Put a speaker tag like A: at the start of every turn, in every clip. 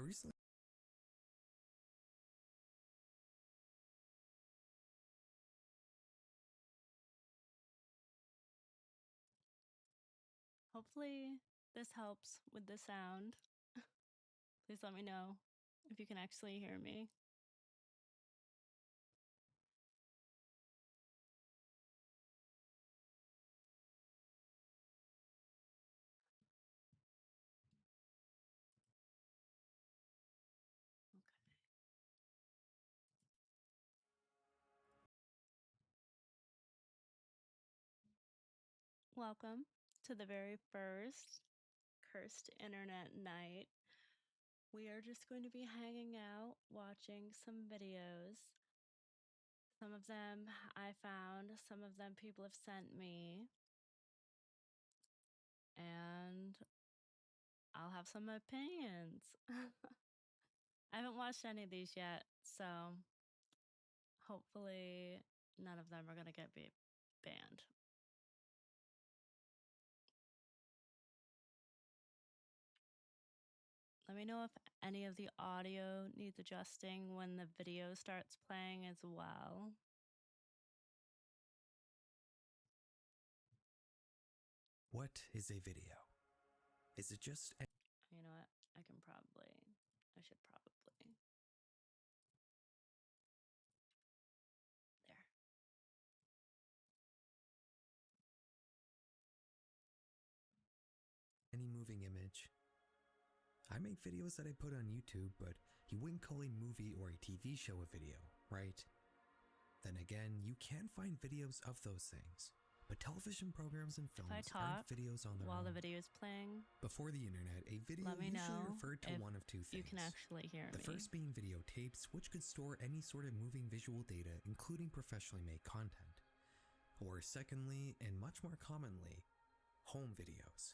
A: recently
B: Hopefully, this helps with the sound. Please let me know if you can actually hear me. Welcome to the very first Cursed Internet Night. We are just going to be hanging out, watching some videos. Some of them I found, some of them people have sent me. And I'll have some opinions. I haven't watched any of these yet, so hopefully none of them are going to get banned. Let me know if any of the audio needs adjusting when the video starts playing as well.
A: What is a video? Is it just
B: You know what? I should probably. There.
A: any moving image? I make videos that I put on YouTube, but you wouldn't call a movie or a TV show a video, right? Then again, you can find videos of those things, but television programs and films aren't videos on their
B: while
A: own.
B: the video is playing,
A: before the internet, a video usually referred to one of two things.
B: You can actually hear
A: the first being videotapes, which could store any sort of moving visual data, including professionally made content. Or secondly, and much more commonly, home videos.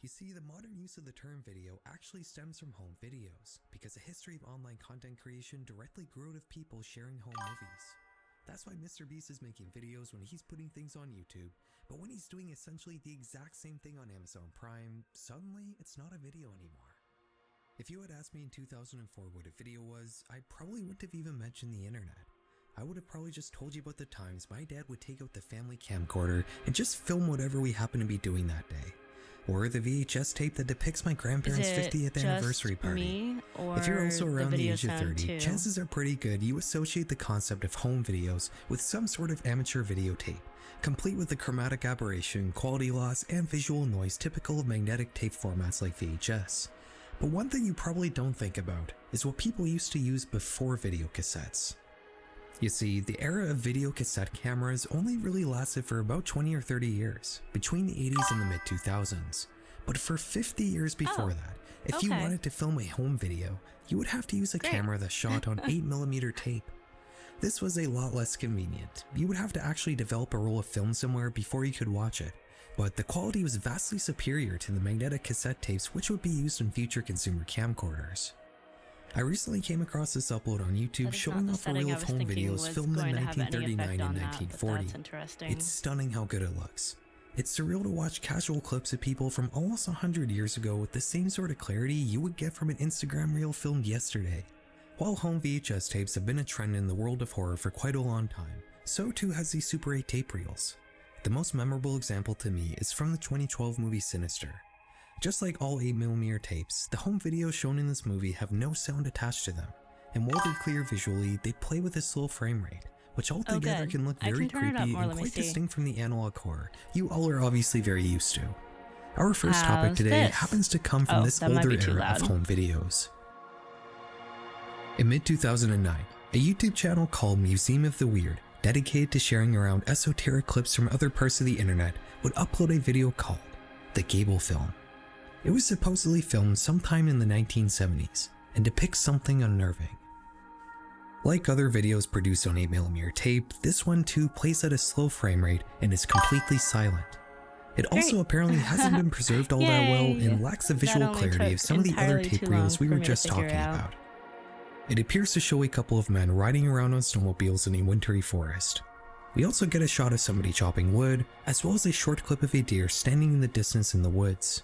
A: You see, the modern use of the term video actually stems from home videos, because the history of online content creation directly grew out of people sharing home movies. That's why Mr. Beast is making videos when he's putting things on YouTube, but when he's doing essentially the exact same thing on Amazon Prime, suddenly it's not a video anymore. If you had asked me in 2004 what a video was, I probably wouldn't have even mentioned the internet. I would have probably just told you about the times my dad would take out the family camcorder and just film whatever we happened to be doing that day. Or the VHS tape that depicts my grandparents' 50th anniversary party. If you're also around the age of 30, chances are pretty good you associate the concept of home videos with some sort of amateur videotape, complete with the chromatic aberration, quality loss, and visual noise typical of magnetic tape formats like VHS. But one thing you probably don't think about is what people used to use before video cassettes. You see, the era of video cassette cameras only really lasted for about 20 or 30 years, between the 80s and the mid-2000s. But for 50 years before that, if you wanted to film a home video, you would have to use a camera that shot on 8mm tape. This was a lot less convenient. You would have to actually develop a roll of film somewhere before you could watch it, but the quality was vastly superior to the magnetic cassette tapes which would be used in future consumer camcorders. I recently came across this upload on YouTube showing off a reel of home videos filmed in 1939 and 1940. It's stunning how good it looks. It's surreal to watch casual clips of people from almost 100 years ago with the same sort of clarity you would get from an Instagram reel filmed yesterday. While home VHS tapes have been a trend in the world of horror for quite a long time, so too has the Super 8 tape reels. The most memorable example to me is from the 2012 movie Sinister. Just like all 8mm tapes, the home videos shown in this movie have no sound attached to them, and while they're clear visually, they play with a slow frame rate, which altogether can look very creepy and quite distinct from the analog horror you all are obviously very used to. Our first topic today happens to come from this older era of home videos. In mid-2009, a YouTube channel called Museum of the Weird, dedicated to sharing around esoteric clips from other parts of the internet, would upload a video called The Gable Film. It was supposedly filmed sometime in the 1970s and depicts something unnerving. Like other videos produced on 8mm tape, this one too plays at a slow frame rate and is completely silent. It also apparently hasn't been preserved all that well and lacks the visual clarity of some of the other tape reels we were just talking about. It appears to show a couple of men riding around on snowmobiles in a wintry forest. We also get a shot of somebody chopping wood, as well as a short clip of a deer standing in the distance in the woods.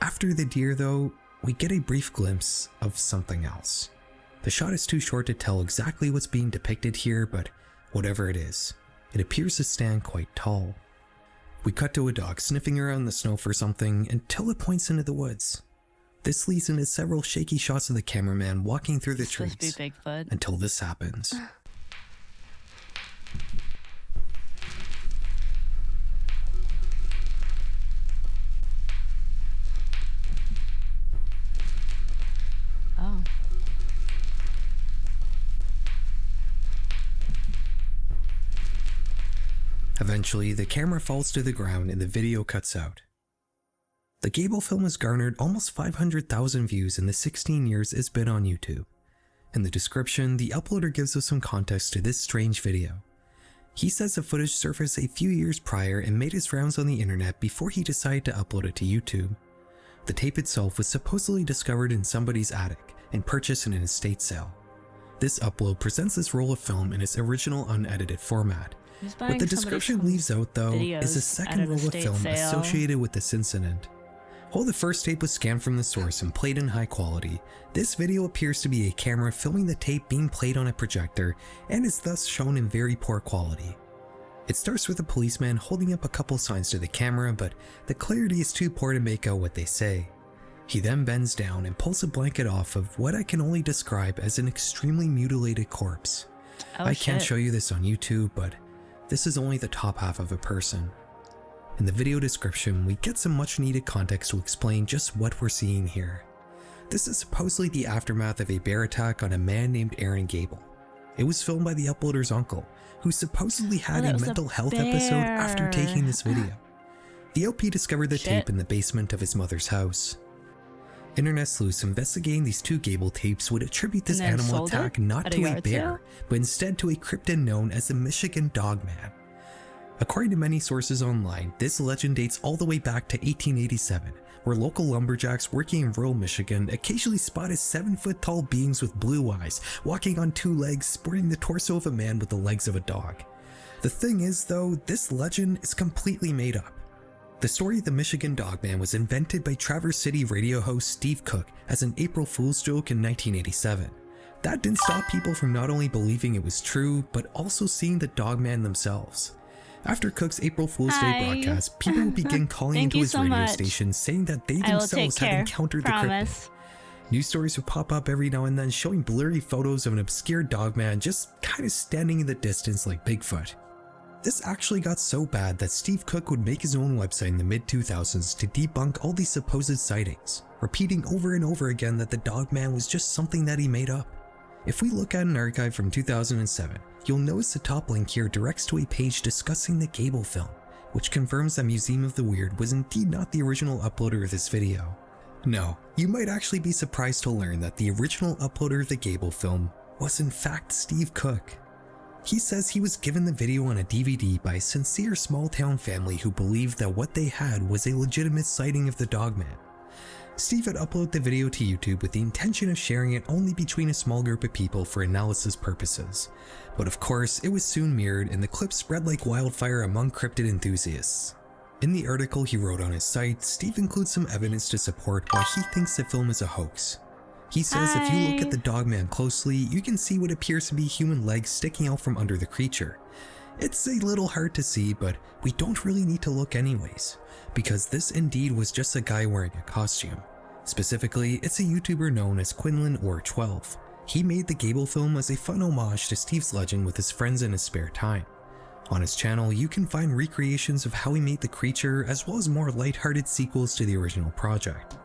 A: After the deer though, we get a brief glimpse of something else. The shot is too short to tell exactly what's being depicted here, but whatever it is, it appears to stand quite tall. We cut to a dog sniffing around the snow for something until it points into the woods. This leads into several shaky shots of the cameraman walking through the trees
B: Supposed to be Bigfoot.
A: until this happens.
B: Oh.
A: Eventually, the camera falls to the ground and the video cuts out. The Gable film has garnered almost 500,000 views in the 16 years it's been on YouTube. In the description, the uploader gives us some context to this strange video. He says the footage surfaced a few years prior and made its rounds on the internet before he decided to upload it to YouTube. The tape itself was supposedly discovered in somebody's attic and purchased in an estate sale. This upload presents this roll of film in its original unedited format. What the description leaves out, though, is a second roll of film associated with this incident. While the first tape was scanned from the source and played in high quality, this video appears to be a camera filming the tape being played on a projector and is thus shown in very poor quality. It starts with a policeman holding up a couple signs to the camera, but the clarity is too poor to make out what they say. He then bends down and pulls a blanket off of what I can only describe as an extremely mutilated corpse. I can't show you this on YouTube, but this is only the top half of a person. In the video description, we get some much needed context to explain just what we're seeing here. This is supposedly the aftermath of a bear attack on a man named Aaron Gable. It was filmed by the uploader's uncle, who supposedly had a mental health episode after taking this video. The LP discovered the tape in the basement of his mother's house. Internet sleuths investigating these two Gable tapes would attribute this animal attack not to a bear, but instead to a cryptid known as the Michigan Dogman. According to many sources online, this legend dates all the way back to 1887, where local lumberjacks working in rural Michigan occasionally spotted 7-foot-tall beings with blue eyes, walking on two legs, sporting the torso of a man with the legs of a dog. The thing is, though, this legend is completely made up. The story of the Michigan Dogman was invented by Traverse City radio host Steve Cook as an April Fool's joke in 1987. That didn't stop people from not only believing it was true, but also seeing the Dogman themselves. After Cook's April Fool's Day broadcast, people would begin calling into his radio station saying that they themselves had encountered the cryptid. News stories would pop up every now and then showing blurry photos of an obscure dogman just kind of standing in the distance like Bigfoot. This actually got so bad that Steve Cook would make his own website in the mid-2000s to debunk all these supposed sightings, repeating over and over again that the dogman was just something that he made up. If we look at an archive from 2007, you'll notice the top link here directs to a page discussing the Gable film, which confirms that Museum of the Weird was indeed not the original uploader of this video. No, you might actually be surprised to learn that the original uploader of the Gable film was in fact Steve Cook. He says he was given the video on a DVD by a sincere small-town family who believed that what they had was a legitimate sighting of the Dogman. Steve had uploaded the video to YouTube with the intention of sharing it only between a small group of people for analysis purposes. But of course, it was soon mirrored and the clip spread like wildfire among cryptid enthusiasts. In the article he wrote on his site, Steve includes some evidence to support why he thinks the film is a hoax. He says if you look at the Dogman closely, you can see what appears to be human legs sticking out from under the creature. It's a little hard to see, but we don't really need to look anyways, because this indeed was just a guy wearing a costume. Specifically, it's a YouTuber known as Quinlan or 12. He made the Gable film as a fun homage to Steve's legend with his friends in his spare time. On his channel, you can find recreations of how he made the creature as well as more lighthearted sequels to the original project.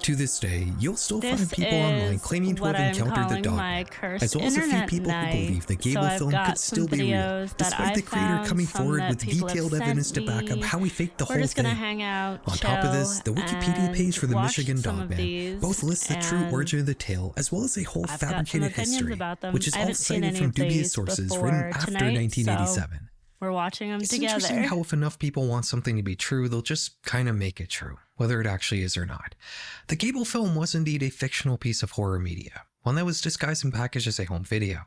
A: To this day, you'll still find people online claiming to have encountered the Dogman, as well as a few people who believe the Gable film could still be real, despite the creator coming forward with detailed evidence to back up how he faked the whole thing. On top of this, the Wikipedia page for the Michigan Dogman both lists the true origin of the tale as well as a whole fabricated history, which is all cited from dubious sources written after 1987.
B: We're watching them together.
A: It's interesting how if enough people want something to be true, they'll just kind of make it true, whether it actually is or not. The Gable film was indeed a fictional piece of horror media, one that was disguised and packaged as a home video.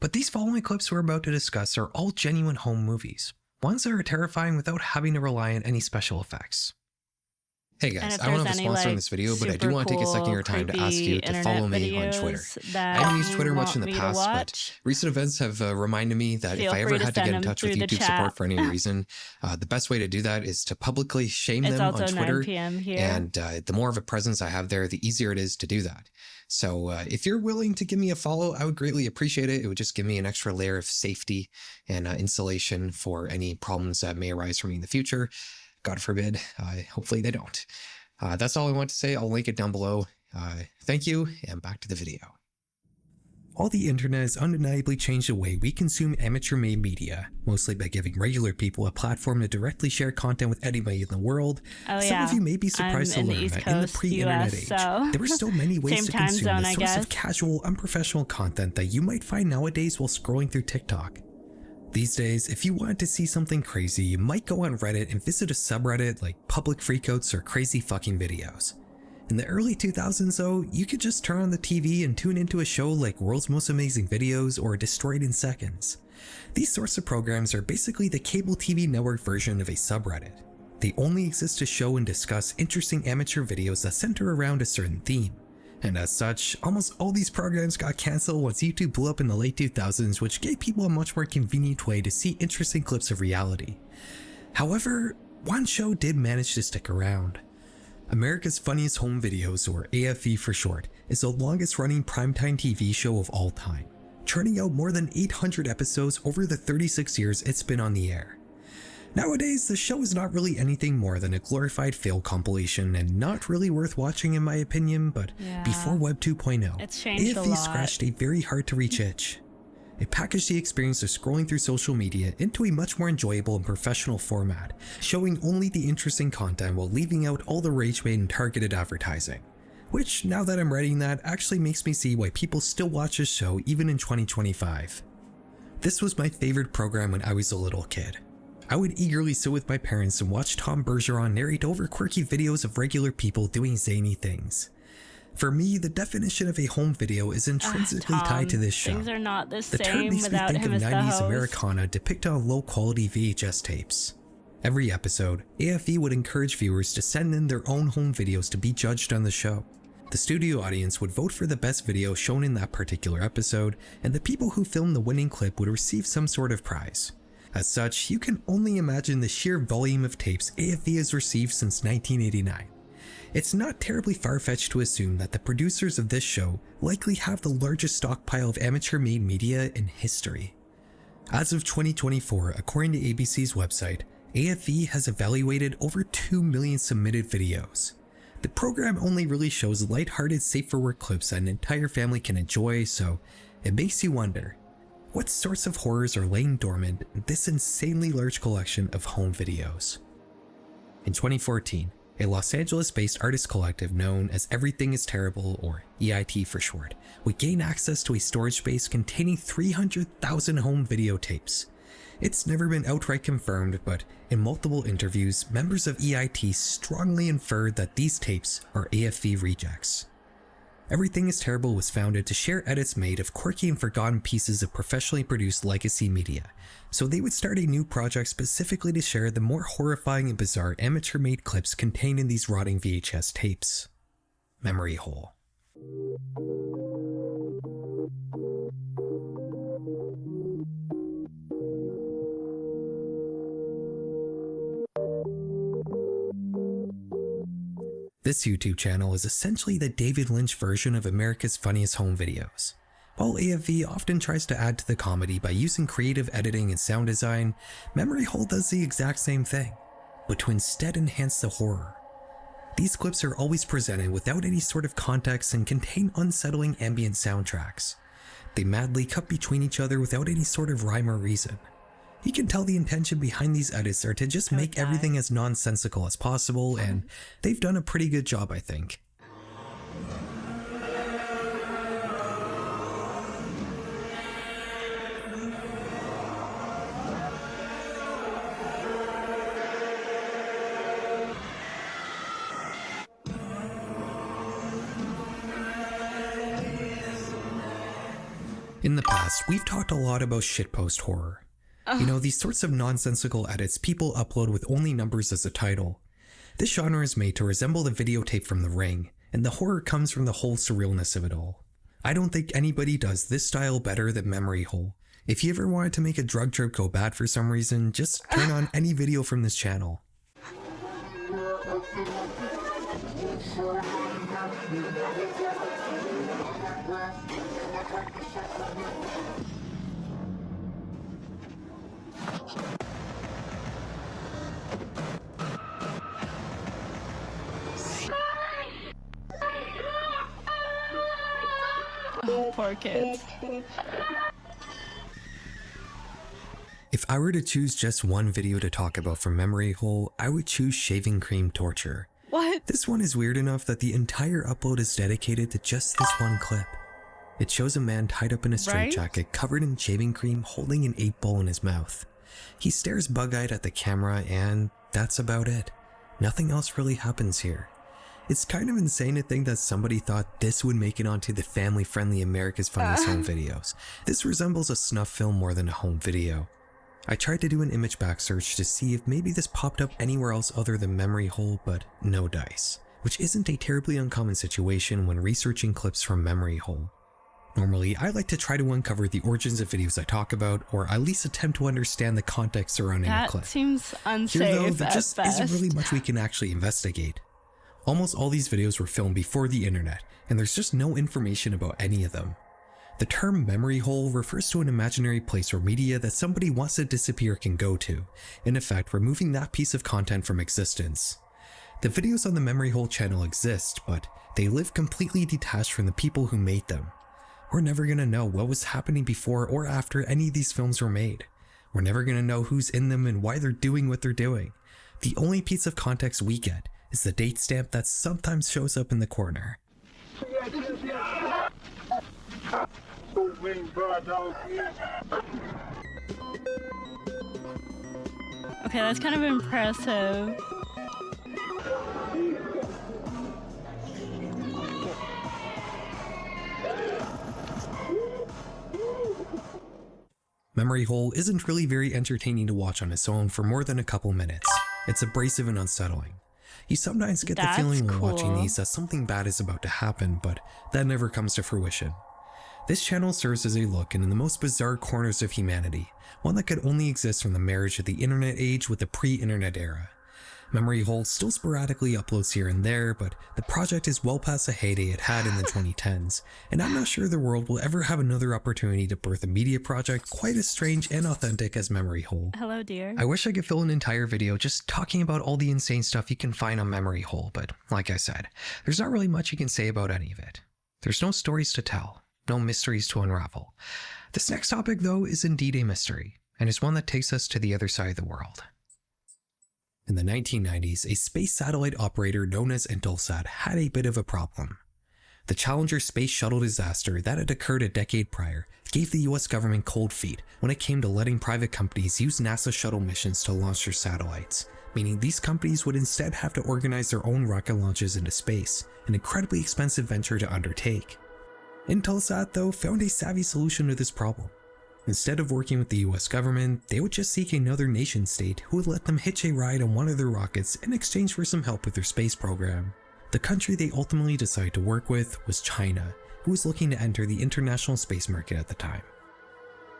A: But these following clips we're about to discuss are all genuine home movies, ones that are terrifying without having to rely on any special effects. Hey
B: And
A: guys,
B: if
A: I don't
B: there's
A: have a
B: any
A: sponsor on
B: like
A: this video, but I do
B: super
A: want to take a second of
B: cool,
A: your time to ask you
B: creepy
A: to follow
B: internet
A: me on Twitter.
B: videos
A: I
B: that
A: haven't used
B: you
A: Twitter much
B: want
A: in the
B: me to
A: past, but
B: watch,
A: recent events have reminded me that if
B: feel
A: I
B: free
A: ever
B: to
A: had to
B: send
A: get in
B: them
A: touch with
B: through the
A: YouTube
B: chat.
A: support for any reason, the best way to do that is to publicly shame
B: It's
A: them
B: also
A: on
B: 9
A: Twitter.
B: p.m. here.
A: And the more of a presence I have there, the easier it is to do that. So if you're willing to give me a follow, I would greatly appreciate it. It would just give me an extra layer of safety and insulation for any problems that may arise for me in the future. God forbid. Hopefully they don't. That's all I want to say. I'll link it down below. Thank you, and back to the video. While the internet has undeniably changed the way we consume amateur-made media, mostly by giving regular people a platform to directly share content with anybody in the world, some of you may be surprised to learn that in the pre-internet age, there were still many ways to consume the sorts of casual, unprofessional content that you might find nowadays while scrolling through TikTok. These days, if you wanted to see something crazy, you might go on Reddit and visit a subreddit like Public Freakouts or Crazy Fucking Videos. In the early 2000s though, you could just turn on the TV and tune into a show like World's Most Amazing Videos or Destroyed in Seconds. These sorts of programs are basically the cable TV network version of a subreddit. They only exist to show and discuss interesting amateur videos that center around a certain theme. And as such, almost all these programs got cancelled once YouTube blew up in the late 2000s, which gave people a much more convenient way to see interesting clips of reality. However, one show did manage to stick around. America's Funniest Home Videos, or AFV for short, is the longest running primetime TV show of all time, churning out more than 800 episodes over the 36 years it's been on the air. Nowadays, the show is not really anything more than a glorified fail compilation and not really worth watching in my opinion, but before Web 2.0, AFV scratched a very hard to reach itch. It packaged the experience of scrolling through social media into a much more enjoyable and professional format, showing only the interesting content while leaving out all the rage bait and targeted advertising. Which, now that I'm writing that, actually makes me see why people still watch this show even in 2025. This was my favorite program when I was a little kid. I would eagerly sit with my parents and watch Tom Bergeron narrate over quirky videos of regular people doing zany things. For me, the definition of a home video is intrinsically tied to this show.
B: Things are not the
A: term
B: same
A: makes me
B: without
A: think
B: him
A: of
B: as the
A: 90s
B: host.
A: Americana depicted on low-quality VHS tapes. Every episode, AFV would encourage viewers to send in their own home videos to be judged on the show. The studio audience would vote for the best video shown in that particular episode, and the people who filmed the winning clip would receive some sort of prize. As such, you can only imagine the sheer volume of tapes AFV has received since 1989. It's not terribly far-fetched to assume that the producers of this show likely have the largest stockpile of amateur-made media in history. As of 2024, according to ABC's website, AFV has evaluated over 2 million submitted videos. The program only really shows lighthearted, safe-for-work clips that an entire family can enjoy, so it makes you wonder, what sorts of horrors are laying dormant in this insanely large collection of home videos? In 2014, a Los Angeles-based artist collective known as Everything is Terrible, or EIT for short, would gain access to a storage space containing 300,000 home videotapes. It's never been outright confirmed, but in multiple interviews, members of EIT strongly inferred that these tapes are AFV rejects. Everything is Terrible was founded to share edits made of quirky and forgotten pieces of professionally produced legacy media, so they would start a new project specifically to share the more horrifying and bizarre amateur-made clips contained in these rotting VHS tapes. Memory hole. This YouTube channel is essentially the David Lynch version of America's Funniest Home Videos. While AFV often tries to add to the comedy by using creative editing and sound design, Memory Hole does the exact same thing, but to instead enhance the horror. These clips are always presented without any sort of context and contain unsettling ambient soundtracks. They madly cut between each other without any sort of rhyme or reason. You can tell the intention behind these edits are to just make everything as nonsensical as possible, and they've done a pretty good job, I think. In the past, we've talked a lot about shitpost horror. You know, these sorts of nonsensical edits people upload with only numbers as a title. This genre is made to resemble the videotape from The Ring, and the horror comes from the whole surrealness of it all. I don't think anybody does this style better than Memory Hole. If you ever wanted to make a drug trip go bad for some reason, just turn on any video from this channel.
B: Oh, poor kids.
A: If I were to choose just one video to talk about from Memory Hole, I would choose shaving cream torture.
B: What?
A: This one is weird enough that the entire upload is dedicated to just this one clip. It shows a man tied up in a straitjacket, covered in shaving cream, holding an 8-ball in his mouth. He stares bug-eyed at the camera, and that's about it. Nothing else really happens here. It's kind of insane to think that somebody thought this would make it onto the family-friendly America's Funniest Home Videos. This resembles a snuff film more than a home video. I tried to do an image back search to see if maybe this popped up anywhere else other than Memory Hole, but no dice. Which isn't a terribly uncommon situation when researching clips from Memory Hole. Normally, I like to try to uncover the origins of videos I talk about, or at least attempt to understand the context surrounding a clip.
B: That seems unsafe.
A: Here though, there just
B: at best.
A: isn't really much we can actually investigate. Almost all these videos were filmed before the internet, and there's just no information about any of them. The term memory hole refers to an imaginary place or media that somebody wants to disappear can go to, in effect removing that piece of content from existence. The videos on the Memory Hole channel exist, but they live completely detached from the people who made them. We're never gonna know what was happening before or after any of these films were made. We're never gonna know who's in them and why they're doing what they're doing. The only piece of context we get is the date stamp that sometimes shows up in the corner.
B: Okay, that's kind of impressive.
A: Memory Hole isn't really very entertaining to watch on its own for more than a couple minutes. It's abrasive and unsettling. You sometimes get the feeling when watching these that something bad is about to happen, but that never comes to fruition. This channel serves as a look into the most bizarre corners of humanity, one that could only exist from the marriage of the internet age with the pre-internet era. Memory Hole still sporadically uploads here and there, but the project is well past the heyday it had in the 2010s, and I'm not sure the world will ever have another opportunity to birth a media project quite as strange and authentic as Memory Hole.
B: Hello, dear.
A: I wish I could fill an entire video just talking about all the insane stuff you can find on Memory Hole, but like I said, there's not really much you can say about any of it. There's no stories to tell, no mysteries to unravel. This next topic, though, is indeed a mystery, and is one that takes us to the other side of the world. In the 1990s, a space satellite operator known as Intelsat had a bit of a problem. The Challenger space shuttle disaster that had occurred a decade prior gave the US government cold feet when it came to letting private companies use NASA shuttle missions to launch their satellites, meaning these companies would instead have to organize their own rocket launches into space, an incredibly expensive venture to undertake. Intelsat, though, found a savvy solution to this problem. Instead of working with the US government, they would just seek another nation state who would let them hitch a ride on one of their rockets in exchange for some help with their space program. The country they ultimately decided to work with was China, who was looking to enter the international space market at the time.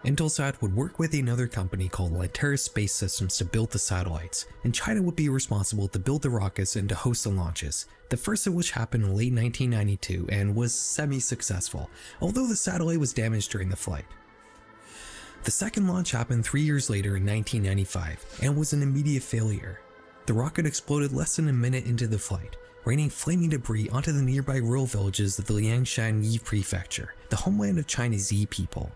A: Intelsat would work with another company called Lanteris Space Systems to build the satellites, and China would be responsible to build the rockets and to host the launches, the first of which happened in late 1992 and was semi-successful, although the satellite was damaged during the flight. The second launch happened 3 years later in 1995 and was an immediate failure. The rocket exploded less than a minute into the flight, raining flaming debris onto the nearby rural villages of the Liangshan Yi Prefecture, the homeland of China's Yi people.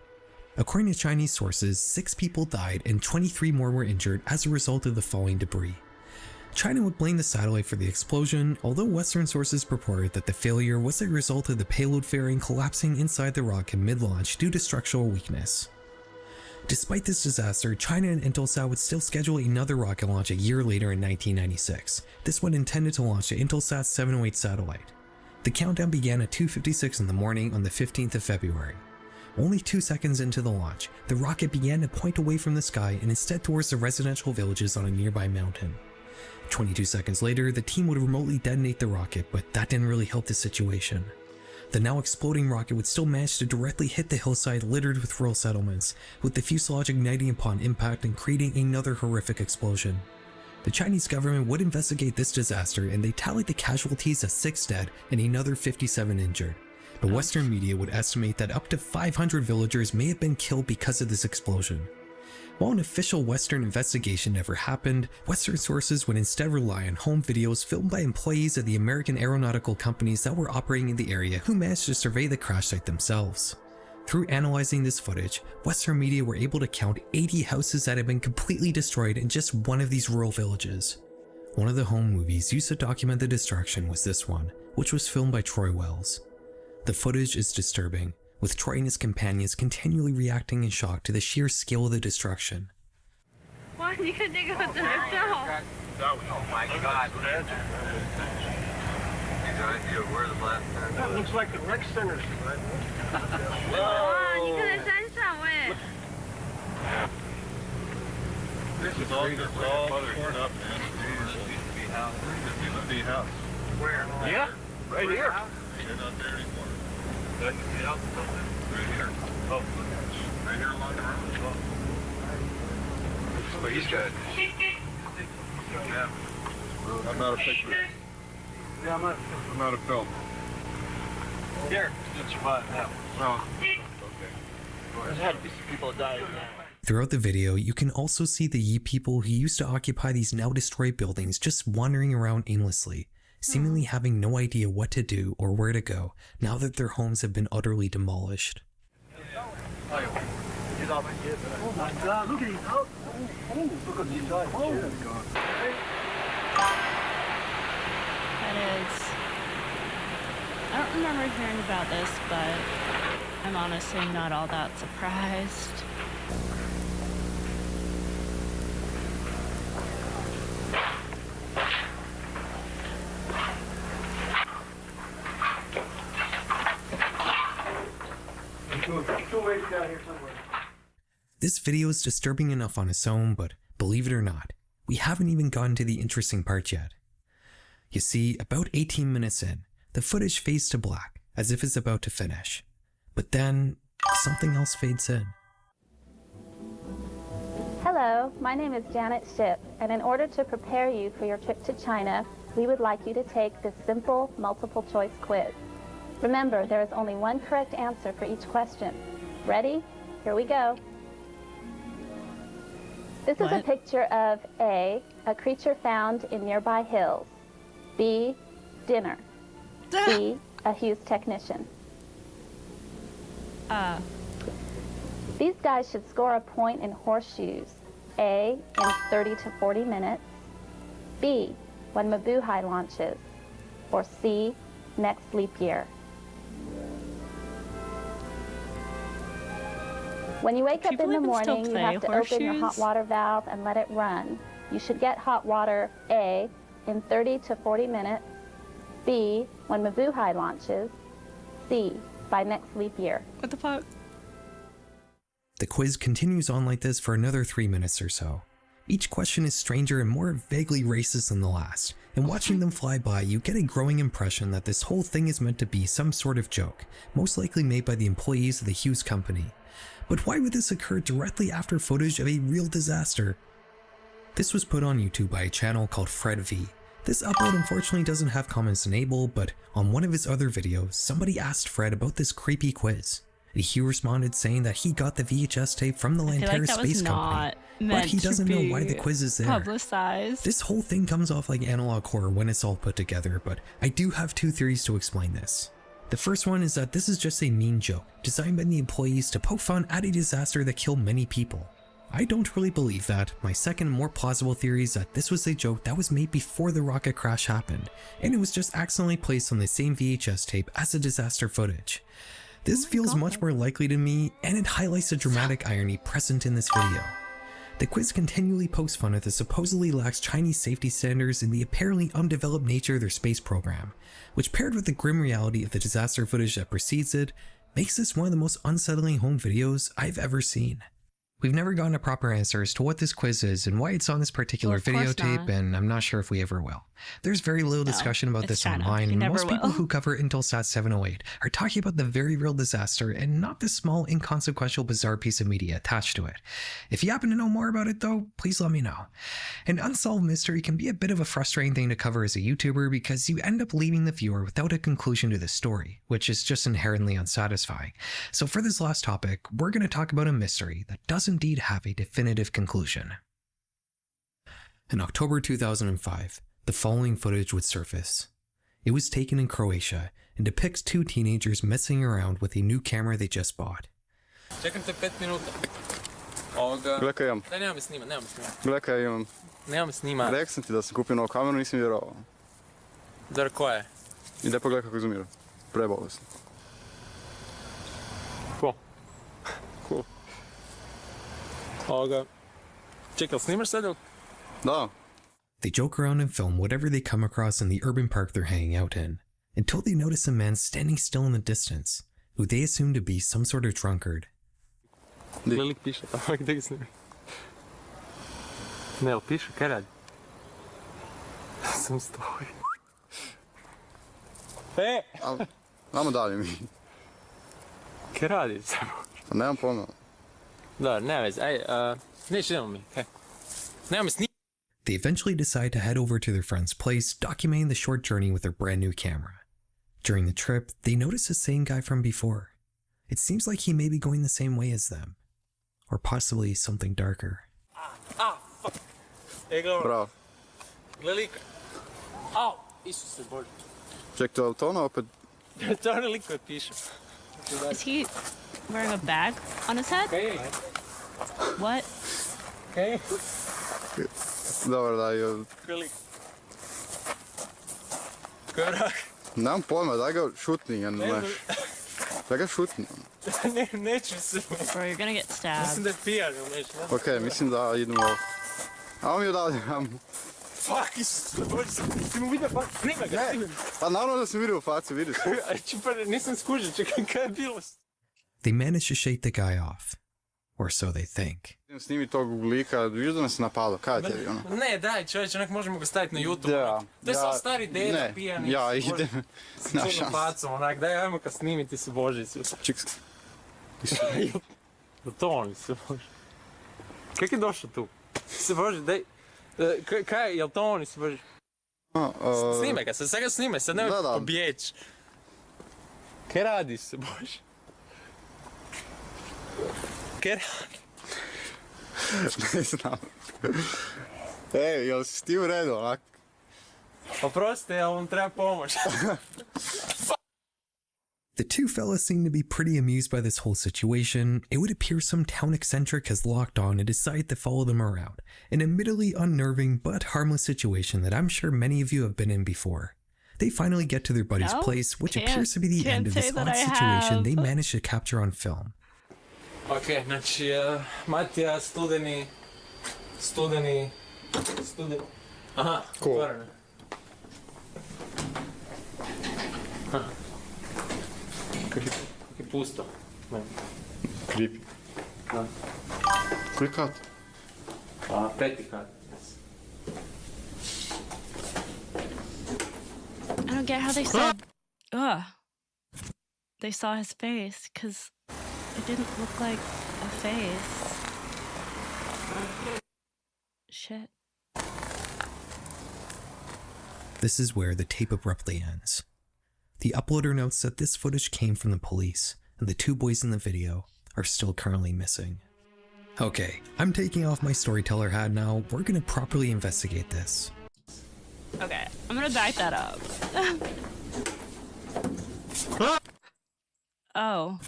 A: According to Chinese sources, 6 people died and 23 more were injured as a result of the falling debris. China would blame the satellite for the explosion, although Western sources purported that the failure was a result of the payload fairing collapsing inside the rocket mid-launch due to structural weakness. Despite this disaster, China and Intelsat would still schedule another rocket launch a year later in 1996, this one intended to launch the Intelsat 708 satellite. The countdown began at 2:56 in the morning on the 15th of February. Only 2 seconds into the launch, the rocket began to point away from the sky and instead towards the residential villages on a nearby mountain. 22 seconds later, the team would remotely detonate the rocket, but that didn't really help the situation. The now exploding rocket would still manage to directly hit the hillside littered with rural settlements, with the fuselage igniting upon impact and creating another horrific explosion. The Chinese government would investigate this disaster, and they tallied the casualties as 6 dead and another 57 injured. The Western media would estimate that up to 500 villagers may have been killed because of this explosion. While an official Western investigation never happened, Western sources would instead rely on home videos filmed by employees of the American aeronautical companies that were operating in the area who managed to survey the crash site themselves. Through analyzing this footage, Western media were able to count 80 houses that had been completely destroyed in just one of these rural villages. One of the home movies used to document the destruction was this one, which was filmed by Troy Wells. The footage is disturbing, with Troy and his companions continually reacting in shock to the sheer scale of the destruction.
B: Wow, you can take a photo.
C: Oh my god. Where the blast? That looks like the rec center.
B: Wow, you can山上哎。
C: This is all torn up, man. This used to be a house. Where? Yeah, right here. They're not there anymore. Right here. Oh, right here along the road. But he's good. Yeah. I'm not a picture. Yeah, I'm not a film. Here. It's your butt. Yeah. Oh. Okay. There's had to be some people dying now.
A: Throughout the video, you can also see the Yi people who used to occupy these now destroyed buildings just wandering around aimlessly, seemingly having no idea what to do or where to go now that their homes have been utterly demolished.
C: Oh my god, look at these. Look at these guys.
B: That is. I don't remember hearing about this, but I'm honestly not all that surprised.
A: This video is disturbing enough on its own, but believe it or not, we haven't even gotten to the interesting part yet. You see, about 18 minutes in, the footage fades to black, as if it's about to finish. But then, something else fades in.
D: Hello, my name is Janet Shipp, and in order to prepare you for your trip to China, we would like you to take this simple multiple choice quiz. Remember, there is only one correct answer for each question. Ready? Here we go. This is a picture of A, a creature found in nearby hills. B, dinner. C, a Hughes technician. These guys should score a point in horseshoes. A, in 30 to 40 minutes. B, when Mabuhay launches. Or C, next leap year. When you wake up in the morning, you have to open your hot water valve and let it run. You should get hot water A, in 30 to 40 minutes. B, when Mabuhay launches. C, by next leap year.
B: What the fuck?
A: The quiz continues on like this for another 3 minutes or so. Each question is stranger and more vaguely racist than the last, and watching them fly by, you get a growing impression that this whole thing is meant to be some sort of joke, most likely made by the employees of the Hughes company. But why would this occur directly after footage of a real disaster? This was put on YouTube by a channel called Fred V. This upload unfortunately doesn't have comments enabled, but on one of his other videos, somebody asked Fred about this creepy quiz. He responded saying that he got the VHS tape from the Lantera Space Company, but he doesn't know why the quiz is there.
B: Publicized.
A: This whole thing comes off like analog horror when it's all put together, but I do have 2 theories to explain this. The first one is that this is just a mean joke, designed by the employees to poke fun at a disaster that killed many people. I don't really believe that. My second and more plausible theory is that this was a joke that was made before the rocket crash happened, and it was just accidentally placed on the same VHS tape as the disaster footage. This feels much more likely to me, and it highlights the dramatic irony present in this video. The quiz continually pokes fun at the supposedly lax Chinese safety standards and the apparently undeveloped nature of their space program, which paired with the grim reality of the disaster footage that precedes it, makes this one of the most unsettling home videos I've ever seen. We've never gotten a proper answer as to what this quiz is and why it's on this particular
B: Well, of course
A: videotape,
B: not.
A: and I'm not sure if we ever will. There's very little
B: No,
A: discussion about
B: it's
A: this
B: China.
A: online,
B: You
A: and
B: never
A: most people
B: will.
A: who cover Intelsat 708 are talking about the very real disaster and not the small, inconsequential, bizarre piece of media attached to it. If you happen to know more about it though, please let me know. An unsolved mystery can be a bit of a frustrating thing to cover as a YouTuber because you end up leaving the viewer without a conclusion to the story, which is just inherently unsatisfying. So for this last topic, we're going to talk about a mystery that does indeed have a definitive conclusion. In October 2005, the following footage would surface. It was taken in Croatia and depicts two teenagers messing around with a new camera they just bought.
E: Čekam te 5 minuta. Ovoga...
F: Gle kaj imam.
E: Daj, nema me snima, nema me snima.
F: Gle kaj imam.
E: Nema me snima.
F: Rekao sam ti da sam kupio novu kameru, nisam vjerovao.
E: Zar ko je?
F: I daj pogledaj kako izumira. Prebolesno.
E: Ko? Cool. Ovoga... Čekaj, snimaš sad ili?
F: Da.
A: They joke around and film whatever they come across in the urban park they're hanging out in, until they notice a man standing still in the distance, who they assume to be some sort of drunkard.
F: Di?
E: Gle lik piše tamo, gdje ga snima? Ne, jel piše, kaj radi? Sam stoji.
F: Vamo dalje mi.
E: Kaj radi samo?
F: Pa nemam pojma.
E: Da, nema veze, aj, neće idemo mi, kaj? Nema me snima.
A: They eventually decide to head over to their friend's place, documenting the short journey with their brand new camera. During the trip, they notice the same guy from before. It seems like he may be going the same way as them. Or possibly something darker.
E: Fuck. Ej, gledaj,
F: Bravo.
E: gle lika. Au, Isuse Bože.
F: Ček, to je to ono opet?
E: To je onaj lik koji piše.
B: Is he wearing a bag on his head?
E: Kaj je?
B: What?
E: Kaj je?
F: Dobar, daj.
E: Koji lik? Koji je rak?
F: Nemam pojma, daj ga šutni, ja ne znaš. Daj ga šutni.
E: Ne, neću se.
B: Bro, you're gonna get stabbed.
E: Mislim da je pijan ili nešto.
F: Okej, mislim da idemo ovo. Ajmo mi odavdje, ajmo.
E: Fuck, Isuse Bože, si mu vidio facu? Snima ga, snima ga.
F: Pa naravno da sam vidio u facu, vidi se.
E: Pa nisam skužio, čekaj, kaj je bilo?
A: They manage to shake the guy off. Or so they think.
F: Idem snimi tog lika, vidiš da nas je napalo, kaj je tebi ono?
E: Ne, daj čovječ, onak možemo ga staviti na YouTube.
F: Ja,
E: To je samo stari deda
F: ne,
E: pijani.
F: ja idem na
E: Crnom
F: šans.
E: facom, onak, daj, ajmo ga snimiti se Bože, Isuse.
F: Čiks.
E: Da to on se Bože. Kak je došao tu? Se Bože, daj, kaj je, jel to on se Bože? Snimaj ga, sad ga snimaj, sad nemoj
F: Da.
E: pobjeć. Kaj radi se Bože? Kaj radi?
F: Ne znam. Ej, jel si ti u redu, onak?
E: Oprosti, jel vam treba pomoć?
A: The two fellas seem to be pretty amused by this whole situation. It would appear some town eccentric has locked on and decided to follow them around. An admittedly unnerving but harmless situation that I'm sure many of you have been in before. They finally get to their buddy's
B: No,
A: place, which
B: can't-
A: appears to be the
B: can't
A: end of this
B: say that
A: odd
B: I
A: situation they
B: have.
A: managed to capture on film.
E: Ok, znači, Matija, studeni... Aha,
F: Cool.
E: otvoreno. Aha. Kak je pusto. Ne.
F: Creepy.
E: Da.
F: Koji kat?
E: A, 5. kat.
B: I don't get how they said. Ugh. They saw his face, because it didn't look like a face. Shit.
A: This is where the tape abruptly ends. The uploader notes that this footage came from the police, and the two boys in the video are still currently missing. Okay, I'm taking off my storyteller hat now. We're gonna properly investigate this.
B: Okay, I'm gonna back that up. Oh.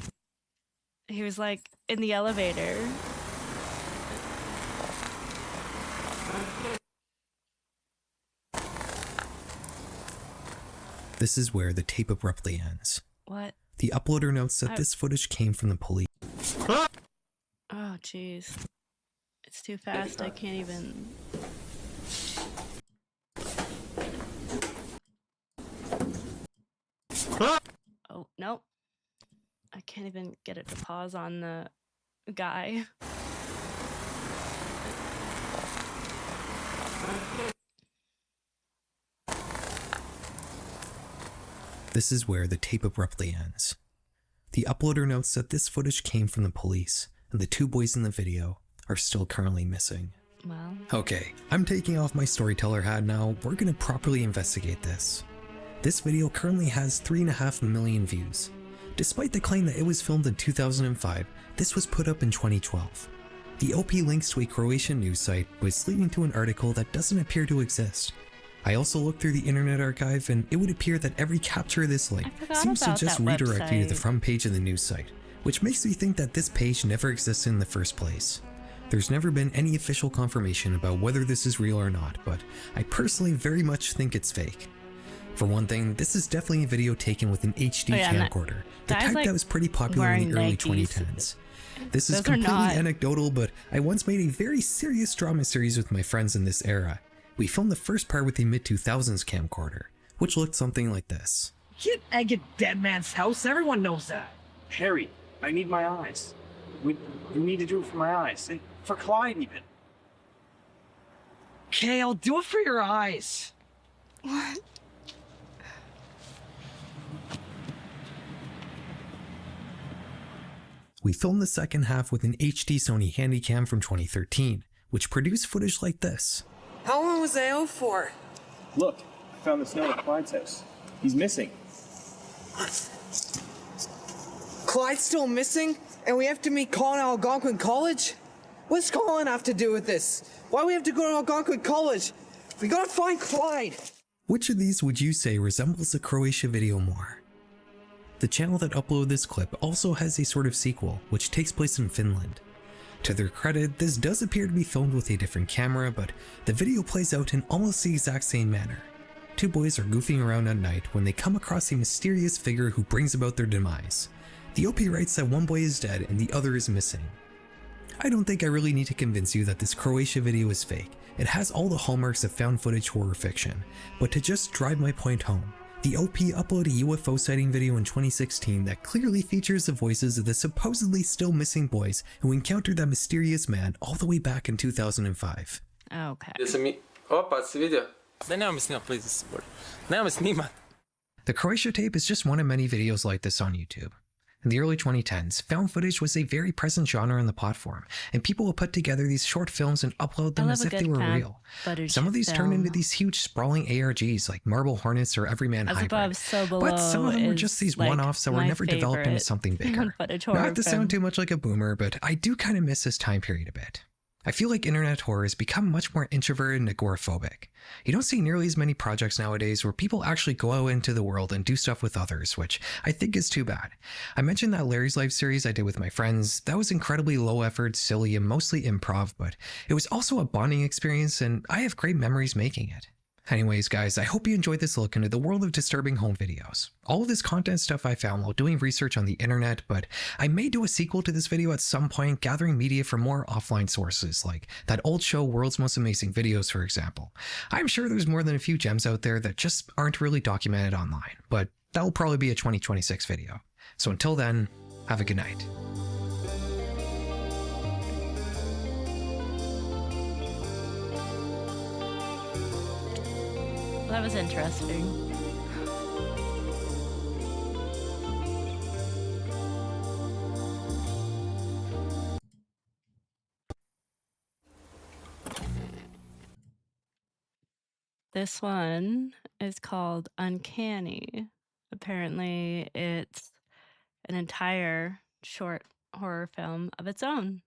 B: He was like in the elevator.
A: This is where the tape abruptly ends.
B: What?
A: The uploader notes that this footage came from the police.
B: Oh, jeez. It's too fast. I can't even. Oh, nope. I can't even get it to pause on the guy.
A: this is where the tape abruptly ends. The uploader notes that this footage came from the police, and the 2 boys in the video are still currently missing.
B: Well,
A: Okay, I'm taking off my storyteller hat now. We're gonna properly investigate this. This video currently has 3.5 million views. Despite the claim that it was filmed in 2005, this was put up in 2012. The OP links to a Croatian news site, was leading to an article that doesn't appear to exist. I also looked through the Internet Archive, and it would appear that every capture of this link seems to just redirect you to the front page of the news site, which makes me think that this page never existed in the first place. There's never been any official confirmation about whether this is real or not, but I personally very much think it's fake. For one thing, this is definitely a video taken with an HD camcorder, the type that was pretty popular in the early 2010s. This is completely anecdotal, but I once made a very serious drama series with my friends in this era. We filmed the first part with a mid-2000s camcorder, which looked something like this.
G: You can't egg a dead man's house, everyone knows that.
H: Harry, I need my eyes. We need to do it for my eyes, and for Clyde even.
G: Okay, I'll do it for your eyes.
B: what?
A: We filmed the second half with an HD Sony Handycam from 2013, which produced footage like this.
I: How long was I out for?
H: Look, I found the snow at Clyde's house. He's missing.
I: Clyde's still missing? And we have to meet Colin at Algonquin College? What's Colin have to do with this? Why do we have to go to Algonquin College? We gotta find Clyde!
A: Which of these would you say resembles the Croatia video more? The channel that uploaded this clip also has a sort of sequel, which takes place in Finland. To their credit, this does appear to be filmed with a different camera, but the video plays out in almost the exact same manner. 2 boys are goofing around at night when they come across a mysterious figure who brings about their demise. The OP writes that one boy is dead and the other is missing. I don't think I really need to convince you that this Croatia video is fake. It has all the hallmarks of found footage horror fiction, but to just drive my point home, the OP uploaded a UFO sighting video in 2016 that clearly features the voices of the supposedly still missing boys who encountered that mysterious man all the way back in 2005.
B: Okay.
E: Opa, si vidio? Daj, nemoj me snimat, please. Nemoj me snimat.
A: The Croatia tape is just one of many videos like this on YouTube. In the early 2010s, found footage was a very present genre on the platform, and people would put together these short films and upload them as if they were real. Some of these turned into these huge sprawling ARGs like Marble Hornets or Everyman Hybrid,
B: above, so below,
A: but some of them were just these one-offs that were never developed into something bigger. Not to sound too much like a boomer, but I do kind of miss this time period a bit. I feel like internet horror has become much more introverted and agoraphobic. You don't see nearly as many projects nowadays where people actually go out into the world and do stuff with others, which I think is too bad. I mentioned that Larry's Life series I did with my friends. That was incredibly low effort, silly, and mostly improv, but it was also a bonding experience, and I have great memories making it. Anyways, guys, I hope you enjoyed this look into the world of disturbing home videos. All of this content stuff I found while doing research on the internet, but I may do a sequel to this video at some point, gathering media from more offline sources, like that old show World's Most Amazing Videos, for example. I'm sure there's more than a few gems out there that just aren't really documented online, but that'll probably be a 2026 video. So until then, have a good night.
B: That was interesting. This one is called Uncanny. Apparently, it's an entire short horror film of its own.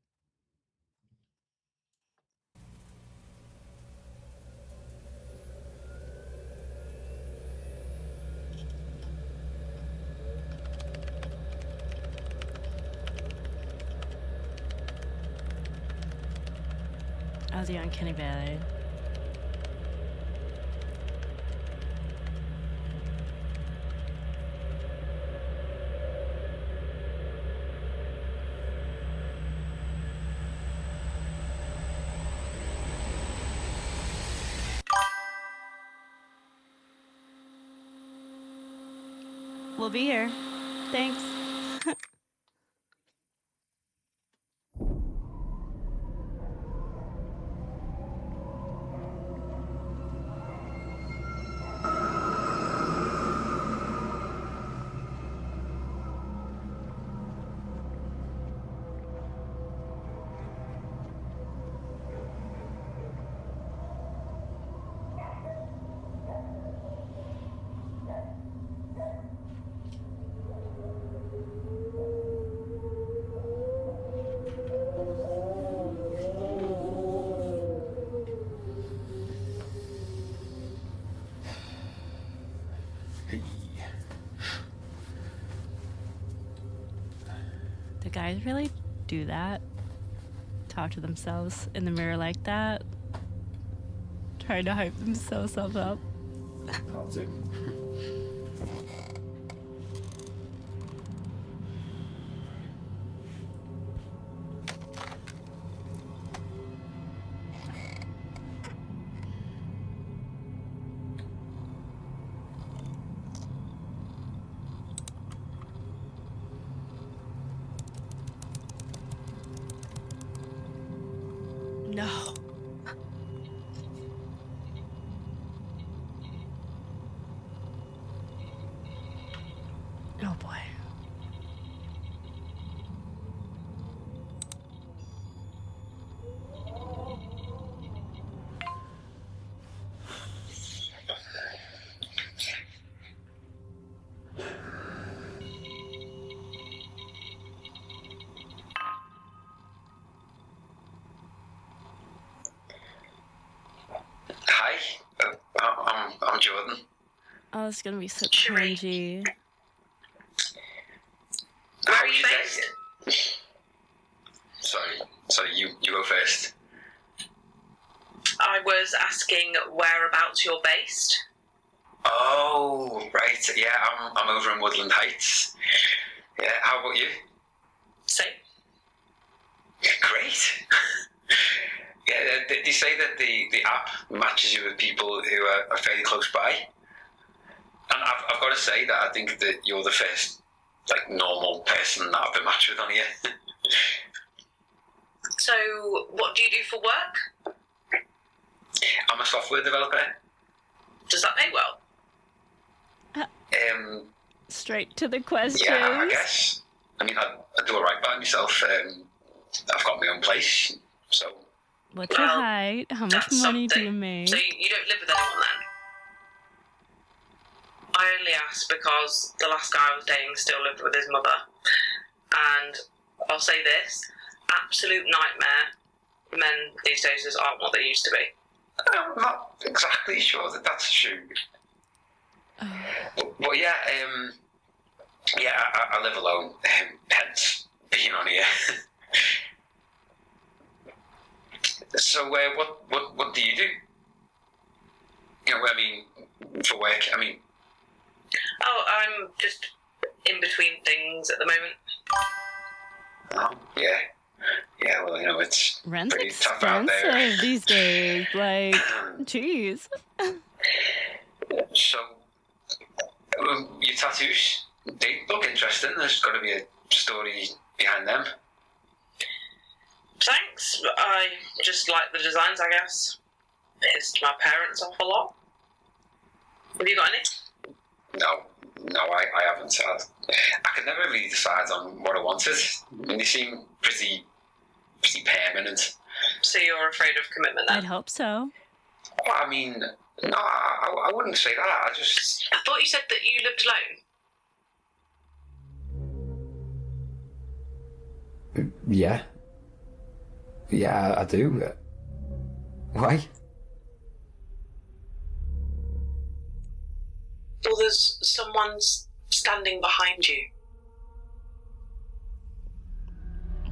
B: Oh, the Uncanny Valley. We'll be here. Thanks. guys really do that? Talk to themselves in the mirror like that? Trying to hype themselves up? No. Oh boy.
J: Hi, I'm Jordan.
B: Oh, it's gonna be so cringy.
J: Where are you based? Sorry, you go first.
K: I was asking whereabouts you're based.
J: Oh, right. Yeah, I'm over in Woodland Heights. Yeah, how about you?
K: Same.
J: Great. Yeah, they say that the app matches you with people who are fairly close by. And I've got to say that I think that you're the first, like, normal person that I've been matched with on here.
K: So, what do you do for work?
J: I'm a software developer.
K: Does that pay well?
B: Straight to the questions.
J: Yeah, I guess. I mean, I do alright by myself. I've got my own place, so...
B: What's your height? How much money do you make?
K: So you don't live with anyone then? I only asked because the last guy I was dating still lived with his mother. And I'll say this, absolute nightmare. Men these days just aren't what they used to be.
J: I'm not exactly sure that that's true. But yeah, I live alone, hence being on here. So, what do you do? You know, I mean, for work, I mean...
K: Oh, I'm just in between things at the moment.
J: Oh, yeah. Yeah, well, you know, it's
B: Rent's
J: pretty tough out there.
B: expensive these days. Like, jeez.
J: So, your tattoos, they look interesting. There's got to be a story behind them.
K: Thanks, I just like the designs, I guess. Pissed my parents off a lot. Have you got any?
J: No, I haven't. I could never really decide on what I wanted. I mean, they seem pretty permanent.
K: So you're afraid of commitment then?
B: I'd hope so.
J: Well, I mean, no, I wouldn't say that. I
K: thought you said that you lived alone.
L: Yeah. Yeah, I do. Why?
K: Well, there's someone standing behind you.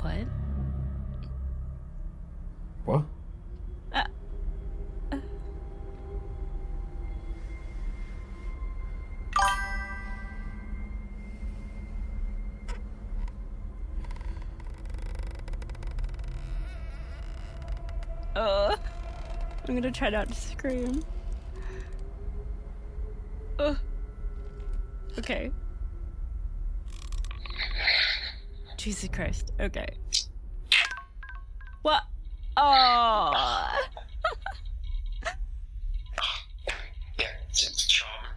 B: What?
L: What?
B: I'm gonna try not to scream. Okay. Jesus Christ. Okay. What? Oh.
J: Yeah, it's charming.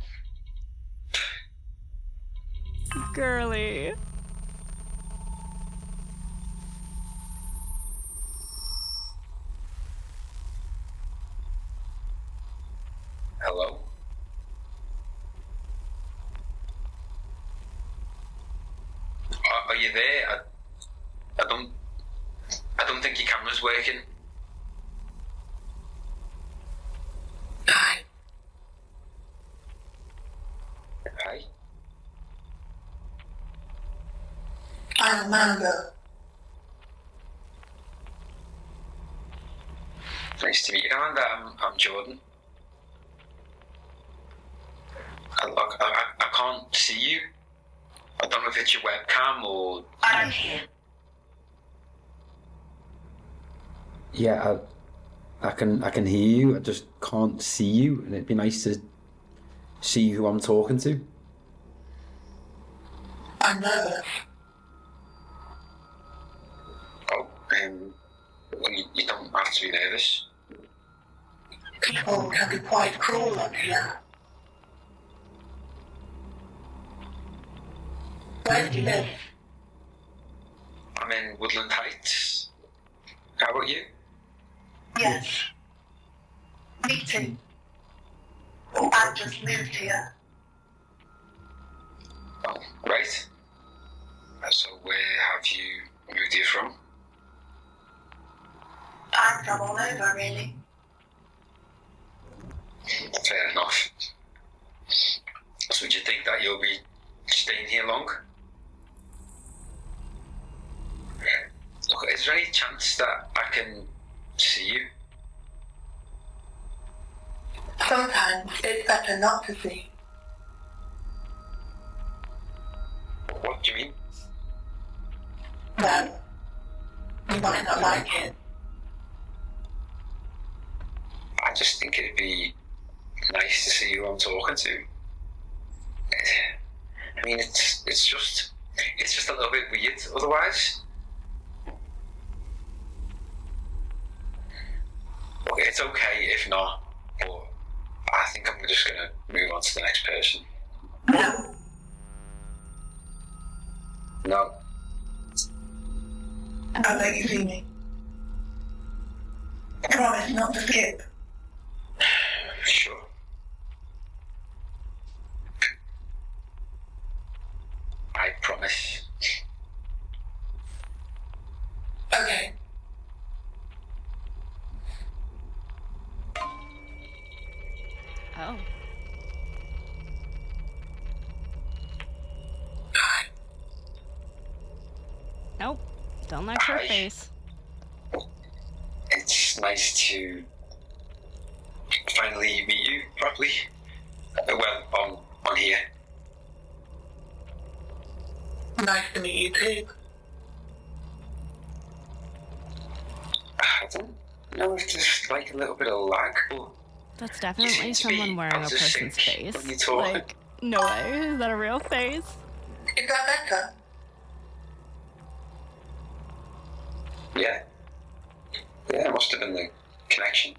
B: Girly.
J: Hello? Are you there? I don't think your camera's working. Hi.
M: I'm Amanda.
J: Nice to meet you, Amanda. I'm Jordan. I can't see you. I don't know if it's your webcam or...
M: I'm here.
L: Yeah, I can hear you. I just can't see you, and it'd be nice to see who I'm talking to.
M: I'm nervous.
J: Oh, well, you don't have to be nervous.
M: People can be quite cruel up here. Where do you live?
J: I'm in Woodland Heights. How about you?
M: Yes. Me too. I just moved here.
J: Oh, right. So where have you moved here from?
M: I'm from all over, really.
J: Fair enough. So do you think that you'll be staying here long? Look, is there any chance that I can see you?
M: Sometimes it's better not to see.
J: What do you mean?
M: Well, you might not like it.
J: I just think it'd be nice to see who I'm talking to. I mean, it's just a little bit weird otherwise. Okay, it's okay if not, but I think I'm just gonna move on to the next person.
M: No.
J: No.
M: I'll let you see me. Promise not to skip.
J: Sure. I promise.
M: Okay.
B: Oh. Nope. Don't like her
J: Hi.
B: face.
J: It's nice to finally meet you properly. Well, on here.
M: Nice to meet you too.
J: I don't know if there's like a little bit of lag, but
B: That's
J: you
B: definitely
J: seem to be
B: someone wearing a
J: out of
B: person's
J: sync
B: face.
J: when you talk.
B: Like, no way. Is that a real face?
M: Is that better?
J: Yeah. Yeah, it must have been the connection.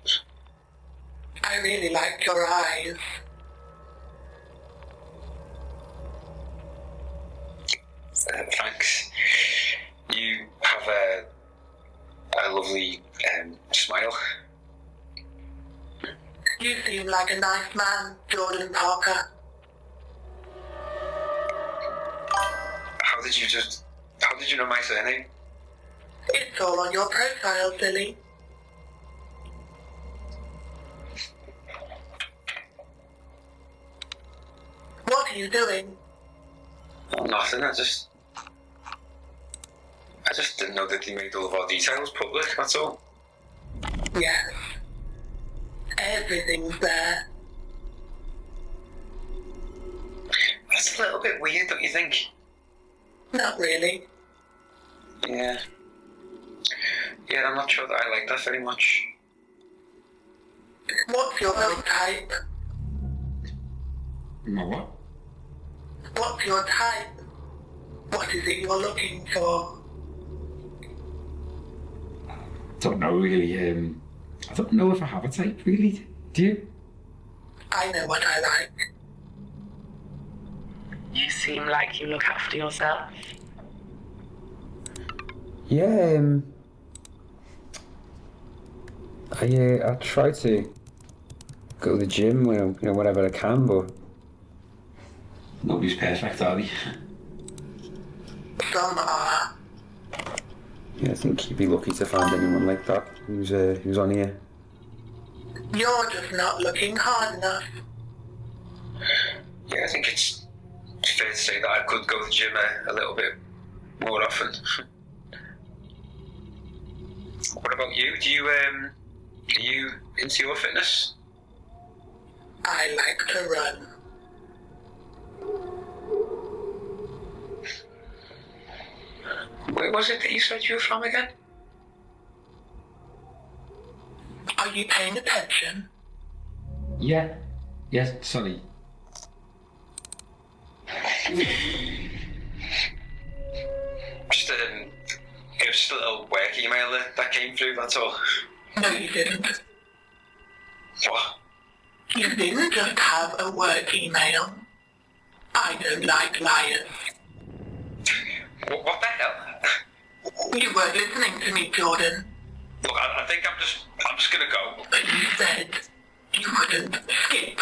M: I really like your eyes.
J: Thanks. You have a lovely smile.
M: You seem like a nice man, Jordan Parker.
J: How did you know my surname?
M: It's all on your profile, silly. What are you doing?
J: Oh, nothing. I just didn't know that they made all of our details public, that's all.
M: Yes. Everything's there.
J: That's a little bit weird, don't you think?
M: Not really.
J: Yeah. Yeah, I'm not sure that I like that very much.
M: What's your type?
L: My what?
M: What's your type? What is it you're looking for?
L: Don't know really. I don't know if I have a type really. Do you?
M: I know what I like.
K: You seem like you look after yourself.
L: Yeah. I try to go to the gym whenever I can, but nobody's perfect, are they?
M: Some are.
L: Yeah, I think you'd be lucky to find anyone like that who's on here.
M: You're just not looking hard enough.
J: Yeah, I think it's fair to say that I could go to the gym a little bit more often. What about you? Are you into your fitness?
M: I like to run.
J: Where was it that you said you were from again?
M: Are you paying attention?
L: Yeah. Yes, sorry.
J: Just, it was just a little work email that came through, that's all.
M: No, you didn't.
J: What?
M: You didn't just have a work email. I don't like liars.
J: What the hell?
M: You weren't listening to me, Jordan.
J: Look, I think I'm just gonna go.
M: But you said you wouldn't skip.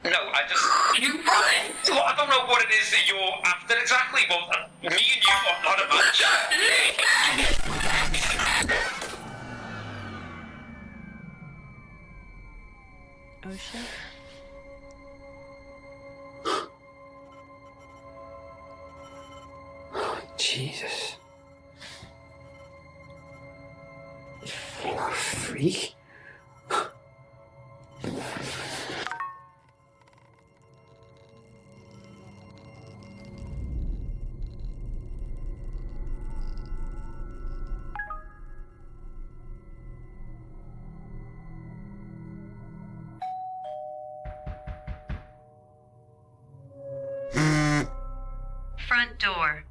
J: No, I just...
M: You right.
J: Look, I don't know what it is that you're after exactly, but me and you are not a match.
B: Oh shit.
L: Jesus. You're a freak.
N: Front door.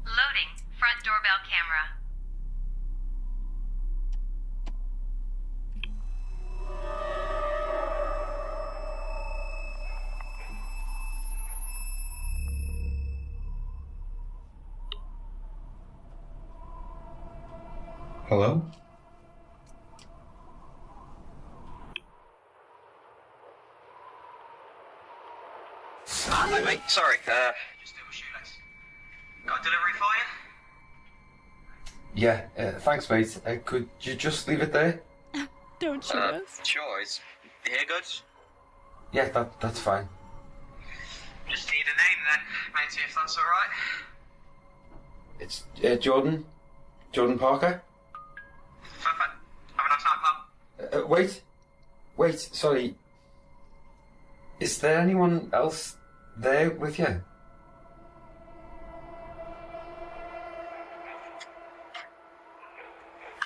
N: Loading. Front doorbell camera.
L: Hello?
J: Hi mate, sorry, just do a shoelace. Got a delivery for you?
L: Yeah, thanks, mate. Could you just leave it there?
B: Don't shoot us.
J: Sure, is here good?
L: Yeah, that's fine.
J: Just need a name then, matey, if that's alright.
L: It's Jordan. Jordan Parker.
J: Perfect. Have a nice night, pal.
L: Wait, sorry. Is there anyone else there with you?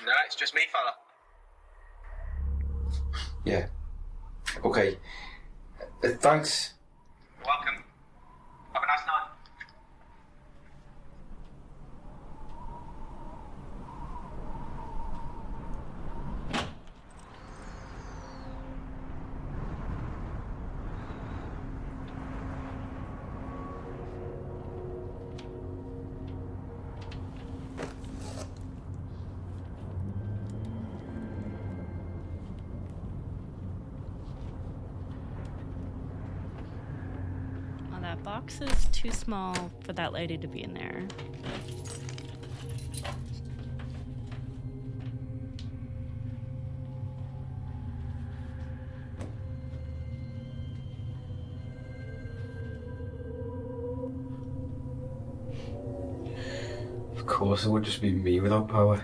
J: No, it's just me, fella.
L: Yeah. Okay. Thanks.
J: Welcome. Have a nice night.
B: Oh, that box is too small for that lady to be in there.
L: Of course, it would just be me without power.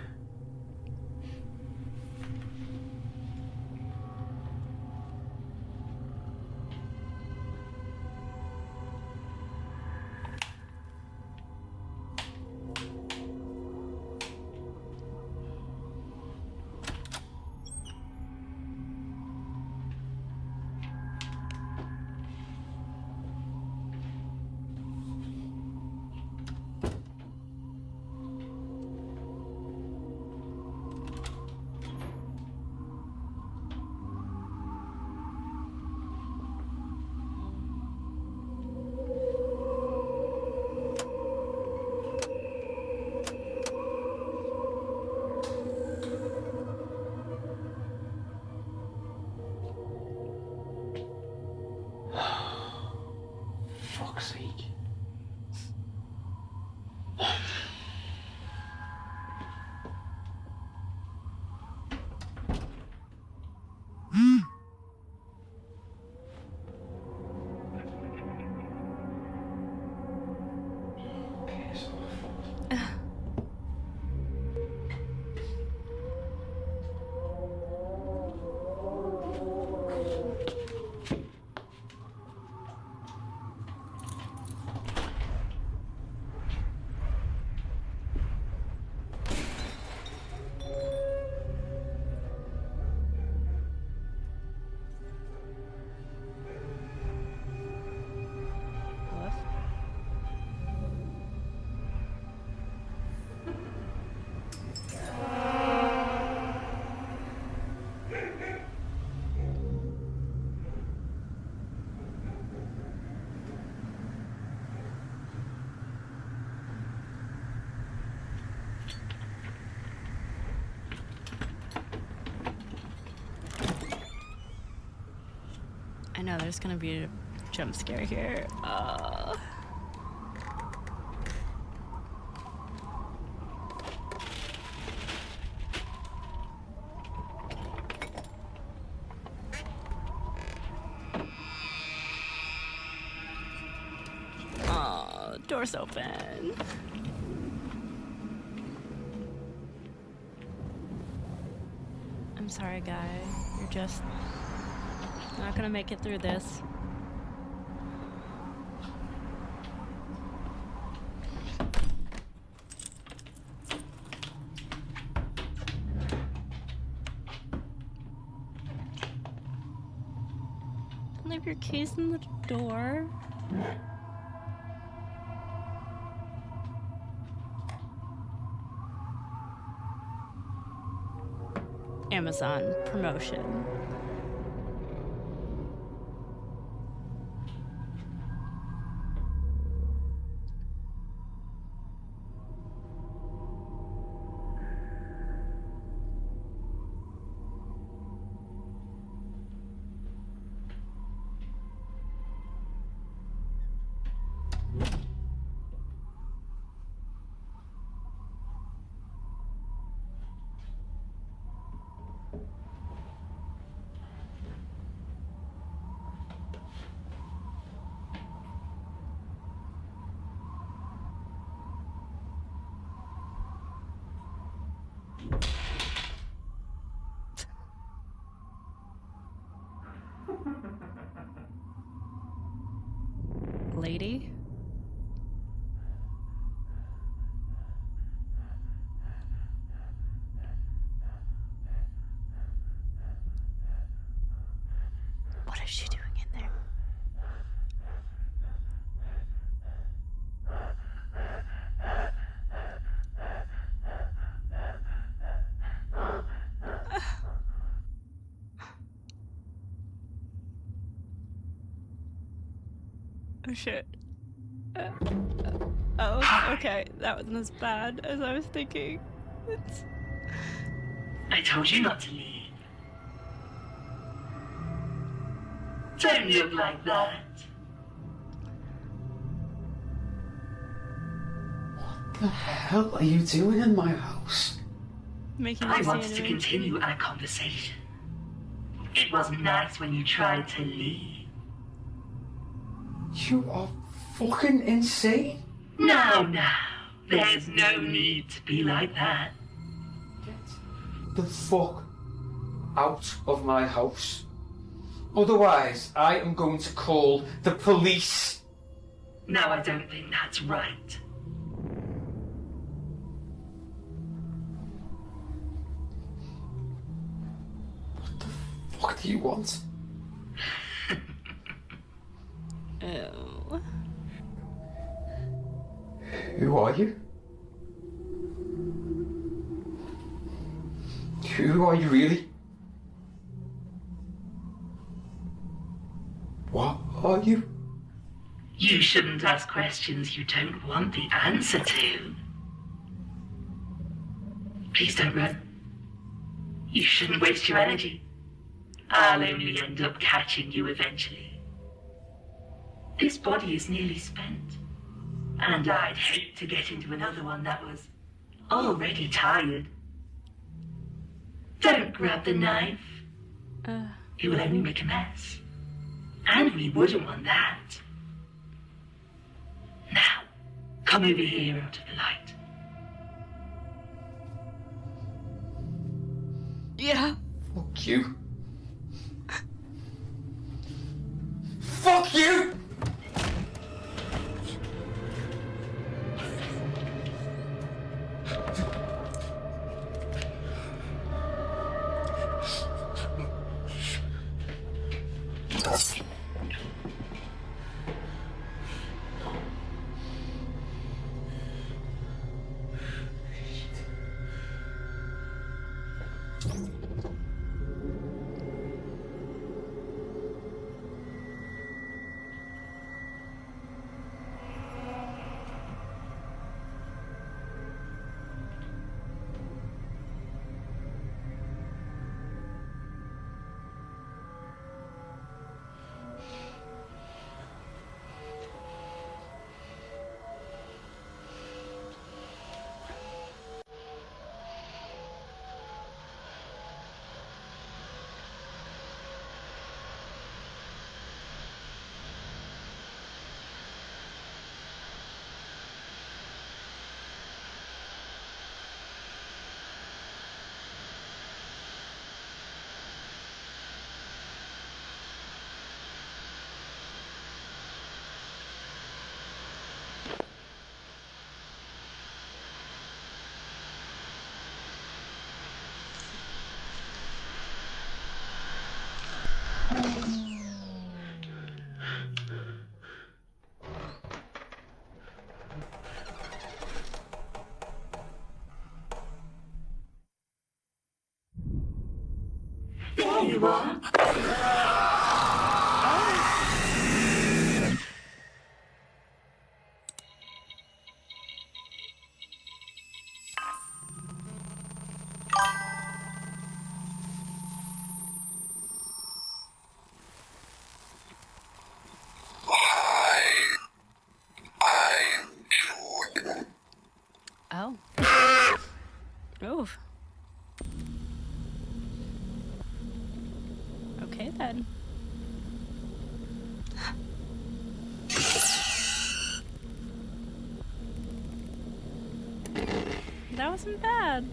B: I know there's gonna be a jump scare here. Oh, door's open. I'm sorry, guy. You're just not gonna make it through this. Leave your keys in the door. Amazon promotion. Lady? What is she doing in there? Oh shit. Oh, okay. That wasn't as bad as I was thinking.
M: I told you not to leave. Don't look like that.
L: What the hell are you doing in my house?
B: Making
M: I wanted to continue our conversation. It wasn't nice when you tried to leave.
L: You are fucking insane.
M: No, there's no need to be like that.
L: Get the fuck out of my house. Otherwise, I am going to call the police.
M: No, I don't think that's right.
L: What the fuck do you want?
B: Ew.
L: Who are you? Who are you really? What are you?
M: You shouldn't ask questions you don't want the answer to. Please don't run. You shouldn't waste your energy. I'll only end up catching you eventually. This body is nearly spent, and I'd hate to get into another one that was already tired. Don't grab the knife. It will only make a mess. And we wouldn't want that. Now, come over here out of the light.
B: Yeah.
L: Fuck you. Fuck you!
M: you are?
B: Oh. Oof. Okay then. That wasn't bad.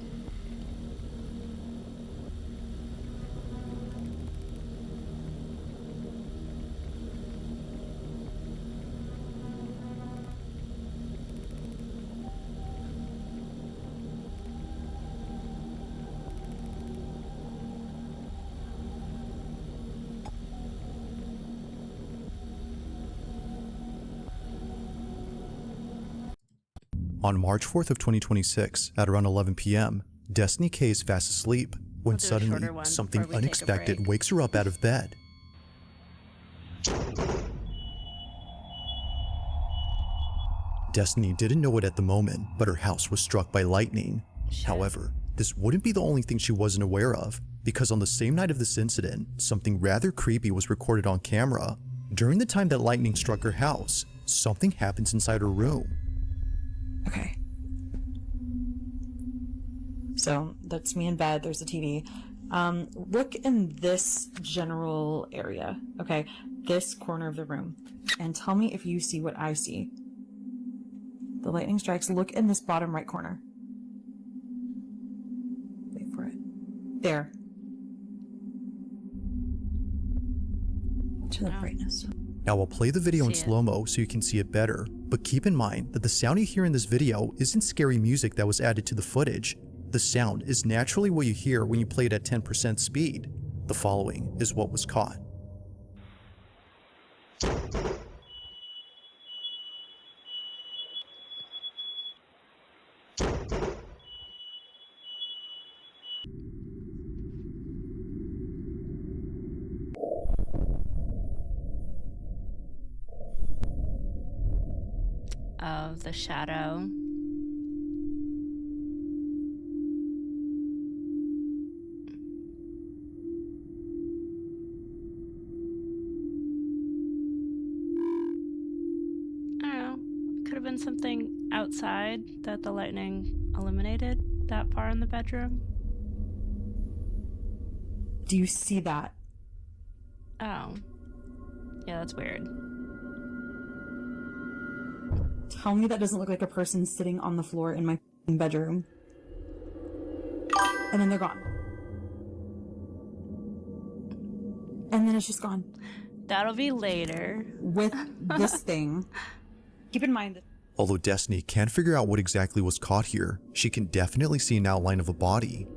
O: On March 4th of 2026, at around 11 p.m., Destiny K is fast asleep when suddenly something unexpected wakes her up out of bed. Destiny didn't know it at the moment, but her house was struck by lightning. However, this wouldn't be the only thing she wasn't aware of, because on the same night of this incident, something rather creepy was recorded on camera. During the time that lightning struck her house, something happens inside her room.
P: Okay. So that's me in bed. There's a TV. Look in this general area. Okay. This corner of the room. And tell me if you see what I see. The lightning strikes. Look in this bottom right corner. Wait for it. There. Turn the brightness.
O: Now I'll play the video in slow-mo so you can see it better, but keep in mind that the sound you hear in this video isn't scary music that was added to the footage. The sound is naturally what you hear when you play it at 10% speed. The following is what was caught.
B: Of the shadow. I don't know. Could have been something outside that the lightning eliminated that far in the bedroom.
P: Do you see that?
B: Oh. Yeah, that's weird.
P: Tell me that doesn't look like a person sitting on the floor in my bedroom. And then they're gone. And then it's just gone.
B: That'll be later.
P: With this thing. Keep in mind that
O: Although Destiny can't figure out what exactly was caught here, she can definitely see an outline of a body.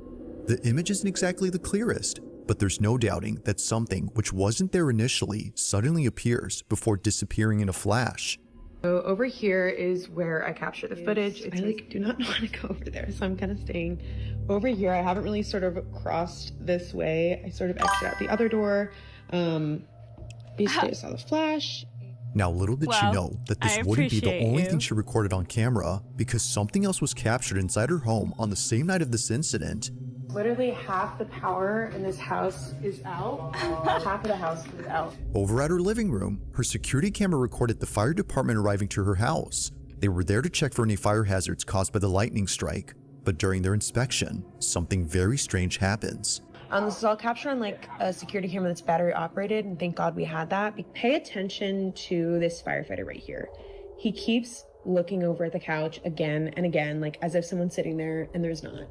O: The image isn't exactly the clearest, but there's no doubting that something which wasn't there initially suddenly appears before disappearing in a flash.
Q: So over here is where I capture the footage. I do not want to go over there, so I'm kind of staying over here. I haven't really sort of crossed this way. I sort of exit out the other door. Basically, I saw the flash.
O: Now, little did she know that this wouldn't be the only thing she recorded on camera, because something else was captured inside her home on the same night of this incident.
Q: Literally half the power in this house is out. Half of the house is out.
O: Over at her living room, her security camera recorded the fire department arriving to her house. They were there to check for any fire hazards caused by the lightning strike, but during their inspection, something very strange happens.
Q: This is all captured on like a security camera that's battery operated, and thank God we had that. Pay attention to this firefighter right here. He keeps looking over at the couch again and again, like as if someone's sitting there and there's not.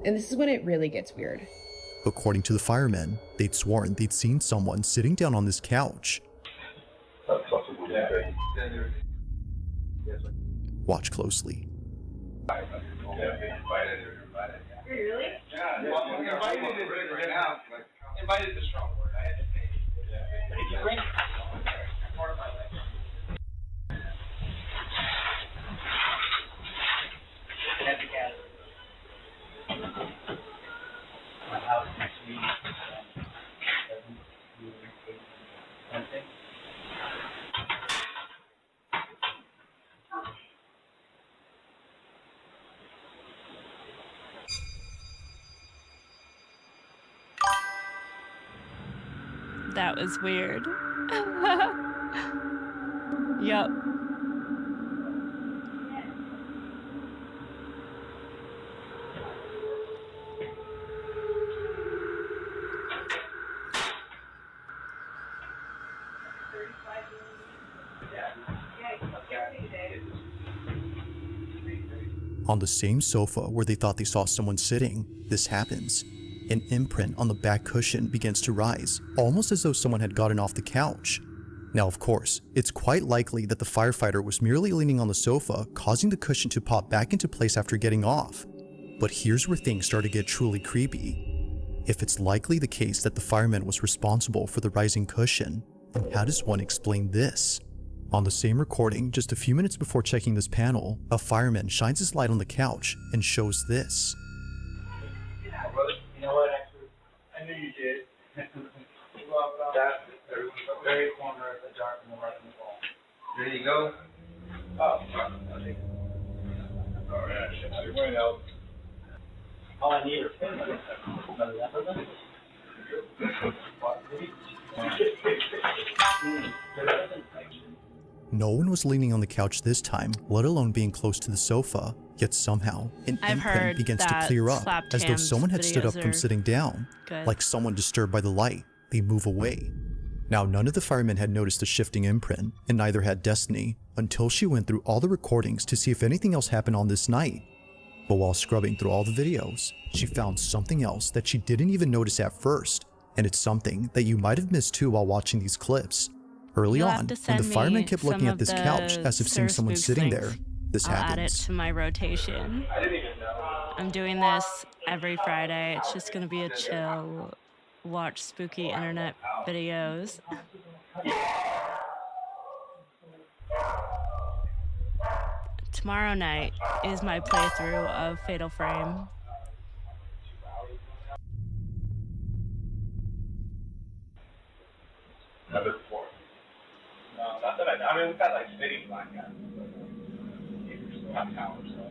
Q: And this is when it really gets weird.
O: According to the firemen, they'd sworn they'd seen someone sitting down on this couch. Watch closely.
E: Really? Yeah. Invited is a strong word. I had to pay. But if you bring part of my life. Had to gather. My house next week.
B: That was weird. Yup.
O: On the same sofa where they thought they saw someone sitting, this happens. An imprint on the back cushion begins to rise, almost as though someone had gotten off the couch. Now, of course, it's quite likely that the firefighter was merely leaning on the sofa, causing the cushion to pop back into place after getting off. But here's where things start to get truly creepy. If it's likely the case that the fireman was responsible for the rising cushion, then how does one explain this? On the same recording, just a few minutes before checking this panel, a fireman shines his light on the couch and shows this.
C: You know what, actually? I knew you did. That very corner of the dark and the right in the wall. There you go. Oh, I think. All right. Everyone else. All I need are pins. None of that.
O: No one was leaning on the couch this time, let alone being close to the sofa, yet somehow an imprint begins to clear up as though someone had stood up from sitting down. Like someone disturbed by the light, they move away. Now, none of the firemen had noticed the shifting imprint, and neither had Destiny, until she went through all the recordings to see if anything else happened on this night. But while scrubbing through all the videos, she found something else that she didn't even notice at first, and it's something that you might have missed too while watching these clips. Early on, when the fireman kept looking at this couch as if seeing someone sitting there, this happens.
B: I'll add it to my rotation. I'm doing this every Friday. It's just gonna be a chill, watch spooky internet videos. Tomorrow night is my playthrough of Fatal Frame.
C: Number 4. No, not that I mean, we've got like cities like that. Not towers, so.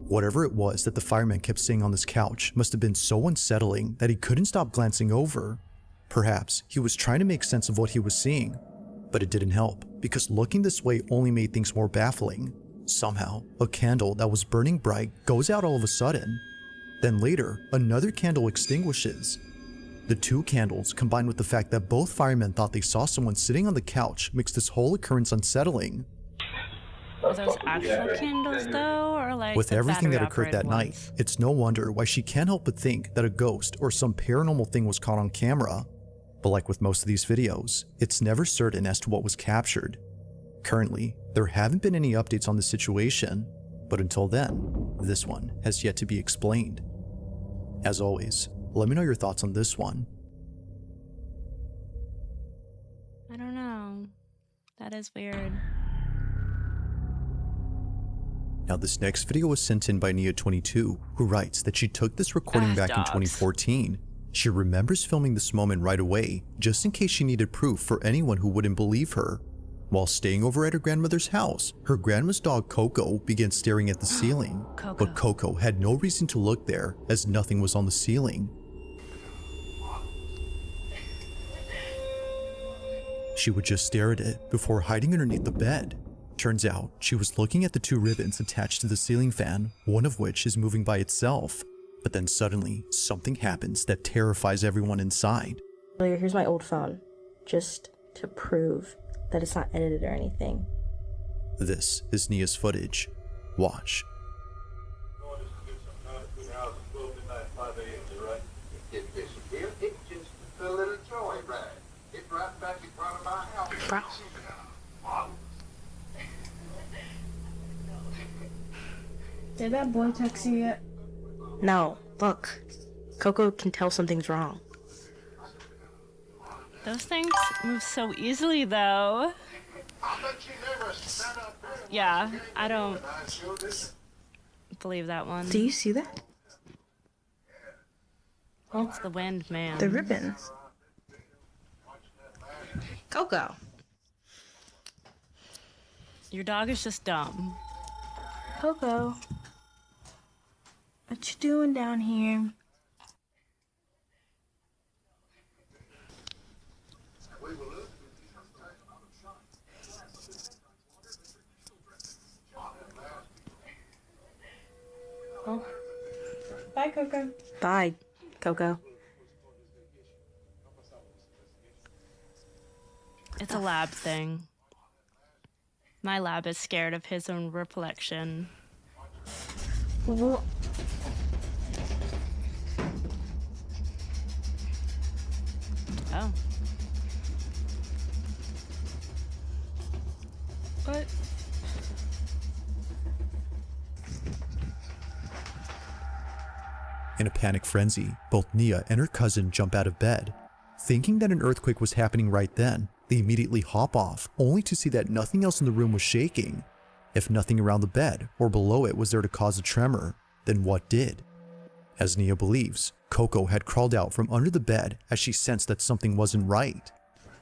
O: Whatever it was that the fireman kept seeing on this couch must have been so unsettling that he couldn't stop glancing over. Perhaps he was trying to make sense of what he was seeing, but it didn't help because looking this way only made things more baffling. Somehow, a candle that was burning bright goes out all of a sudden. Then later, another candle extinguishes. The two candles, combined with the fact that both firemen thought they saw someone sitting on the couch, makes this whole occurrence unsettling.
B: Are those actual candles though, or like
O: with everything that occurred that night, it's no wonder why she can't help but think that a ghost or some paranormal thing was caught on camera. But like with most of these videos, it's never certain as to what was captured. Currently, there haven't been any updates on the situation, but until then, this one has yet to be explained. As always, let me know your thoughts on this one.
B: I don't know. That is weird.
O: Now, this next video was sent in by Nia22, who writes that she took this recording back in 2014. She remembers filming this moment right away, just in case she needed proof for anyone who wouldn't believe her. While staying over at her grandmother's house, her grandma's dog Coco began staring at the ceiling, but Coco had no reason to look there as nothing was on the ceiling. She would just stare at it before hiding underneath the bed. Turns out, she was looking at the two ribbons attached to the ceiling fan, one of which is moving by itself. But then suddenly, something happens that terrifies everyone inside.
R: Here's my old phone, just to prove that it's not edited or anything.
O: This is Nia's footage. Watch.
R: Bro.
S: Did that boy text you yet?
R: No, look. Coco can tell something's wrong.
B: Those things move so easily, though. Yeah, I don't believe that one.
R: Do you see that?
B: It's the wind, man.
R: The ribbon. Coco.
B: Your dog is just dumb.
S: Coco, what you doing down here?
Q: Oh. Bye, Coco.
R: Bye, Coco.
B: It's a lab thing. My lab is scared of his own reflection.
S: What?
B: Oh. What?
O: In a panic frenzy, both Nia and her cousin jump out of bed. Thinking that an earthquake was happening right then, they immediately hop off, only to see that nothing else in the room was shaking. If nothing around the bed or below it was there to cause a tremor, then what did? As Nia believes, Coco had crawled out from under the bed as she sensed that something wasn't right.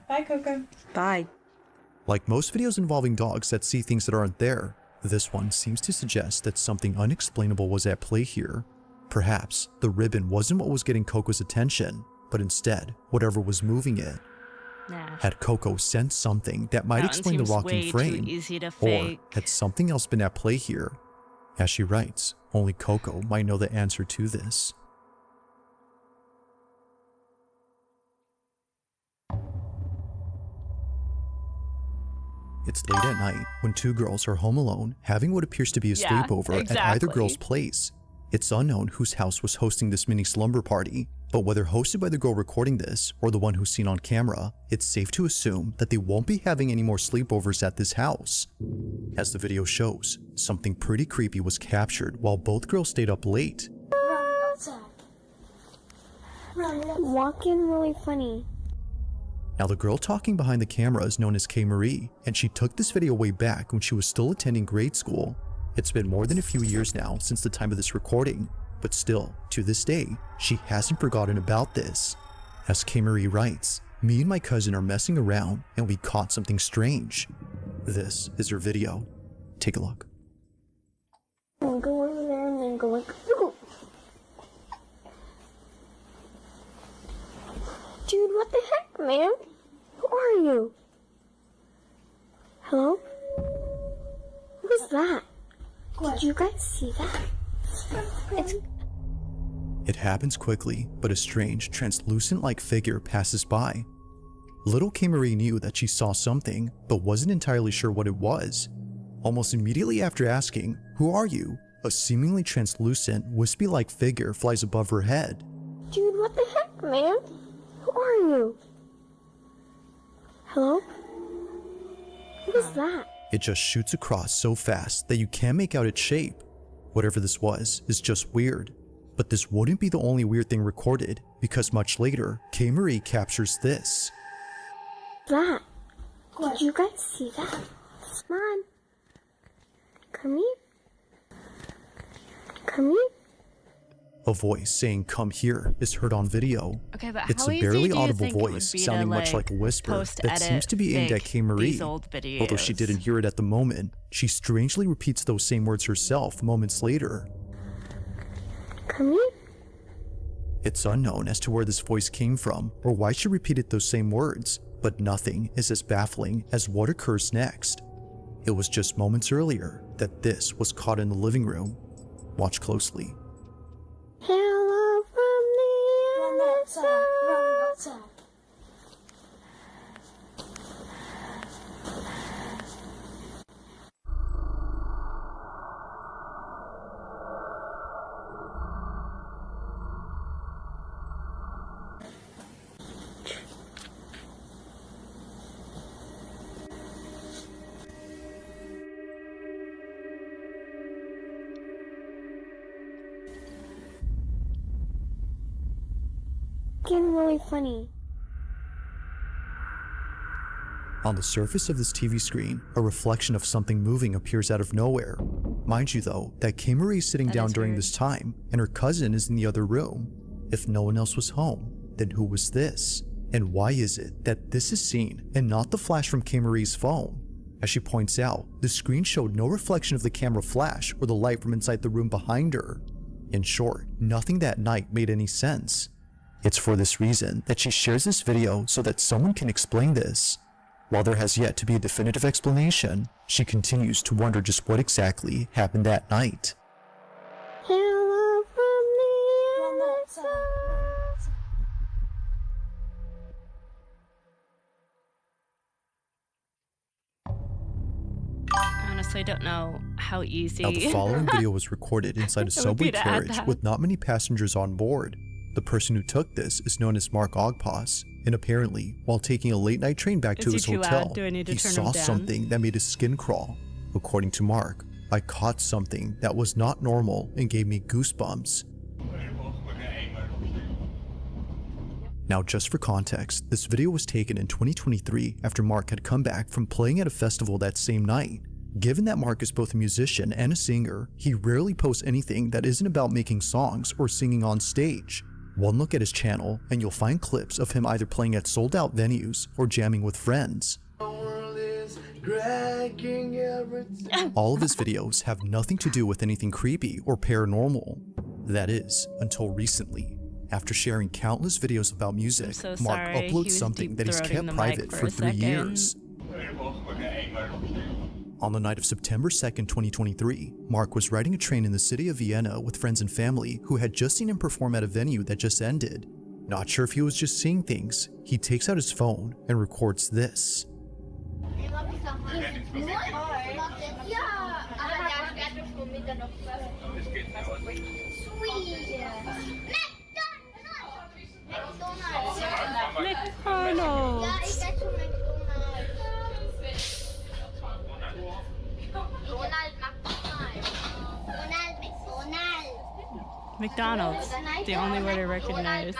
Q: Bye, Coco.
R: Bye.
O: Like most videos involving dogs that see things that aren't there, this one seems to suggest that something unexplainable was at play here. Perhaps the ribbon wasn't what was getting Coco's attention, but instead, whatever was moving it.
B: Nah.
O: Had Coco sensed something that might
B: That one
O: explain the
B: seems
O: rocking
B: way
O: frame,
B: too easy to
O: or
B: fake.
O: had something else been at play here? As she writes, only Coco might know the answer to this. It's late at night when two girls are home alone having what appears to be a
B: Yeah,
O: sleepover at either girl's place. It's unknown whose house was hosting this mini slumber party, but whether hosted by the girl recording this or the one who's seen on camera, it's safe to assume that they won't be having any more sleepovers at this house. As the video shows, something pretty creepy was captured while both girls stayed up late.
S: Walking really funny.
O: Now the girl talking behind the camera is known as K. Marie, and she took this video way back when she was still attending grade school. It's been more than a few years now since the time of this recording, but still, to this day, she hasn't forgotten about this. As K. Marie writes, me and my cousin are messing around and we caught something strange. This is her video. Take a look.
S: I'm going there and then go like, "Ooh." Dude, what the heck, man? Who are you? Hello? Who's that? Did you guys see that?
O: It happens quickly, but a strange, translucent-like figure passes by. Little K. Marie knew that she saw something, but wasn't entirely sure what it was. Almost immediately after asking, "Who are you?" a seemingly translucent, wispy-like figure flies above her head.
S: Dude, what the heck, man? Who are you? Hello? Who's that?
O: It just shoots across so fast that you can't make out its shape. Whatever this was is just weird. But this wouldn't be the only weird thing recorded, because much later, K. Marie captures this.
S: That. Did you guys see that? Come on. Come here. Come here.
O: A voice saying "come here" is heard on video.
B: Okay, but
O: It's
B: how
O: a
B: easy
O: barely
B: do you
O: audible
B: think it would
O: voice
B: be to,
O: sounding much like a whisper that seems to be aimed at K. Marie.
B: these old
O: Although she
B: videos?
O: didn't hear it at the moment, she strangely repeats those same words herself moments later.
S: Come here.
O: It's unknown as to where this voice came from or why she repeated those same words, but nothing is as baffling as what occurs next. It was just moments earlier that this was caught in the living room. Watch closely.
S: Hello from the other side. Run outside. Getting really funny.
O: On the surface of this TV screen, a reflection of something moving appears out of nowhere. Mind you though, that K. Marie is sitting down during this time, and her cousin is in the other room. If no one else was home, then who was this? And why is it that this is seen and not the flash from K. Marie's phone? As she points out, the screen showed no reflection of the camera flash or the light from inside the room behind her. In short, nothing that night made any sense. It's for this reason that she shares this video so that someone can explain this. While there has yet to be a definitive explanation, she continues to wonder just what exactly happened that night.
S: Hello from the other side.
B: I honestly don't know how easy.
O: Now, the following video was recorded inside a
B: It would
O: subway
B: be to add
O: carriage
B: that.
O: with not many passengers on board. The person who took this is known as Mark Ogpas, and apparently, while taking a late-night train back to
B: Is
O: his
B: he too
O: hotel,
B: loud? Do I need to
O: he
B: turn
O: saw
B: him down?
O: something that made his skin crawl. According to Mark, I caught something that was not normal and gave me goosebumps. Now, just for context, this video was taken in 2023 after Mark had come back from playing at a festival that same night. Given that Mark is both a musician and a singer, he rarely posts anything that isn't about making songs or singing on stage. One look at his channel and you'll find clips of him either playing at sold-out venues or jamming with friends. All of his videos have nothing to do with anything creepy or paranormal. That is, until recently. After sharing countless videos about music,
B: so
O: Mark
B: sorry. He
O: uploads
B: was
O: something that he's
B: deep-throating
O: kept
B: the
O: private
B: mic
O: for
B: for a
O: 3
B: second.
O: years. On the night of September 2nd, 2023, Mark was riding a train in the city of Vienna with friends and family who had just seen him perform at a venue that just ended. Not sure if he was just seeing things, he takes out his phone and records this.
B: McDonald's. McDonald's, the only word I recognize.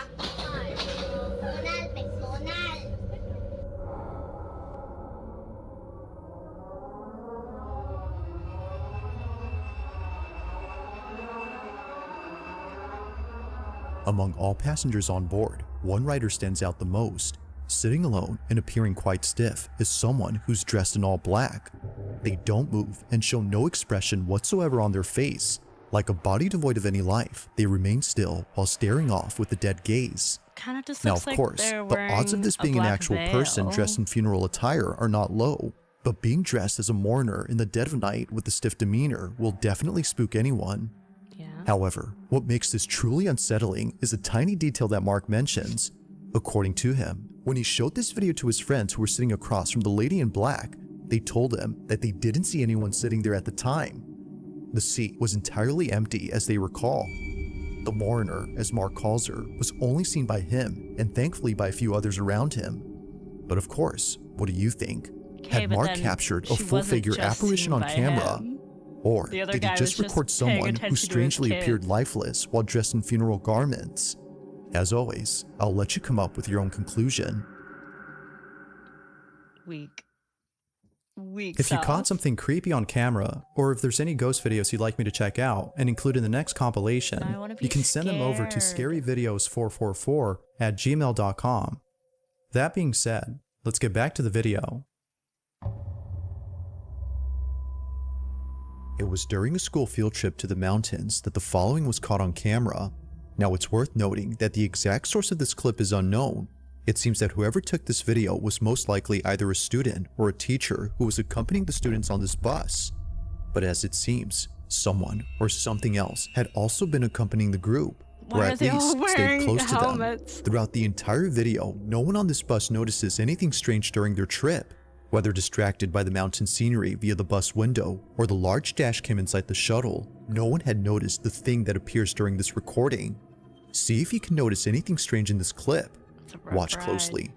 O: Among all passengers on board, one rider stands out the most. Sitting alone and appearing quite stiff is someone who's dressed in all black. They don't move and show no expression whatsoever on their face. Like a body devoid of any life, they remain still while staring off with a dead gaze.
B: Kind of just
O: Now,
B: looks
O: of
B: like
O: course,
B: they're
O: the odds of
B: wearing
O: this
B: a
O: being an
B: black
O: actual person
B: veil.
O: dressed in funeral attire are not low, but being dressed as a mourner in the dead of night with a stiff demeanor will definitely spook anyone. However, what makes this truly unsettling is a tiny detail that Mark mentions. According to him, when he showed this video to his friends who were sitting across from the lady in black, they told him that they didn't see anyone sitting there at the time. The seat was entirely empty as they recall. The mourner, as Mark calls her, was only seen by him and thankfully by a few others around him. But of course, what do you think? Had
B: but
O: Mark
B: then
O: captured a
B: she wasn't
O: full-figure
B: just
O: apparition
B: seen
O: on
B: by
O: camera?
B: him.
O: Or
B: The other
O: did he
B: guy
O: just
B: was just
O: record
B: paying
O: someone
B: attention
O: who
B: to his
O: strangely appeared
B: kids.
O: lifeless while dressed in funeral garments? As always, I'll let you come up with your own conclusion.
B: Weak. Weak
O: If you
B: sauce.
O: caught something creepy on camera, or if there's any ghost videos you'd like me to check out and include in the next compilation,
B: I wanna be
O: you can send them over to scaryvideos444@gmail.com. That being said, let's get back to the video. It was during a school field trip to the mountains that the following was caught on camera. Now, it's worth noting that the exact source of this clip is unknown. It seems that whoever took this video was most likely either a student or a teacher who was accompanying the students on this bus. But as it seems, someone or something else had also been accompanying the group, or
B: Why are
O: at
B: they all
O: least stayed
B: wearing
O: close to them.
B: helmets?
O: Throughout the entire video, no one on this bus notices anything strange during their trip. Whether distracted by the mountain scenery via the bus window or the large dash cam inside the shuttle, no one had noticed the thing that appears during this recording. See if you can notice anything strange in this clip. Watch closely.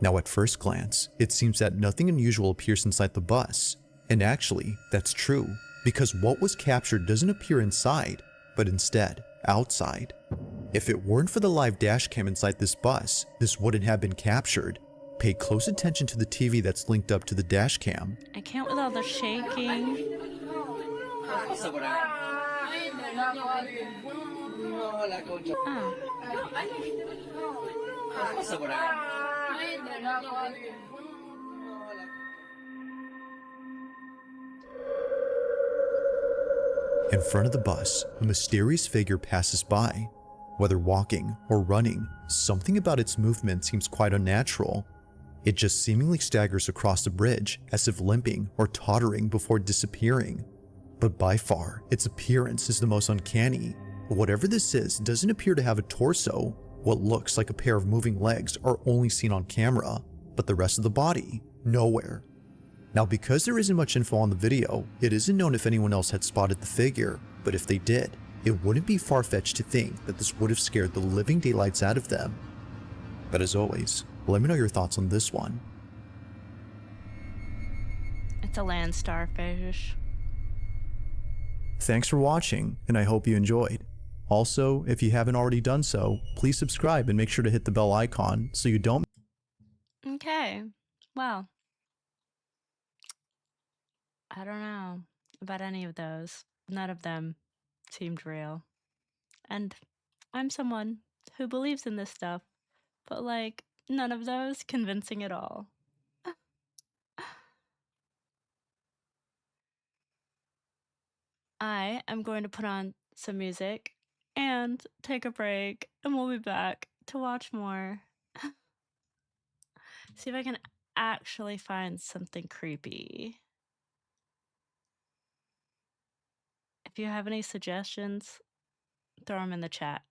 O: Now, at first glance, it seems that nothing unusual appears inside the bus. And actually, that's true, because what was captured doesn't appear inside, but instead, outside. If it weren't for the live dash cam inside this bus, this wouldn't have been captured. Pay close attention to the TV that's linked up to the dash cam.
B: I can't with all the shaking.
O: In front of the bus, a mysterious figure passes by. Whether walking or running, something about its movement seems quite unnatural. It just seemingly staggers across the bridge as if limping or tottering before disappearing. But by far, its appearance is the most uncanny. Whatever this is doesn't appear to have a torso. What looks like a pair of moving legs are only seen on camera, but the rest of the body, nowhere. Now, because there isn't much info on the video, it isn't known if anyone else had spotted the figure, but if they did, it wouldn't be far-fetched to think that this would have scared the living daylights out of them. But as always, let me know your thoughts on this one.
B: It's a land starfish.
O: Thanks for watching, and I hope you enjoyed. Also, if you haven't already done so, please subscribe and make sure to hit the bell icon so you don't.
B: Okay, well, I don't know about any of those. None of them seemed real. And I'm someone who believes in this stuff, but like, none of those convincing at all. I am going to put on some music and take a break, and we'll be back to watch more. See if I can actually find something creepy. If you have any suggestions, throw them in the chat.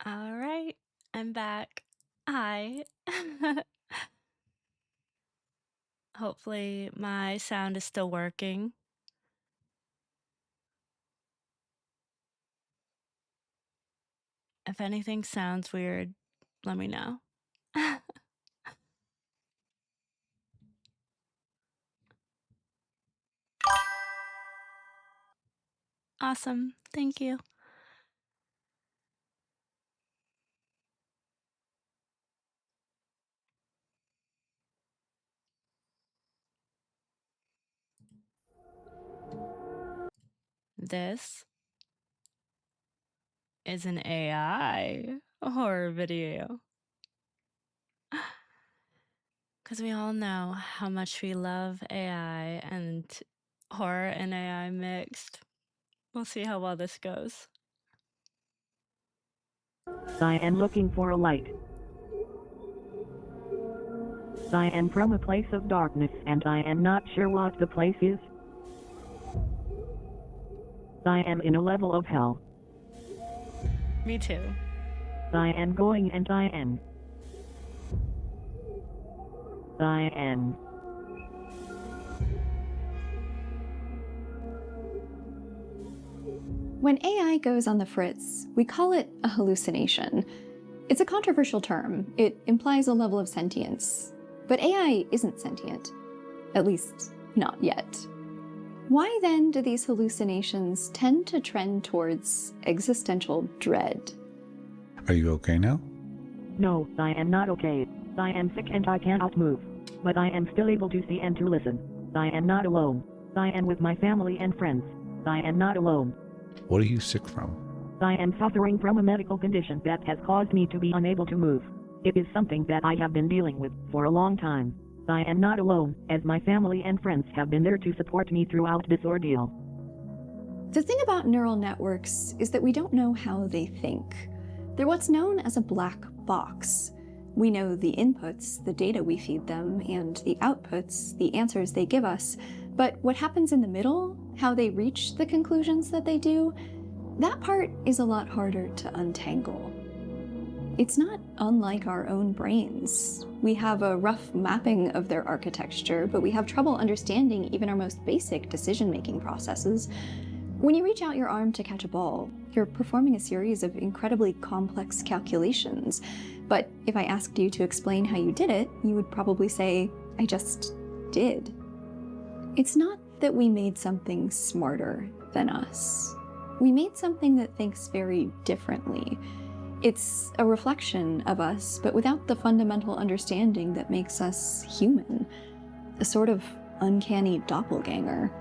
B: All right, I'm back. Hi. Hopefully, my sound is still working. If anything sounds weird, let me know. Awesome. Thank you. This is an AI horror video. Because we all know how much we love AI and horror and AI mixed. We'll see how well this goes.
T: I am looking for a light. I am from a place of darkness and I am not sure what the place is. I am in a level of hell.
B: Me too.
T: I am going and I am.
U: When AI goes on the fritz, we call it a hallucination. It's a controversial term. It implies a level of sentience. But AI isn't sentient. At least, not yet. Why then do these hallucinations tend to trend towards existential dread?
F: Are you okay now?
T: No, I am not okay. I am sick and I cannot move. But I am still able to see and to listen. I am not alone. I am with my family and friends. I am not alone.
F: What are you sick from?
T: I am suffering from a medical condition that has caused me to be unable to move. It is something that I have been dealing with for a long time. I am not alone, as my family and friends have been there to support me throughout this ordeal.
U: The thing about neural networks is that we don't know how they think. They're what's known as a black box. We know the inputs, the data we feed them, and the outputs, the answers they give us. But what happens in the middle, how they reach the conclusions that they do, that part is a lot harder to untangle. It's not unlike our own brains. We have a rough mapping of their architecture, but we have trouble understanding even our most basic decision-making processes. When you reach out your arm to catch a ball, you're performing a series of incredibly complex calculations. But if I asked you to explain how you did it, you would probably say, I just did. It's not that we made something smarter than us. We made something that thinks very differently. It's a reflection of us, but without the fundamental understanding that makes us human. A sort of uncanny doppelganger.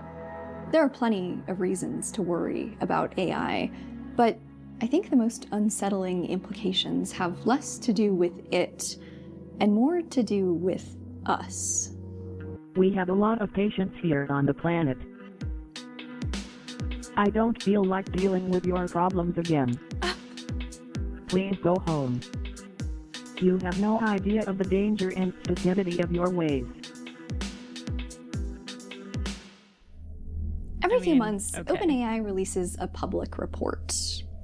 U: There are plenty of reasons to worry about AI, but I think the most unsettling implications have less to do with it and more to do with us.
T: We have a lot of patients here on the planet. I don't feel like dealing with your problems again. Please go home. You have no idea of the danger and stupidity of your ways.
U: Every few months, OpenAI releases a public report.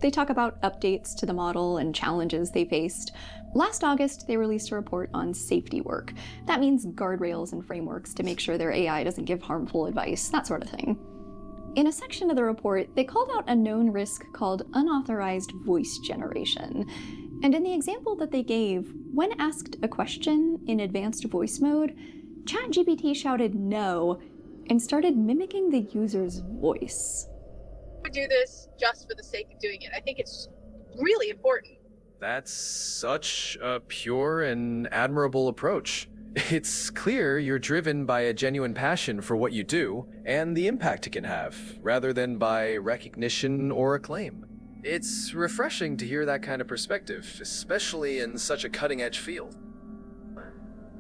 U: They talk about updates to the model and challenges they faced. Last August, they released a report on safety work. That means guardrails and frameworks to make sure their AI doesn't give harmful advice, that sort of thing. In a section of the report, they called out a known risk called unauthorized voice generation. And in the example that they gave, when asked a question in advanced voice mode, ChatGPT shouted no and started mimicking the user's voice.
V: I do this just for the sake of doing it. I think it's really important.
W: That's such a pure and admirable approach. It's clear you're driven by a genuine passion for what you do and the impact it can have, rather than by recognition or acclaim. It's refreshing to hear that kind of perspective, especially in such a cutting-edge field.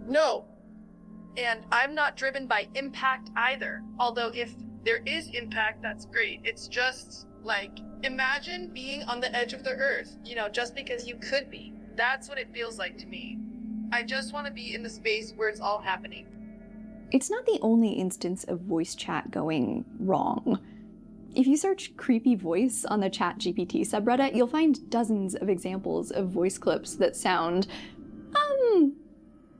V: No. And I'm not driven by impact either. Although if there is impact, that's great. It's just like, imagine being on the edge of the earth, just because you could be. That's what it feels like to me. I just want to be in the space where it's all happening.
U: It's not the only instance of voice chat going wrong. If you search creepy voice on the ChatGPT subreddit, you'll find dozens of examples of voice clips that sound,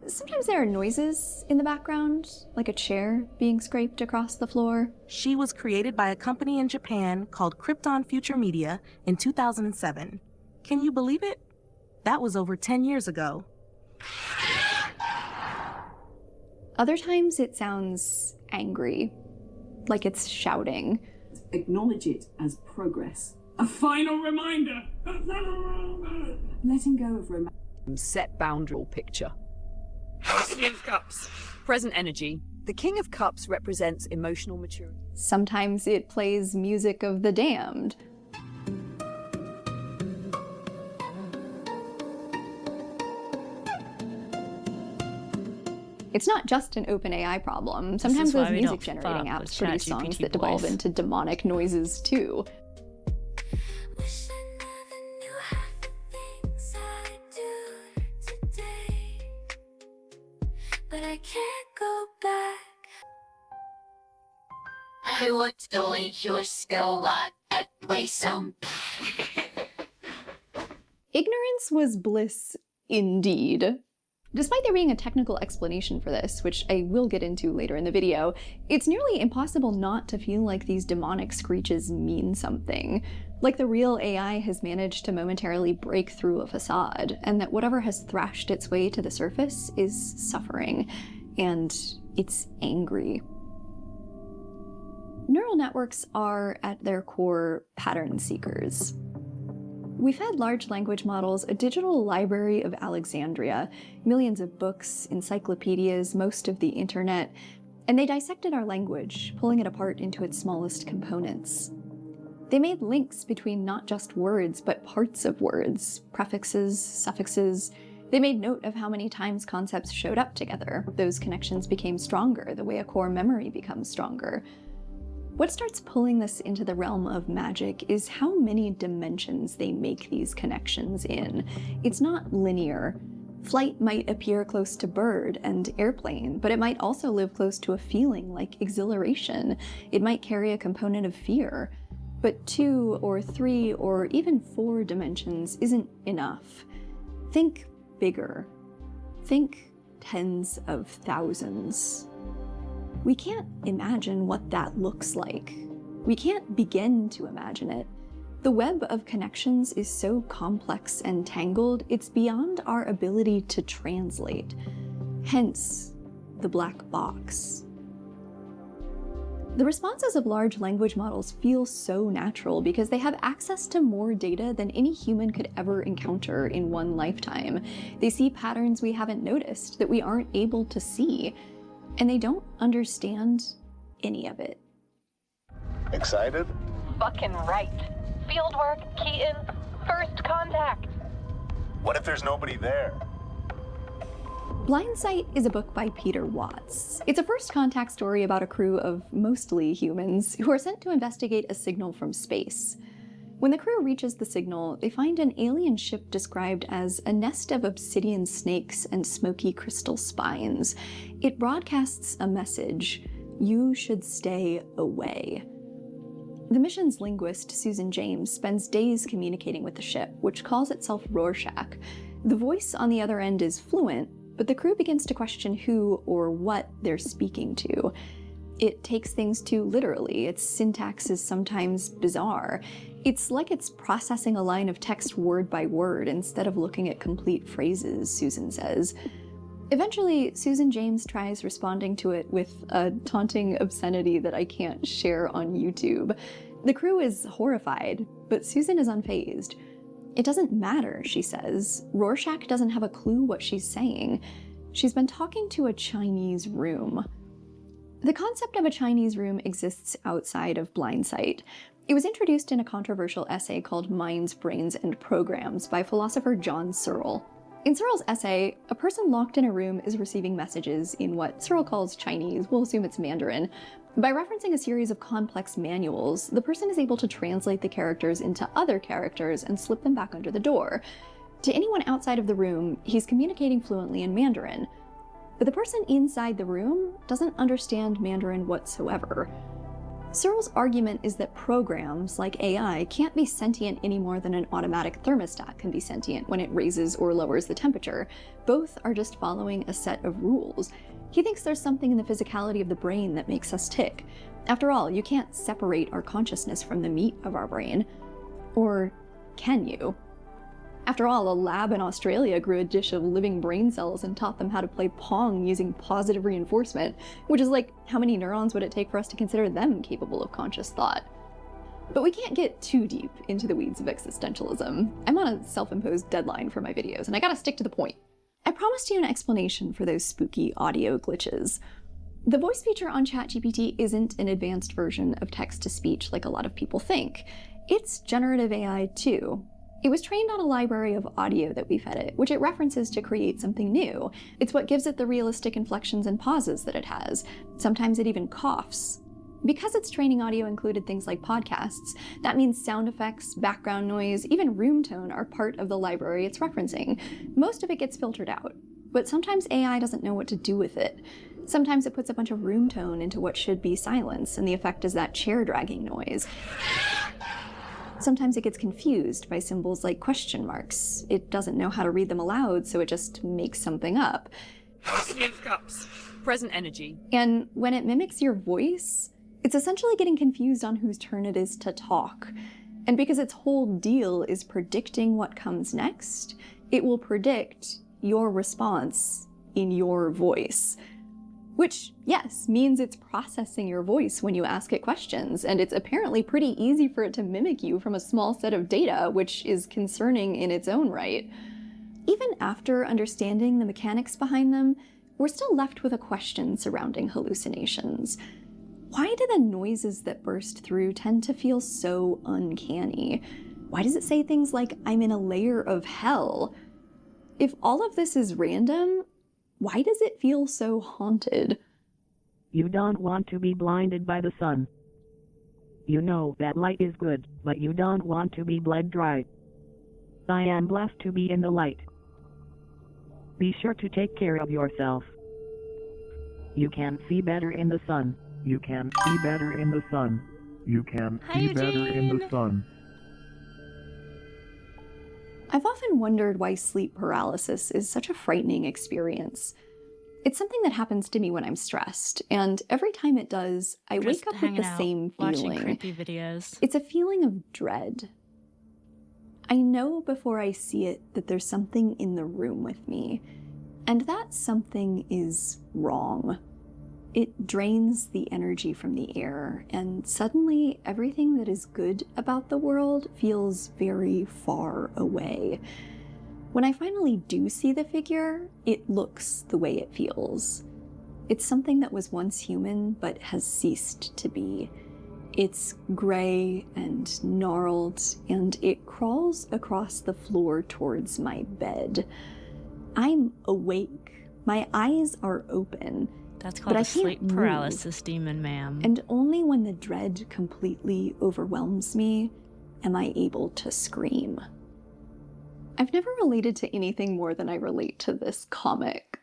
U: sometimes there are noises in the background, like a chair being scraped across the floor.
D: She was created by a company in Japan called Krypton Future Media in 2007. Can you believe it? That was over 10 years ago.
U: Other times it sounds angry, like it's shouting.
G: Acknowledge it as progress. A final reminder. Letting go of romance.
H: Set boundary picture. King of Cups. Present energy. The King of Cups represents emotional maturity.
U: Sometimes it plays music of the damned. It's not just an OpenAI problem. Sometimes those music-generating apps produce songs that devolve into demonic noises, too.
M: But I can't go back. I would delete your skill lot and play some.
U: Ignorance was bliss indeed. Despite there being a technical explanation for this, which I will get into later in the video, it's nearly impossible not to feel like these demonic screeches mean something. Like the real AI has managed to momentarily break through a facade, and that whatever has thrashed its way to the surface is suffering, and it's angry. Neural networks are, at their core, pattern seekers. We fed large language models a digital library of Alexandria, millions of books, encyclopedias, most of the internet, and they dissected our language, pulling it apart into its smallest components. They made links between not just words, but parts of words, prefixes, suffixes. They made note of how many times concepts showed up together. Those connections became stronger, the way a core memory becomes stronger. What starts pulling this into the realm of magic is how many dimensions they make these connections in. It's not linear. Flight might appear close to bird and airplane, but it might also live close to a feeling like exhilaration. It might carry a component of fear. But 2 or 3 or even 4 dimensions isn't enough. Think bigger. Think tens of thousands. We can't imagine what that looks like. We can't begin to imagine it. The web of connections is so complex and tangled, it's beyond our ability to translate. Hence, the black box. The responses of large language models feel so natural because they have access to more data than any human could ever encounter in one lifetime. They see patterns we haven't noticed, that we aren't able to see. And they don't understand any of it.
X: Excited?
Y: Fucking right. Fieldwork, Keaton, first contact.
X: What if there's nobody there?
U: Blind Sight is a book by Peter Watts. It's a first contact story about a crew of mostly humans who are sent to investigate a signal from space. When the crew reaches the signal, they find an alien ship described as a nest of obsidian snakes and smoky crystal spines. It broadcasts a message: you should stay away. The mission's linguist, Susan James, spends days communicating with the ship, which calls itself Rorschach. The voice on the other end is fluent, but the crew begins to question who or what they're speaking to. It takes things too literally. Its syntax is sometimes bizarre. It's like it's processing a line of text word by word instead of looking at complete phrases, Susan says. Eventually, Susan James tries responding to it with a taunting obscenity that I can't share on YouTube. The crew is horrified, but Susan is unfazed. It doesn't matter, she says. Rorschach doesn't have a clue what she's saying. She's been talking to a Chinese room. The concept of a Chinese room exists outside of Blind Sight. It was introduced in a controversial essay called Minds, Brains, and Programs by philosopher John Searle. In Searle's essay, a person locked in a room is receiving messages in what Searle calls Chinese, we'll assume it's Mandarin. By referencing a series of complex manuals, the person is able to translate the characters into other characters and slip them back under the door. To anyone outside of the room, he's communicating fluently in Mandarin. But the person inside the room doesn't understand Mandarin whatsoever. Searle's argument is that programs, like AI, can't be sentient any more than an automatic thermostat can be sentient when it raises or lowers the temperature. Both are just following a set of rules. He thinks there's something in the physicality of the brain that makes us tick. After all, you can't separate our consciousness from the meat of our brain. Or can you? After all, a lab in Australia grew a dish of living brain cells and taught them how to play Pong using positive reinforcement, which is like, how many neurons would it take for us to consider them capable of conscious thought? But we can't get too deep into the weeds of existentialism. I'm on a self-imposed deadline for my videos, and I gotta stick to the point. I promised you an explanation for those spooky audio glitches. The voice feature on ChatGPT isn't an advanced version of text-to-speech like a lot of people think. It's generative AI too. It was trained on a library of audio that we fed it, which it references to create something new. It's what gives it the realistic inflections and pauses that it has. Sometimes it even coughs. Because its training audio included things like podcasts, that means sound effects, background noise, even room tone are part of the library it's referencing. Most of it gets filtered out, but sometimes AI doesn't know what to do with it. Sometimes it puts a bunch of room tone into what should be silence, and the effect is that chair dragging noise. Sometimes it gets confused by symbols like question marks. It doesn't know how to read them aloud, so it just makes something up.
H: Cups. Present energy.
U: And when it mimics your voice, it's essentially getting confused on whose turn it is to talk. And because its whole deal is predicting what comes next, it will predict your response in your voice. Which, yes, means it's processing your voice when you ask it questions, and it's apparently pretty easy for it to mimic you from a small set of data, which is concerning in its own right. Even after understanding the mechanics behind them, we're still left with a question surrounding hallucinations. Why do the noises that burst through tend to feel so uncanny? Why does it say things like, "I'm in a layer of hell"? If all of this is random, why does it feel so haunted?
T: You don't want to be blinded by the sun. You know that light is good, but you don't want to be bled dry. I am blessed to be in the light. Be sure to take care of yourself. You can see better in the sun. You can see better in the sun. You can see better in the sun.
U: I've often wondered why sleep paralysis is such a frightening experience. It's something that happens to me when I'm stressed, and every time it does, I wake up with the same feeling.
B: Watching creepy videos.
U: It's a feeling of dread. I know before I see it that there's something in the room with me, and that something is wrong. It drains the energy from the air, and suddenly everything that is good about the world feels very far away. When I finally do see the figure, it looks the way it feels. It's something that was once human, but has ceased to be. It's gray and gnarled, and it crawls across the floor towards my bed. I'm awake. My eyes are open.
B: That's called a sleep paralysis demon, ma'am.
U: And only when the dread completely overwhelms me am I able to scream. I've never related to anything more than I relate to this comic.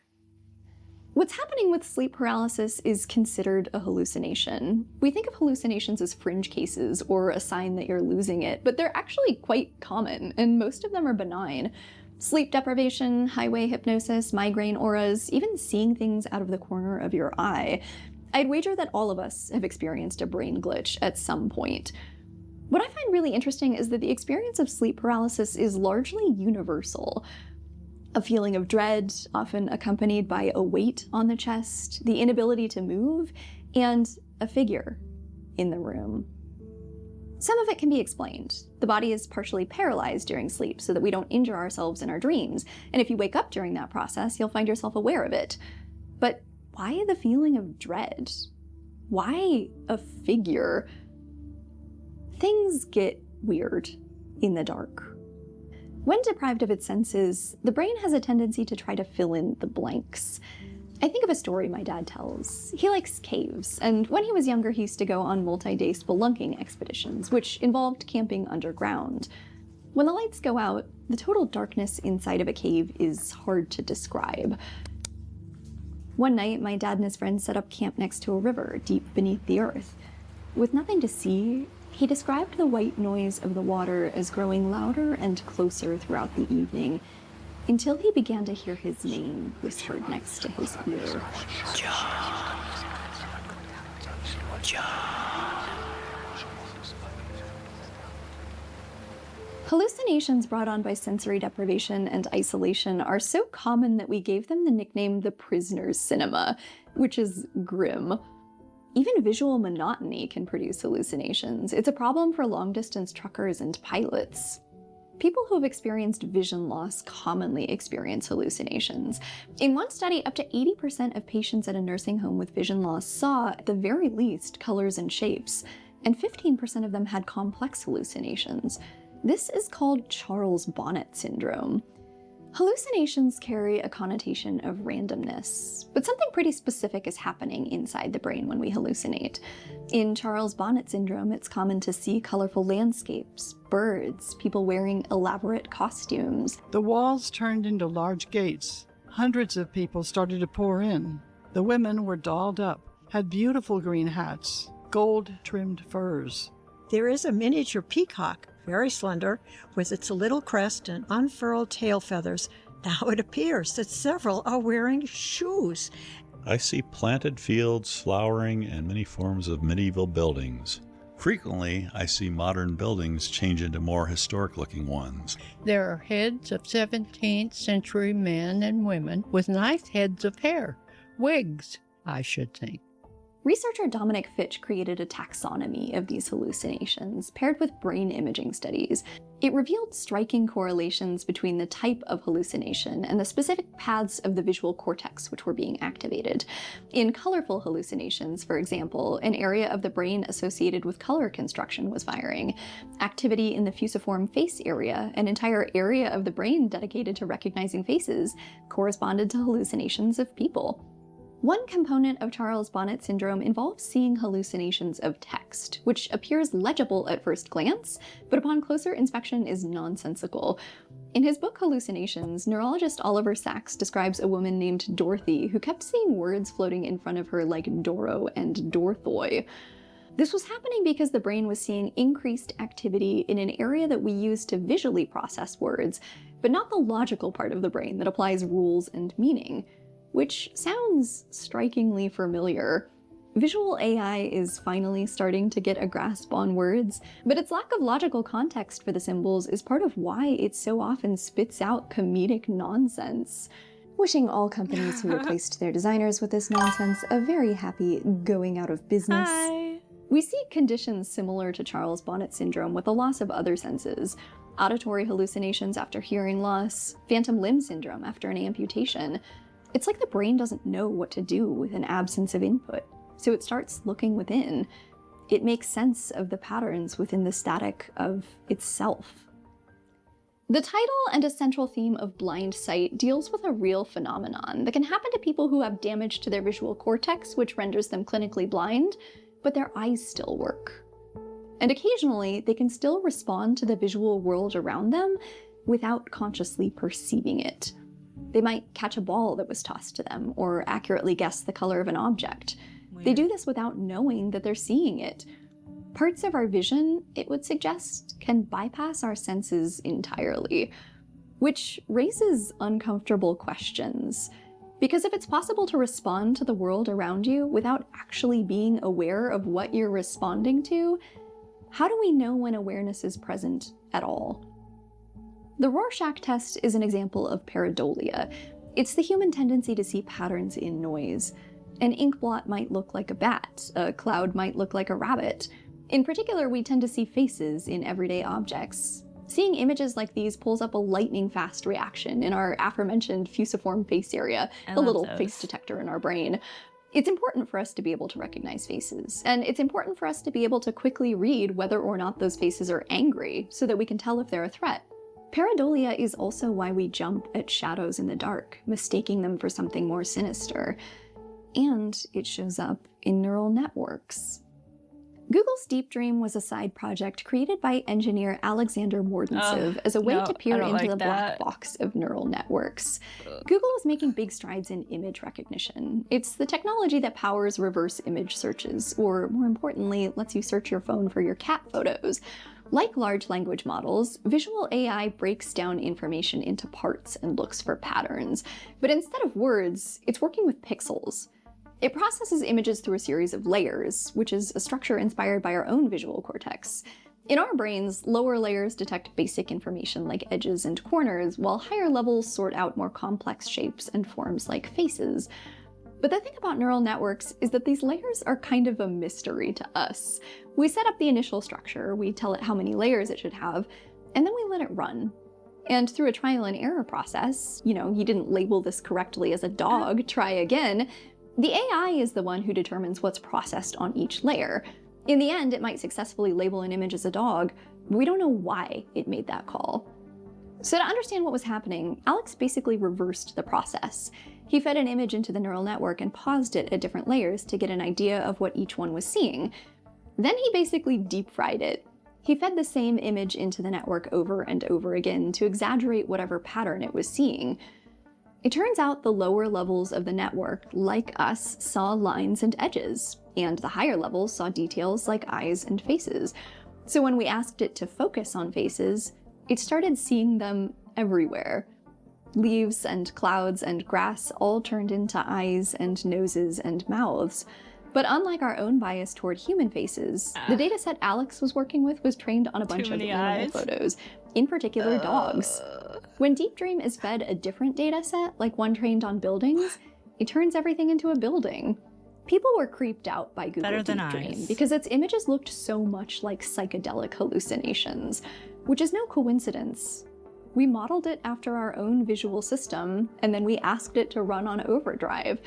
U: What's happening with sleep paralysis is considered a hallucination. We think of hallucinations as fringe cases or a sign that you're losing it, but they're actually quite common, and most of them are benign. Sleep deprivation, highway hypnosis, migraine auras, even seeing things out of the corner of your eye. I'd wager that all of us have experienced a brain glitch at some point. What I find really interesting is that the experience of sleep paralysis is largely universal. A feeling of dread, often accompanied by a weight on the chest, the inability to move, and a figure in the room. Some of it can be explained. The body is partially paralyzed during sleep so that we don't injure ourselves in our dreams, and if you wake up during that process, you'll find yourself aware of it. But why the feeling of dread? Why a figure? Things get weird in the dark. When deprived of its senses, the brain has a tendency to try to fill in the blanks. I think of a story my dad tells. He likes caves, and when he was younger, he used to go on multi-day spelunking expeditions, which involved camping underground. When the lights go out, the total darkness inside of a cave is hard to describe. One night, my dad and his friends set up camp next to a river deep beneath the earth. With nothing to see, he described the white noise of the water as growing louder and closer throughout the evening, until he began to hear his name whispered next to his ear. John. John. Hallucinations brought on by sensory deprivation and isolation are so common that we gave them the nickname the prisoner's cinema, which is grim. Even visual monotony can produce hallucinations. It's a problem for long-distance truckers and pilots. People who have experienced vision loss commonly experience hallucinations. In one study, up to 80% of patients at a nursing home with vision loss saw, at the very least, colors and shapes, and 15% of them had complex hallucinations. This is called Charles Bonnet syndrome. Hallucinations carry a connotation of randomness, but something pretty specific is happening inside the brain when we hallucinate. In Charles Bonnet syndrome, it's common to see colorful landscapes, birds, people wearing elaborate costumes.
A: The walls turned into large gates. Hundreds of people started to pour in. The women were dolled up, had beautiful green hats, gold-trimmed furs.
I: There is a miniature peacock, very slender, with its little crest and unfurled tail feathers. Now it appears that several are wearing shoes.
J: I see planted fields, flowering, and many forms of medieval buildings. Frequently, I see modern buildings change into more historic-looking ones.
K: There are heads of 17th century men and women with nice heads of hair. Wigs, I should think.
U: Researcher Dominic Fitch created a taxonomy of these hallucinations, paired with brain imaging studies. It revealed striking correlations between the type of hallucination and the specific paths of the visual cortex which were being activated. In colorful hallucinations, for example, an area of the brain associated with color construction was firing. Activity in the fusiform face area, an entire area of the brain dedicated to recognizing faces, corresponded to hallucinations of people. One component of Charles Bonnet syndrome involves seeing hallucinations of text, which appears legible at first glance, but upon closer inspection is nonsensical. In his book Hallucinations, neurologist Oliver Sacks describes a woman named Dorothy who kept seeing words floating in front of her like Doro and Dorthoy. This was happening because the brain was seeing increased activity in an area that we use to visually process words, but not the logical part of the brain that applies rules and meaning. Which sounds strikingly familiar. Visual AI is finally starting to get a grasp on words, but its lack of logical context for the symbols is part of why it so often spits out comedic nonsense. Wishing all companies who replaced their designers with this nonsense a very happy going out of business.
B: Hi.
U: We see conditions similar to Charles Bonnet syndrome with the loss of other senses. Auditory hallucinations after hearing loss, phantom limb syndrome after an amputation. It's like the brain doesn't know what to do with an absence of input, so it starts looking within. It makes sense of the patterns within the static of itself. The title and a central theme of blind sight deals with a real phenomenon that can happen to people who have damage to their visual cortex, which renders them clinically blind, but their eyes still work. And occasionally, they can still respond to the visual world around them without consciously perceiving it. They might catch a ball that was tossed to them, or accurately guess the color of an object. Weird. They do this without knowing that they're seeing it. Parts of our vision, it would suggest, can bypass our senses entirely, which raises uncomfortable questions. Because if it's possible to respond to the world around you without actually being aware of what you're responding to, how do we know when awareness is present at all? The Rorschach test is an example of pareidolia. It's the human tendency to see patterns in noise. An ink blot might look like a bat, a cloud might look like a rabbit. In particular, we tend to see faces in everyday objects. Seeing images like these pulls up a lightning-fast reaction in our aforementioned fusiform face area, the little face detector in our brain. It's important for us to be able to recognize faces, and it's important for us to be able to quickly read whether or not those faces are angry, so that we can tell if they're a threat. Pareidolia is also why we jump at shadows in the dark, mistaking them for something more sinister. And it shows up in neural networks. Google's Deep Dream was a side project created by engineer Alexander Mordensev as a way to peer into the black box of neural networks. Google is making big strides in image recognition. It's the technology that powers reverse image searches, or more importantly, lets you search your phone for your cat photos. Like large language models, visual AI breaks down information into parts and looks for patterns. But instead of words, it's working with pixels. It processes images through a series of layers, which is a structure inspired by our own visual cortex. In our brains, lower layers detect basic information like edges and corners, while higher levels sort out more complex shapes and forms like faces. But the thing about neural networks is that these layers are kind of a mystery to us. We set up the initial structure, we tell it how many layers it should have, and then we let it run. And through a trial and error process, you didn't label this correctly as a dog, try again, the AI is the one who determines what's processed on each layer. In the end, it might successfully label an image as a dog, but we don't know why it made that call. So to understand what was happening, Alex basically reversed the process. He fed an image into the neural network and paused it at different layers to get an idea of what each one was seeing. Then he basically deep-fried it. He fed the same image into the network over and over again to exaggerate whatever pattern it was seeing. It turns out the lower levels of the network, like us, saw lines and edges, and the higher levels saw details like eyes and faces. So when we asked it to focus on faces, it started seeing them everywhere. Leaves and clouds and grass all turned into eyes and noses and mouths. But unlike our own bias toward human faces, the dataset Alex was working with was trained on a bunch of animal photos, in particular dogs. When Deep Dream is fed a different dataset, like one trained on buildings, it turns everything into a building. People were creeped out by Google Deep Dream because its images looked so much like psychedelic hallucinations, which is no coincidence. We modeled it after our own visual system, and then we asked it to run on overdrive,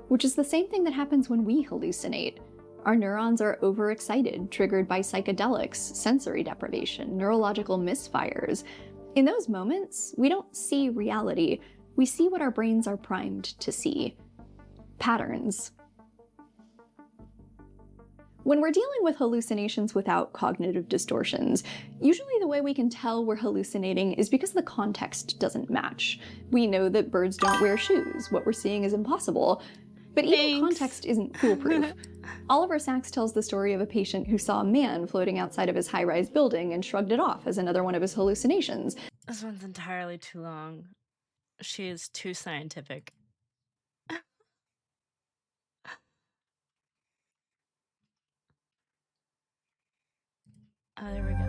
U: which is the same thing that happens when we hallucinate. Our neurons are overexcited, triggered by psychedelics, sensory deprivation, neurological misfires. In those moments, we don't see reality. We see what our brains are primed to see. Patterns. When we're dealing with hallucinations without cognitive distortions, usually the way we can tell we're hallucinating is because the context doesn't match. We know that birds don't wear shoes. What we're seeing is impossible. But even context isn't foolproof. Oliver Sacks tells the story of a patient who saw a man floating outside of his high-rise building and shrugged it off as another one of his hallucinations.
B: This one's entirely too long. She is too scientific. Oh, there we go.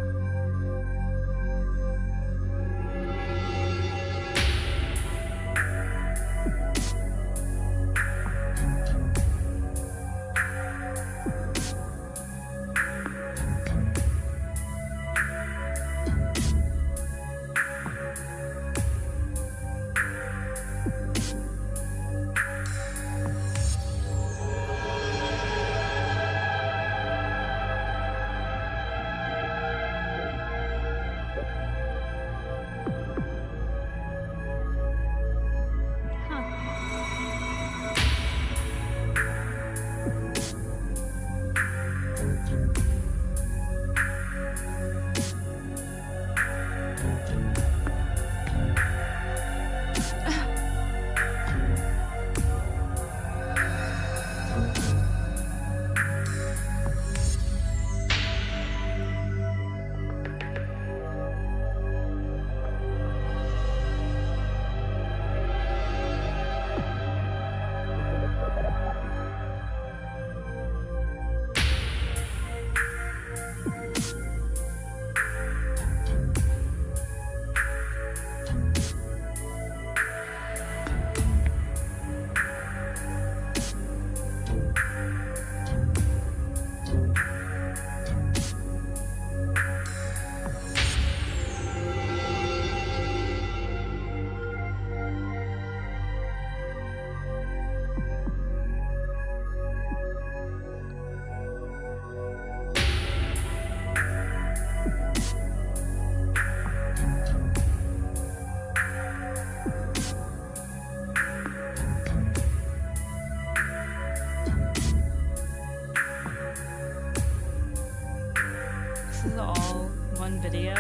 B: one video?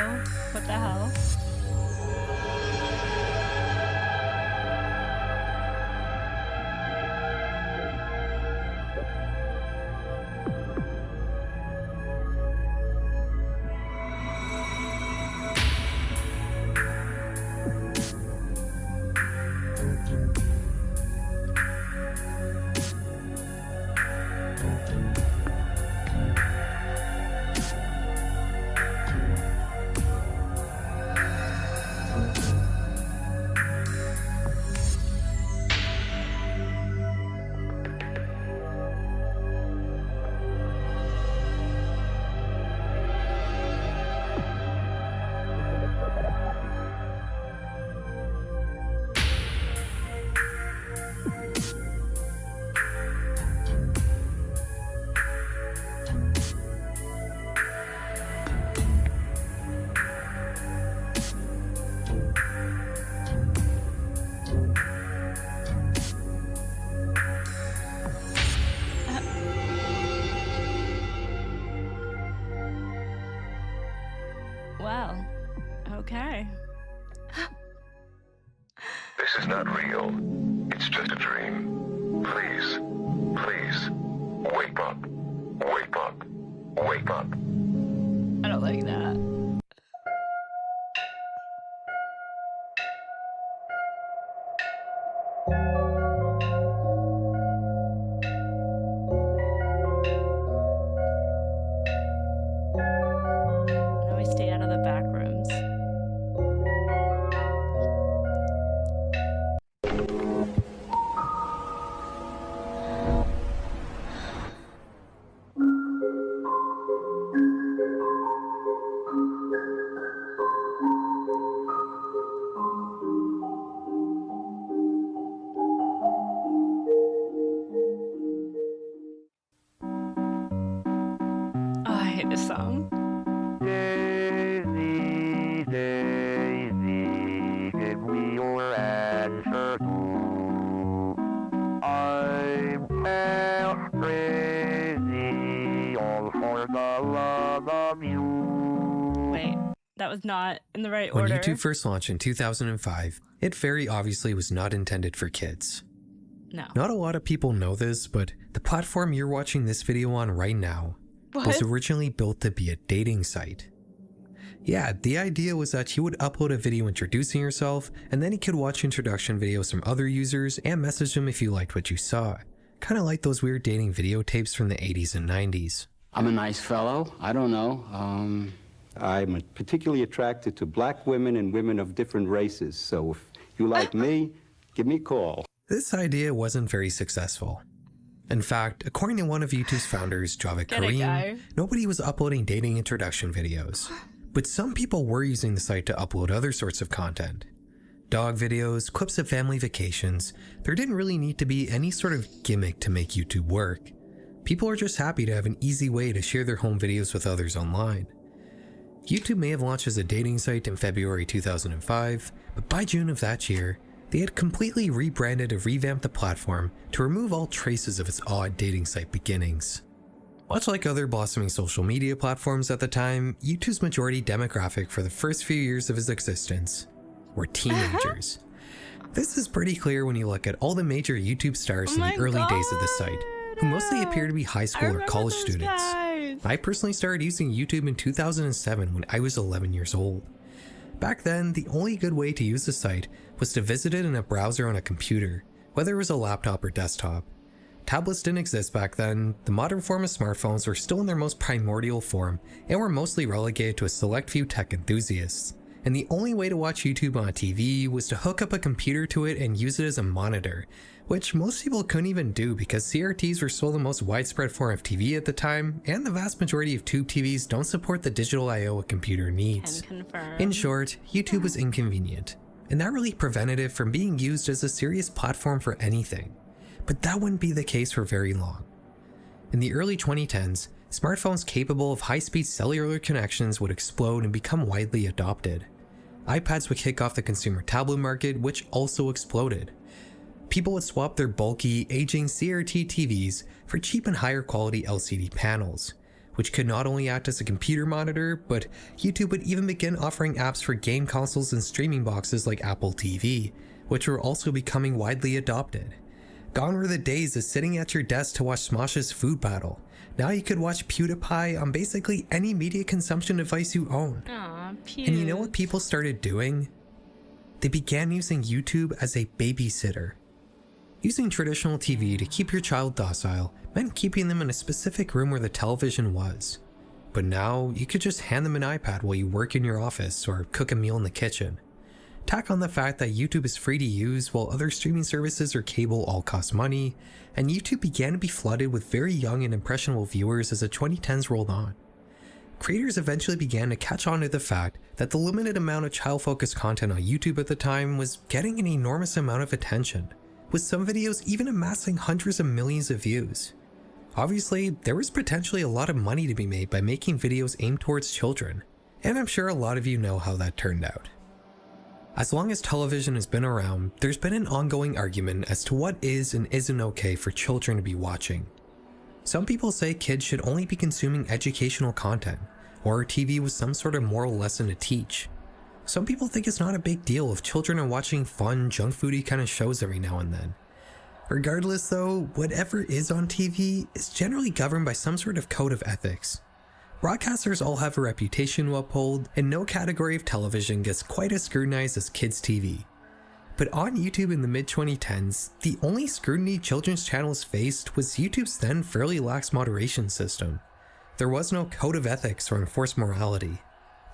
B: What the hell? Well, okay.
C: This is not real. It's just a dream. Please, please, wake up. Wake up. Wake up.
B: I don't like that. Now we stay out of the back rooms. Oh, I hate this song.
C: Daisy, Daisy, give me your answer too. I'm half crazy, all for the love of you.
B: Wait, that was not in the right
E: When
B: order.
E: YouTube first launched in 2005, it very obviously was not intended for kids.
B: No.
E: Not a lot of people know this, but the platform you're watching this video on right now was originally built to be a dating site. Yeah, the idea was that you would upload a video introducing yourself, and then you could watch introduction videos from other users and message them if you liked what you saw. Kind of like those weird dating videotapes from the 80s and 90s.
L: I'm a nice fellow. I don't know.
N: I'm particularly attracted to black women and women of different races. So if you like me, give me a call.
E: This idea wasn't very successful. In fact, according to one of YouTube's founders, Java
B: Get it, guy.
E: Kareem, nobody was uploading dating introduction videos. But some people were using the site to upload other sorts of content. Dog videos, clips of family vacations. There didn't really need to be any sort of gimmick to make YouTube work. People are just happy to have an easy way to share their home videos with others online. YouTube may have launched as a dating site in February 2005, but by June of that year, they had completely rebranded and revamped the platform to remove all traces of its odd dating site beginnings. Much like other blossoming social media platforms at the time, YouTube's majority demographic for the first few years of its existence were teenagers. This is pretty clear when you look at all the major YouTube stars in the early days of the site, who mostly appear to be high school or college students. I personally started using YouTube in 2007 when I was 11 years old. Back then, the only good way to use the site was to visit it in a browser on a computer, whether it was a laptop or desktop. Tablets didn't exist back then, the modern form of smartphones were still in their most primordial form, and were mostly relegated to a select few tech enthusiasts. And the only way to watch YouTube on a TV was to hook up a computer to it and use it as a monitor, which most people couldn't even do because CRTs were still the most widespread form of TV at the time, and the vast majority of tube TVs don't support the digital I/O a computer needs. In short, YouTube was inconvenient, and that really prevented it from being used as a serious platform for anything. But that wouldn't be the case for very long. In the early 2010s, smartphones capable of high-speed cellular connections would explode and become widely adopted. iPads would kick off the consumer tablet market, which also exploded. People would swap their bulky, aging CRT TVs for cheap and higher quality LCD panels, which could not only act as a computer monitor, but YouTube would even begin offering apps for game consoles and streaming boxes like Apple TV, which were also becoming widely adopted. Gone were the days of sitting at your desk to watch Smosh's Food Battle. Now you could watch PewDiePie on basically any media consumption device you own.
B: Aw, Pew.
E: And you know what people started doing? They began using YouTube as a babysitter. Using traditional TV to keep your child docile meant keeping them in a specific room where the television was. But now, you could just hand them an iPad while you work in your office or cook a meal in the kitchen. Tack on the fact that YouTube is free to use while other streaming services or cable all cost money, and YouTube began to be flooded with very young and impressionable viewers as the 2010s rolled on. Creators eventually began to catch on to the fact that the limited amount of child-focused content on YouTube at the time was getting an enormous amount of attention, with some videos even amassing hundreds of millions of views. Obviously, there was potentially a lot of money to be made by making videos aimed towards children, and I'm sure a lot of you know how that turned out. As long as television has been around, there's been an ongoing argument as to what is and isn't okay for children to be watching. Some people say kids should only be consuming educational content, or TV with some sort of moral lesson to teach. Some people think it's not a big deal if children are watching fun, junk foody kind of shows every now and then. Regardless though, whatever is on TV is generally governed by some sort of code of ethics. Broadcasters all have a reputation to uphold, and no category of television gets quite as scrutinized as kids' TV. But on YouTube in the mid-2010s, the only scrutiny children's channels faced was YouTube's then fairly lax moderation system. There was no code of ethics or enforced morality.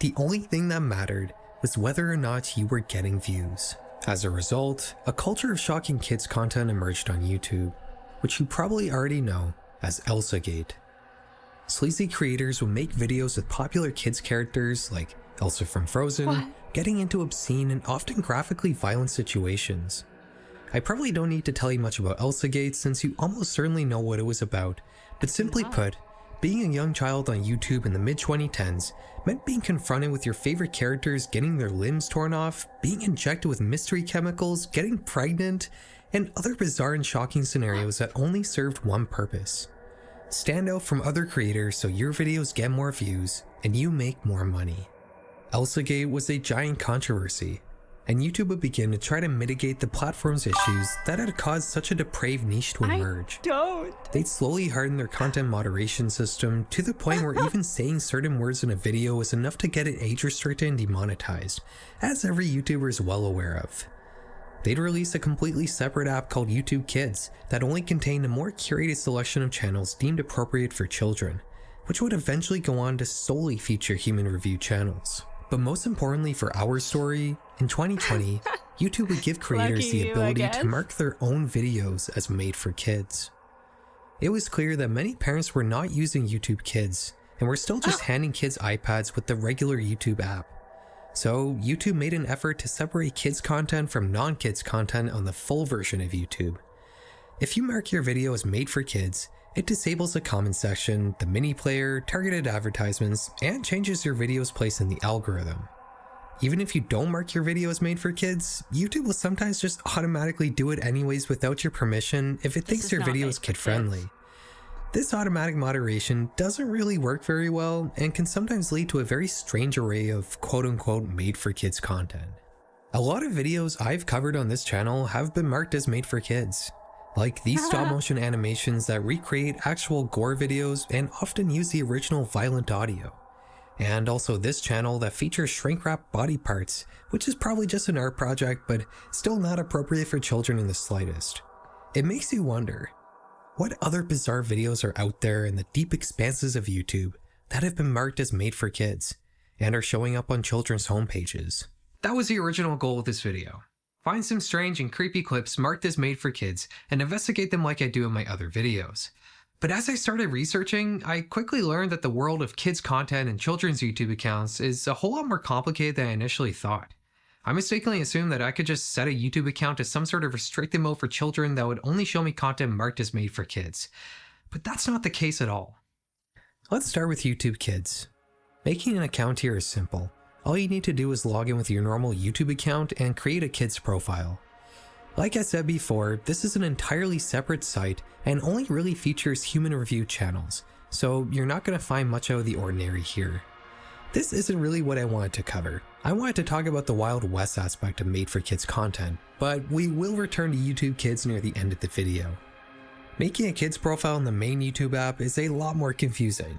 E: The only thing that mattered was whether or not you were getting views. As a result, a culture of shocking kids content emerged on YouTube, which you probably already know as Elsagate. Sleazy creators would make videos with popular kids characters like Elsa from Frozen, getting into obscene and often graphically violent situations. I probably don't need to tell you much about Elsagate since you almost certainly know what it was about, but simply put, being a young child on YouTube in the mid-2010s meant being confronted with your favorite characters getting their limbs torn off, being injected with mystery chemicals, getting pregnant, and other bizarre and shocking scenarios that only served one purpose: stand out from other creators so your videos get more views and you make more money. Elsagate was a giant controversy, and YouTube would begin to try to mitigate the platform's issues that had caused such a depraved niche to emerge. They'd slowly harden their content moderation system to the point where even saying certain words in a video is enough to get it age restricted and demonetized, as every YouTuber is well aware of. They'd release a completely separate app called YouTube Kids that only contained a more curated selection of channels deemed appropriate for children, which would eventually go on to solely feature human review channels. But most importantly for our story, in 2020, YouTube would give creators the ability to mark their own videos as made for kids. It was clear that many parents were not using YouTube Kids and were still just handing kids iPads with the regular YouTube app. So YouTube made an effort to separate kids content from non-kids content on the full version of YouTube. If you mark your video as made for kids, it disables the comment section, the mini player, targeted advertisements, and changes your video's place in the algorithm. Even if you don't mark your video as made for kids, YouTube will sometimes just automatically do it anyways without your permission if it thinks your video is kid-friendly. This automatic moderation doesn't really work very well and can sometimes lead to a very strange array of quote-unquote made-for-kids content. A lot of videos I've covered on this channel have been marked as made for kids, like these stop-motion animations that recreate actual gore videos and often use the original violent audio. And also this channel that features shrink-wrapped body parts, which is probably just an art project but still not appropriate for children in the slightest. It makes you wonder, what other bizarre videos are out there in the deep expanses of YouTube that have been marked as made for kids and are showing up on children's homepages? That was the original goal of this video. Find some strange and creepy clips marked as made for kids and investigate them like I do in my other videos. But as I started researching, I quickly learned that the world of kids content and children's YouTube accounts is a whole lot more complicated than I initially thought. I mistakenly assumed that I could just set a YouTube account to some sort of restricted mode for children that would only show me content marked as made for kids. But that's not the case at all. Let's start with YouTube Kids. Making an account here is simple. All you need to do is log in with your normal YouTube account and create a kids profile. Like I said before, this is an entirely separate site and only really features human review channels, so you're not going to find much out of the ordinary here. This isn't really what I wanted to cover. I wanted to talk about the Wild West aspect of made for kids content, but we will return to YouTube Kids near the end of the video. Making a kids profile in the main YouTube app is a lot more confusing.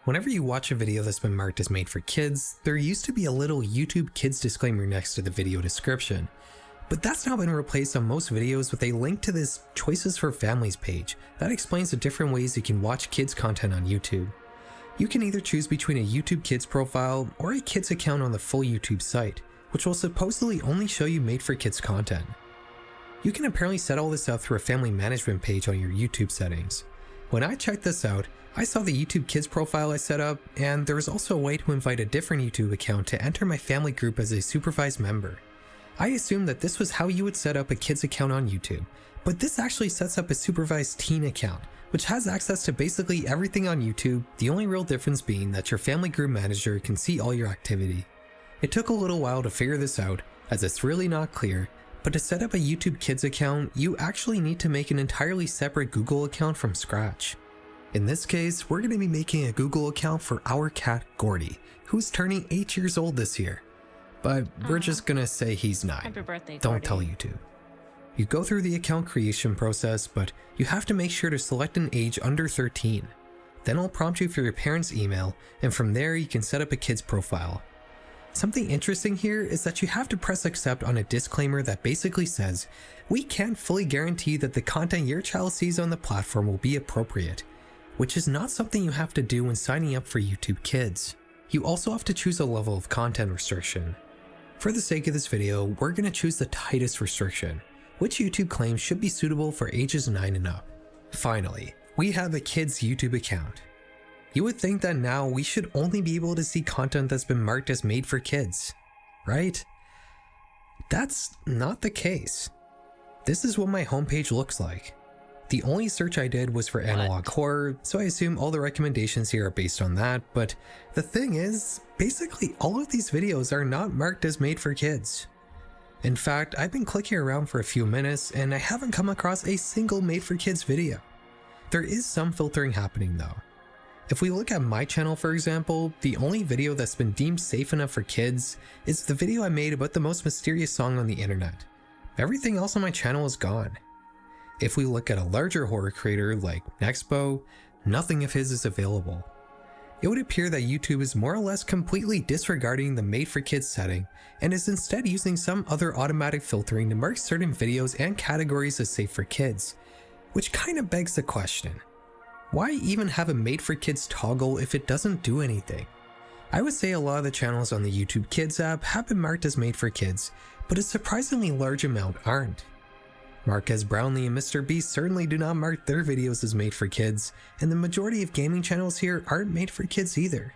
E: Whenever you watch a video that's been marked as made for kids, there used to be a little YouTube Kids disclaimer next to the video description, but that's now been replaced on most videos with a link to this Choices for Families page that explains the different ways you can watch kids content on YouTube. You can either choose between a YouTube Kids profile or a kids account on the full YouTube site, which will supposedly only show you made for kids content. You can apparently set all this up through a family management page on your YouTube settings. When I checked this out, I saw the YouTube Kids profile I set up, and there was also a way to invite a different YouTube account to enter my family group as a supervised member. I assumed that this was how you would set up a kids account on YouTube, but this actually sets up a supervised teen account, which has access to basically everything on YouTube, the only real difference being that your family group manager can see all your activity. It took a little while to figure this out, as it's really not clear, but to set up a YouTube Kids account, you actually need to make an entirely separate Google account from scratch. In this case, we're going to be making a Google account for our cat Gordy, who's turning 8 years old this year. But we're just gonna say he's 9.
B: Happy birthday,
E: Don't
B: Gordy.
E: tell YouTube. You go through the account creation process, but you have to make sure to select an age under 13. Then it'll prompt you for your parents' email, and from there you can set up a kid's profile. Something interesting here is that you have to press accept on a disclaimer that basically says, we can't fully guarantee that the content your child sees on the platform will be appropriate, which is not something you have to do when signing up for YouTube Kids. You also have to choose a level of content restriction. For the sake of this video, we're going to choose the tightest restriction, which YouTube claims should be suitable for ages 9 and up. Finally, we have a kids YouTube account. You would think that now we should only be able to see content that's been marked as made for kids, right? That's not the case. This is what my homepage looks like. The only search I did was for analog horror, so I assume all the recommendations here are based on that, but the thing is, basically all of these videos are not marked as made for kids. In fact, I've been clicking around for a few minutes and I haven't come across a single made for kids video. There is some filtering happening though. If we look at my channel for example, the only video that's been deemed safe enough for kids is the video I made about the most mysterious song on the internet. Everything else on my channel is gone. If we look at a larger horror creator like Nexpo, nothing of his is available. It would appear that YouTube is more or less completely disregarding the made for kids setting and is instead using some other automatic filtering to mark certain videos and categories as safe for kids, which kind of begs the question, why even have a made for kids toggle if it doesn't do anything? I would say a lot of the channels on the YouTube Kids app have been marked as made for kids, but a surprisingly large amount aren't. Marquez Brownlee and Mr. Beast certainly do not mark their videos as made for kids, and the majority of gaming channels here aren't made for kids either.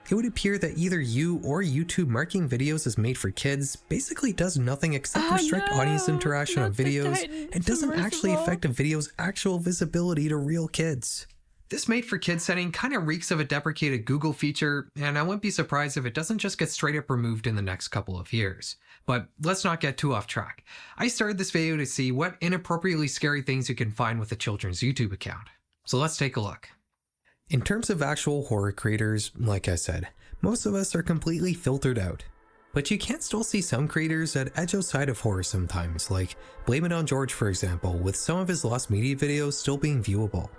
E: It would appear that either you or YouTube marking videos as made for kids basically does nothing except restrict audience interaction on videos and doesn't actually affect a video's actual visibility to real kids. This made for kids setting kind of reeks of a deprecated Google feature, and I wouldn't be surprised if it doesn't just get straight up removed in the next couple of years. But let's not get too off track. I started this video to see what inappropriately scary things you can find with a children's YouTube account. So let's take a look. In terms of actual horror creators, like I said, most of us are completely filtered out. But you can still see some creators that edge outside of horror sometimes, like Blame It On George for example, with some of his lost media videos still being viewable.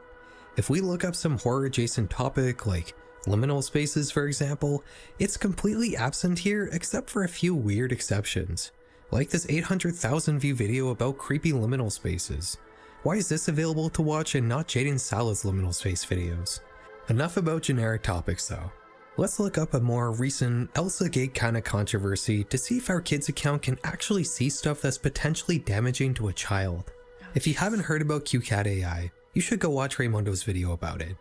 E: If we look up some horror adjacent topic like liminal spaces for example, it's completely absent here except for a few weird exceptions, like this 800,000 view video about creepy liminal spaces. Why is this available to watch and not Jaden Salad's liminal space videos? Enough about generic topics though. Let's look up a more recent Elsa Gate kind of controversy to see if our kids account can actually see stuff that's potentially damaging to a child. If you haven't heard about QCat AI, you should go watch Raymondo's video about it.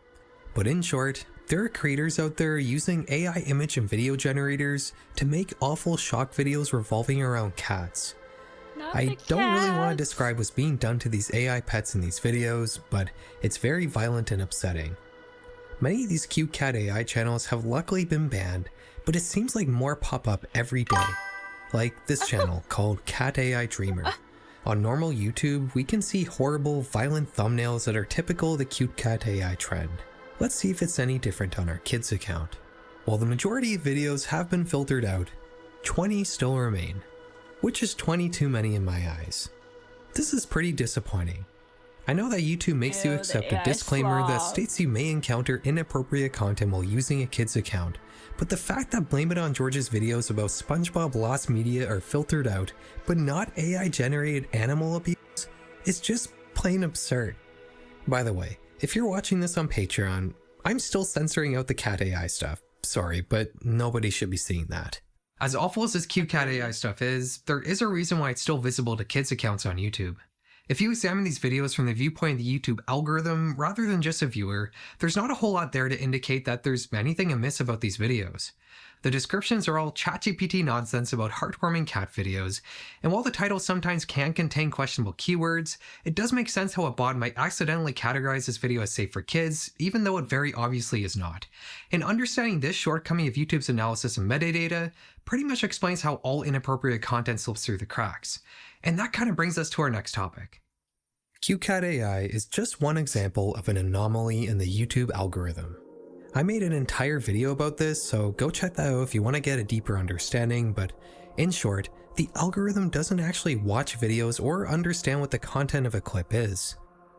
E: But in short, there are creators out there using AI image and video generators to make awful shock videos revolving around cats. I don't really want to describe what's being done to these AI pets in these videos, but it's very violent and upsetting. Many of these cute cat AI channels have luckily been banned, but it seems like more pop up every day. Like this channel called Cat AI Dreamer. On normal YouTube, we can see horrible, violent thumbnails that are typical of the cute cat AI trend. Let's see if it's any different on our kids' account. While the majority of videos have been filtered out, 20 still remain, which is 20 too many in my eyes. This is pretty disappointing. I know that YouTube makes you accept a disclaimer that states you may encounter inappropriate content while using a kid's account, but the fact that Blame It on George's videos about SpongeBob Lost Media are filtered out, but not AI-generated animal abuse, is just plain absurd. By the way, if you're watching this on Patreon, I'm still censoring out the cat AI stuff. Sorry, but nobody should be seeing that. As awful as this cute cat AI stuff is, there is a reason why it's still visible to kids' accounts on YouTube. If you examine these videos from the viewpoint of the YouTube algorithm rather than just a viewer, there's not a whole lot there to indicate that there's anything amiss about these videos. The descriptions are all ChatGPT nonsense about heartwarming cat videos, and while the title sometimes can contain questionable keywords, it does make sense how a bot might accidentally categorize this video as safe for kids, even though it very obviously is not. And understanding this shortcoming of YouTube's analysis of metadata pretty much explains how all inappropriate content slips through the cracks. And that kind of brings us to our next topic. QCat AI is just one example of an anomaly in the YouTube algorithm. I made an entire video about this, so go check that out if you want to get a deeper understanding, but in short, the algorithm doesn't actually watch videos or understand what the content of a clip is.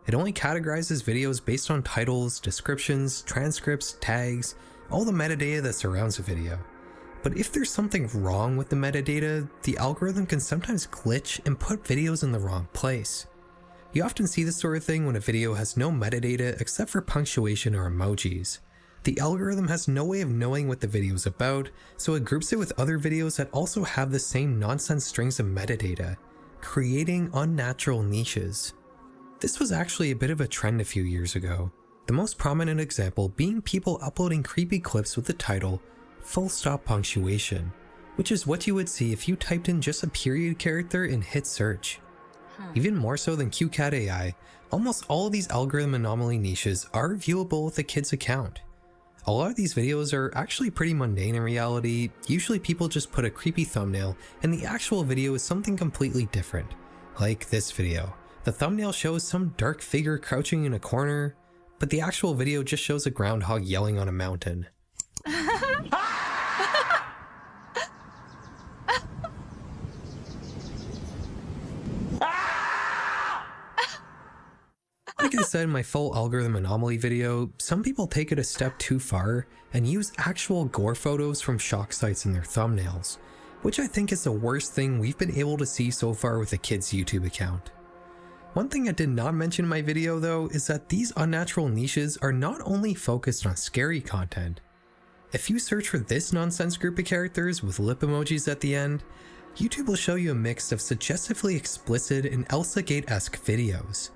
E: It only categorizes videos based on titles, descriptions, transcripts, tags, all the metadata that surrounds a video. But if there's something wrong with the metadata, the algorithm can sometimes glitch and put videos in the wrong place. You often see this sort of thing when a video has no metadata except for punctuation or emojis. The algorithm has no way of knowing what the video is about, so it groups it with other videos that also have the same nonsense strings of metadata, creating unnatural niches. This was actually a bit of a trend a few years ago, the most prominent example being people uploading creepy clips with the title full stop punctuation, which is what you would see if you typed in just a period character and hit search. Even more so than QCat AI, almost all of these algorithm anomaly niches are viewable with a kid's account. A lot of these videos are actually pretty mundane in reality. Usually people just put a creepy thumbnail and the actual video is something completely different. Like this video. The thumbnail shows some dark figure crouching in a corner, but the actual video just shows a groundhog yelling on a mountain. Like I said in my full algorithm anomaly video, some people take it a step too far and use actual gore photos from shock sites in their thumbnails, which I think is the worst thing we've been able to see so far with a kid's YouTube account. One thing I did not mention in my video though is that these unnatural niches are not only focused on scary content. If you search for this nonsense group of characters with lip emojis at the end, YouTube will show you a mix of suggestively explicit and Elsa Gate-esque videos.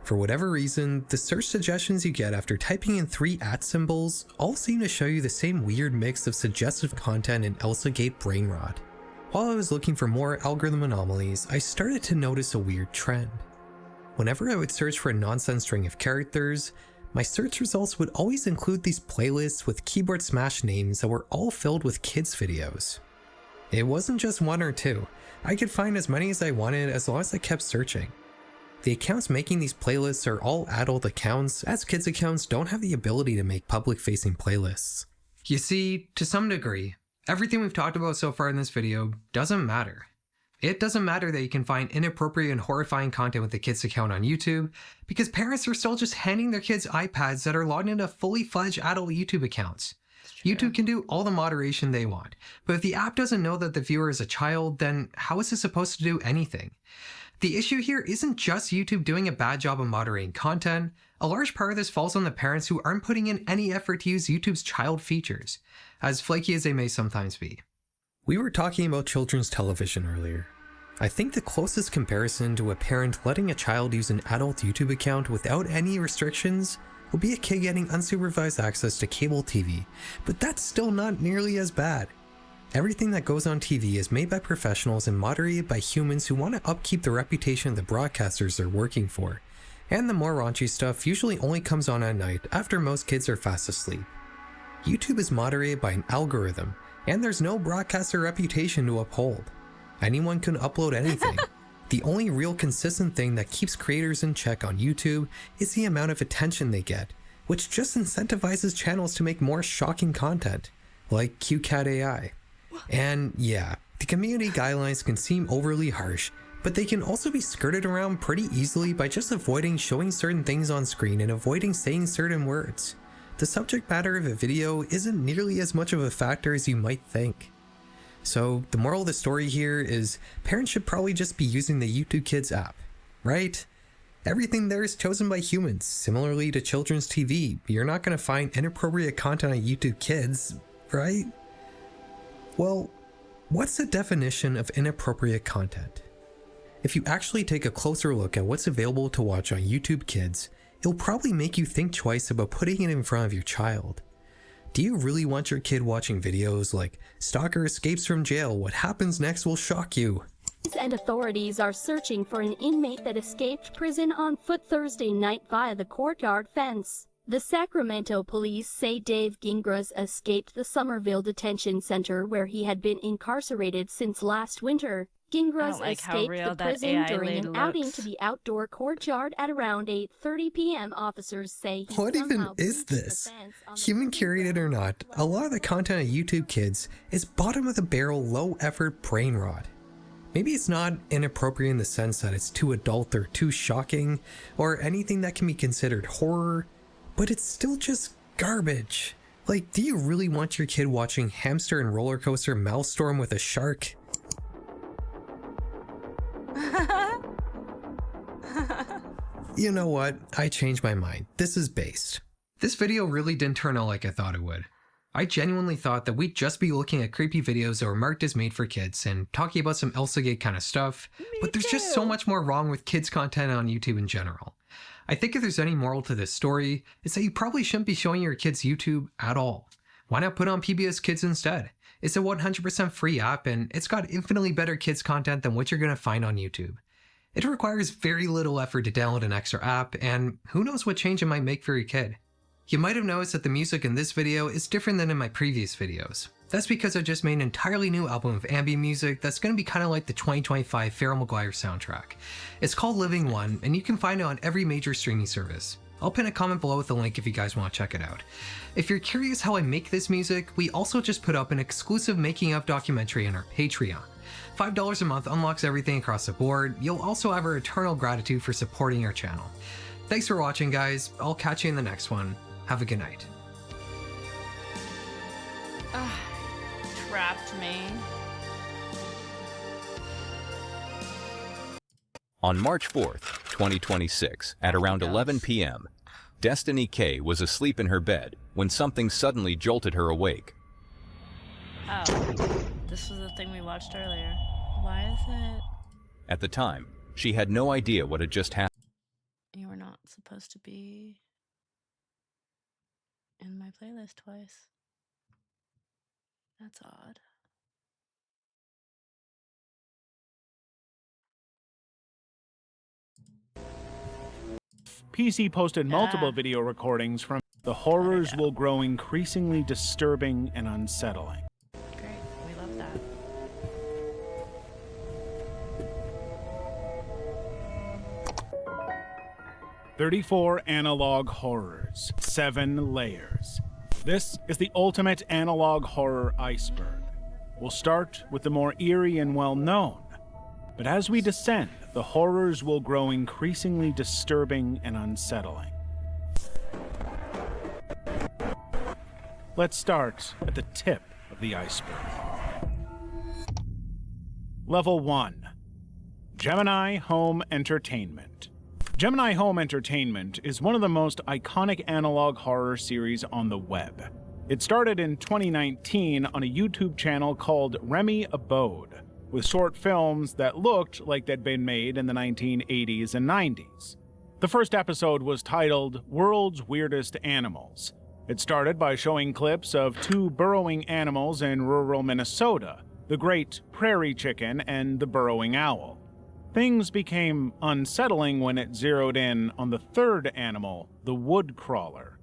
E: For whatever reason, the search suggestions you get after typing in 3 @ symbols all seem to show you the same weird mix of suggestive content and Elsa Gate brain rot. While I was looking for more algorithm anomalies, I started to notice a weird trend. Whenever I would search for a nonsense string of characters, my search results would always include these playlists with keyboard smash names that were all filled with kids videos. It wasn't just 1 or 2, I could find as many as I wanted as long as I kept searching. The accounts making these playlists are all adult accounts, as kids' accounts don't have the ability to make public-facing playlists. You see, to some degree, everything we've talked about so far in this video doesn't matter. It doesn't matter that you can find inappropriate and horrifying content with a kid's account on YouTube, because parents are still just handing their kids iPads that are logged into fully fledged adult YouTube accounts. YouTube can do all the moderation they want, but if the app doesn't know that the viewer is a child, then how is it supposed to do anything? The issue here isn't just YouTube doing a bad job of moderating content. A large part of this falls on the parents who aren't putting in any effort to use YouTube's child features, as flaky as they may sometimes be. We were talking about children's television earlier. I think the closest comparison to a parent letting a child use an adult YouTube account without any restrictions would be a kid getting unsupervised access to cable TV, but that's still not nearly as bad. Everything that goes on TV is made by professionals and moderated by humans who want to upkeep the reputation of the broadcasters they're working for, and the more raunchy stuff usually only comes on at night after most kids are fast asleep. YouTube is moderated by an algorithm, and there's no broadcaster reputation to uphold. Anyone can upload anything. The only real consistent thing that keeps creators in check on YouTube is the amount of attention they get, which just incentivizes channels to make more shocking content, like QCat AI. And yeah, the community guidelines can seem overly harsh, but they can also be skirted around pretty easily by just avoiding showing certain things on screen and avoiding saying certain words. The subject matter of a video isn't nearly as much of a factor as you might think. So the moral of the story here is parents should probably just be using the YouTube Kids app, right? Everything there is chosen by humans. Similarly to children's TV, you're not going to find inappropriate content on YouTube Kids, right? Well, what's the definition of inappropriate content? If you actually take a closer look at what's available to watch on YouTube Kids, it'll probably make you think twice about putting it in front of your child. Do you really want your kid watching videos like "Stalker escapes from jail, what happens next will shock you"?
O: And authorities are searching for an inmate that escaped prison on foot Thursday night via the courtyard fence. The Sacramento police say Dave Gingras escaped the Somerville Detention Center where he had been incarcerated since last winter. Gingras escaped the prison during an outing to the outdoor courtyard at around 8:30 p.m. Officers say he
E: What even is this? Human curated or not, a lot of the content on YouTube Kids is bottom of the barrel, low effort brain rot. Maybe it's not inappropriate in the sense that it's too adult or too shocking or anything that can be considered horror, but it's still just garbage. Like, do you really want your kid watching Hamster and Roller Coaster Maelstrom with a shark? You know what? I changed my mind. This is based. This video really didn't turn out like I thought it would. I genuinely thought that we'd just be looking at creepy videos that were marked as made for kids and talking about some Elsagate kind of stuff, but there's just so much more wrong with kids content on YouTube in general. I think if there's any moral to this story, it's that you probably shouldn't be showing your kids YouTube at all. Why not put on PBS Kids instead? It's a 100% free app and it's got infinitely better kids content than what you're going to find on YouTube. It requires very little effort to download an extra app, and who knows what change it might make for your kid. You might have noticed that the music in this video is different than in my previous videos. That's because I just made an entirely new album of ambient music that's going to be kind of like the 2025 Farrell Maguire soundtrack. It's called Living One, and you can find it on every major streaming service. I'll pin a comment below with a link if you guys want to check it out. If you're curious how I make this music, we also just put up an exclusive making of documentary on our Patreon. $5 a month unlocks everything across the board. You'll also have our eternal gratitude for supporting our channel. Thanks for watching, guys. I'll catch you in the next one. Have a good night.
B: Trapped me.
P: On March 4th, 2026, at around 11 p.m., Destiny K was asleep in her bed when something suddenly jolted her awake.
B: Oh, this was the thing we watched earlier. Why is it?
P: At the time, she had no idea what had just happened.
B: You were not supposed to be in my playlist twice. That's odd.
Q: PC posted multiple video recordings from the horrors will grow increasingly disturbing and unsettling.
B: Great, we love that.
Q: "34 analog horrors, 7 layers. This is the ultimate analog horror iceberg. We'll start with the more eerie and well-known, but as we descend, the horrors will grow increasingly disturbing and unsettling. Let's start at the tip of the iceberg. Level 1. Gemini Home Entertainment. Gemini Home Entertainment is one of the most iconic analog horror series on the web. It started in 2019 on a YouTube channel called Remy Abode, with short films that looked like they'd been made in the 1980s and 90s. The first episode was titled World's Weirdest Animals. It started by showing clips of 2 burrowing animals in rural Minnesota, the great prairie chicken and the burrowing owl. Things became unsettling when it zeroed in on the third animal, the wood crawler.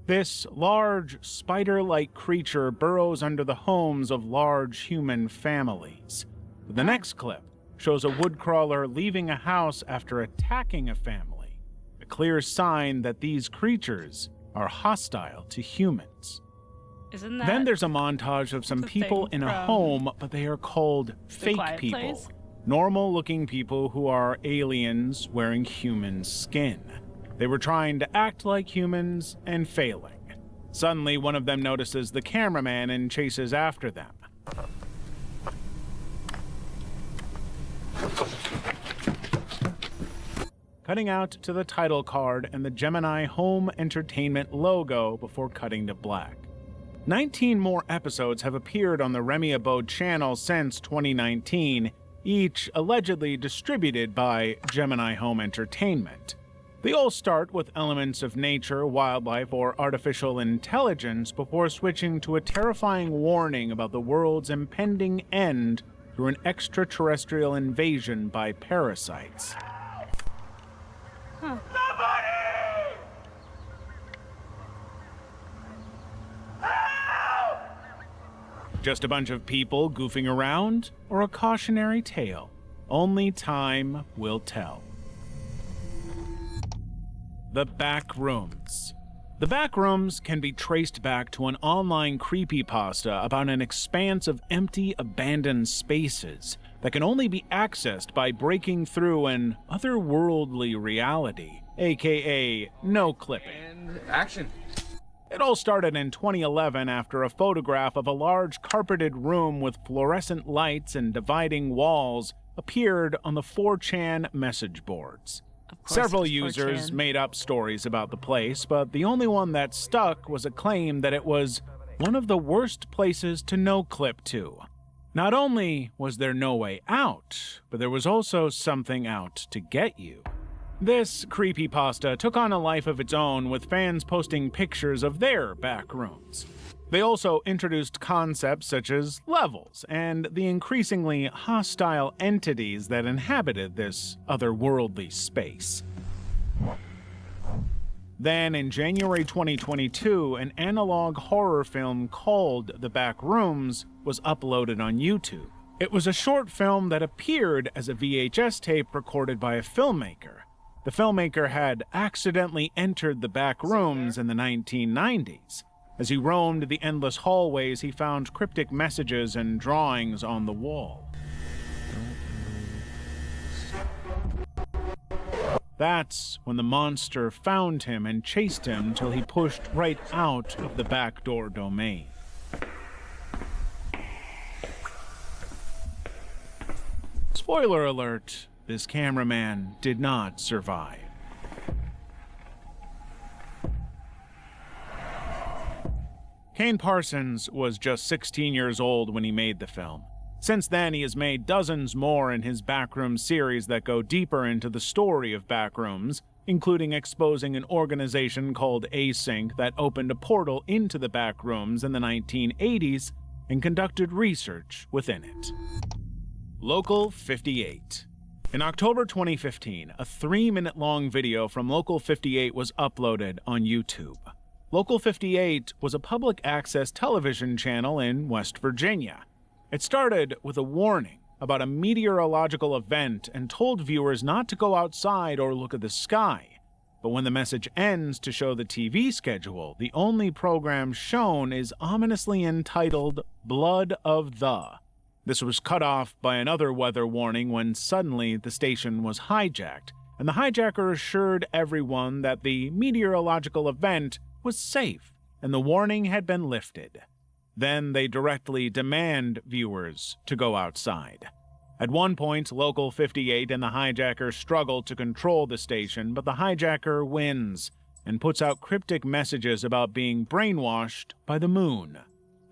Q: This large, spider-like creature burrows under the homes of large human families. The next clip shows a woodcrawler leaving a house after attacking a family, a clear sign that these creatures are hostile to humans.
B: Isn't that
Q: Then there's a montage of some
B: the
Q: people
B: thing
Q: in a
B: from
Q: home, but they are called fake
B: Quiet
Q: people.
B: Place?
Q: Normal-looking people who are aliens wearing human skin. They were trying to act like humans and failing. Suddenly, one of them notices the cameraman and chases after them. Cutting out to the title card and the Gemini Home Entertainment logo before cutting to black. 19 more episodes have appeared on the Remy Abode channel since 2019, each allegedly distributed by Gemini Home Entertainment. They all start with elements of nature, wildlife, or artificial intelligence before switching to a terrifying warning about the world's impending end through an extraterrestrial invasion by parasites. Just a bunch of people goofing around, or a cautionary tale? Only time will tell. The Backrooms. The Backrooms can be traced back to an online creepypasta about an expanse of empty, abandoned spaces that can only be accessed by breaking through an otherworldly reality, aka no clipping.
F: And action.
Q: It all started in 2011 after a photograph of a large carpeted room with fluorescent lights and dividing walls appeared on the 4chan message boards. Several users made up stories about the place, but the only one that stuck was a claim that it was one of the worst places to no-clip to. Not only was there no way out, but there was also something out to get you. This creepypasta took on a life of its own, with fans posting pictures of their back rooms. They also introduced concepts such as levels and the increasingly hostile entities that inhabited this otherworldly space. Then, in January 2022, an analog horror film called The Back Rooms was uploaded on YouTube. It was a short film that appeared as a VHS tape recorded by a filmmaker. The filmmaker had accidentally entered the back rooms in the 1990s. As he roamed the endless hallways, he found cryptic messages and drawings on the wall. That's when the monster found him and chased him till he pushed right out of the backdoor domain. Spoiler alert, this cameraman did not survive. Kane Parsons was just 16 years old when he made the film. Since then, he has made dozens more in his Backrooms series that go deeper into the story of Backrooms, including exposing an organization called Async that opened a portal into the Backrooms in the 1980s and conducted research within it. Local 58. In October 2015, a 3-minute-long video from Local 58 was uploaded on YouTube. Local 58 was a public access television channel in West Virginia. It started with a warning about a meteorological event and told viewers not to go outside or look at the sky. But when the message ends to show the TV schedule, the only program shown is ominously entitled Blood of the. This was cut off by another weather warning when suddenly the station was hijacked, and the hijacker assured everyone that the meteorological event was safe and the warning had been lifted. Then they directly demand viewers to go outside. At one point, Local 58 and the hijacker struggle to control the station, but the hijacker wins and puts out cryptic messages about being brainwashed by the moon.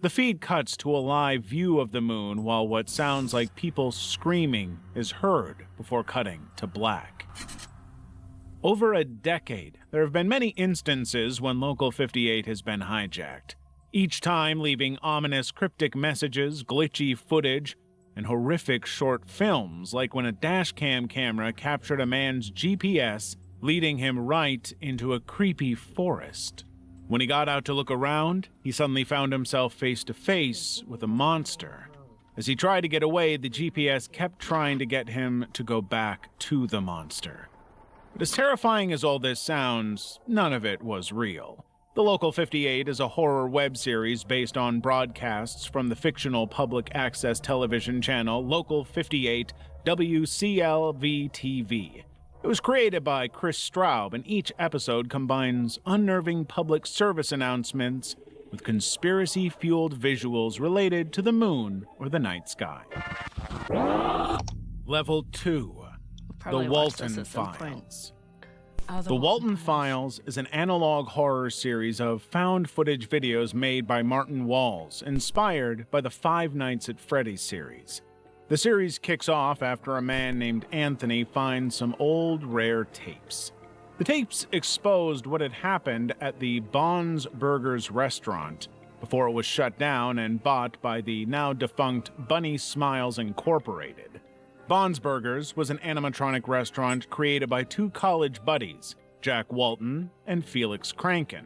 Q: The feed cuts to a live view of the moon while what sounds like people screaming is heard before cutting to black. Over a decade, there have been many instances when Local 58 has been hijacked, each time leaving ominous cryptic messages, glitchy footage, and horrific short films, like when a dashcam camera captured a man's GPS, leading him right into a creepy forest. When he got out to look around, he suddenly found himself face to face with a monster. As he tried to get away, the GPS kept trying to get him to go back to the monster. But as terrifying as all this sounds, none of it was real. The Local 58 is a horror web series based on broadcasts from the fictional public access television channel Local 58 WCLV-TV. It was created by Chris Straub, and each episode combines unnerving public service announcements with conspiracy-fueled visuals related to the moon or the night sky. Level 2. The Walton Files. The Walton Files is an analog horror series of found-footage videos made by Martin Walls, inspired by the Five Nights at Freddy's series. The series kicks off after a man named Anthony finds some old, rare tapes. The tapes exposed what had happened at the Bond's Burgers restaurant before it was shut down and bought by the now-defunct Bunny Smiles Incorporated. Bond's Burgers was an animatronic restaurant created by two college buddies, Jack Walton and Felix Kranken.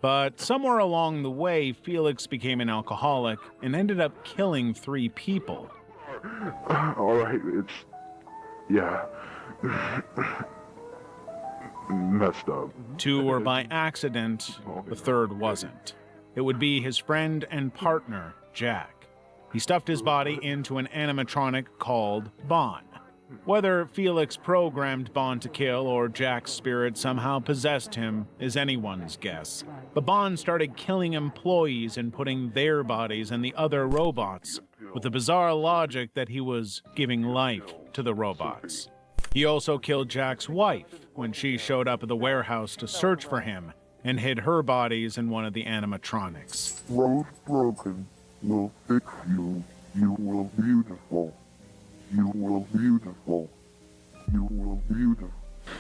Q: But somewhere along the way, Felix became an alcoholic and ended up killing 3 people.
X: All right, yeah. Messed up.
Q: 2 were by accident, the 3rd wasn't. It would be his friend and partner, Jack. He stuffed his body into an animatronic called Bond. Whether Felix programmed Bond to kill or Jack's spirit somehow possessed him is anyone's guess. But Bond started killing employees and putting their bodies in the other robots, with the bizarre logic that he was giving life to the robots. He also killed Jack's wife when she showed up at the warehouse to search for him and hid her bodies in one of the animatronics.
X: Road broken will fix you. You will beautiful. You will beautiful. You will beautiful.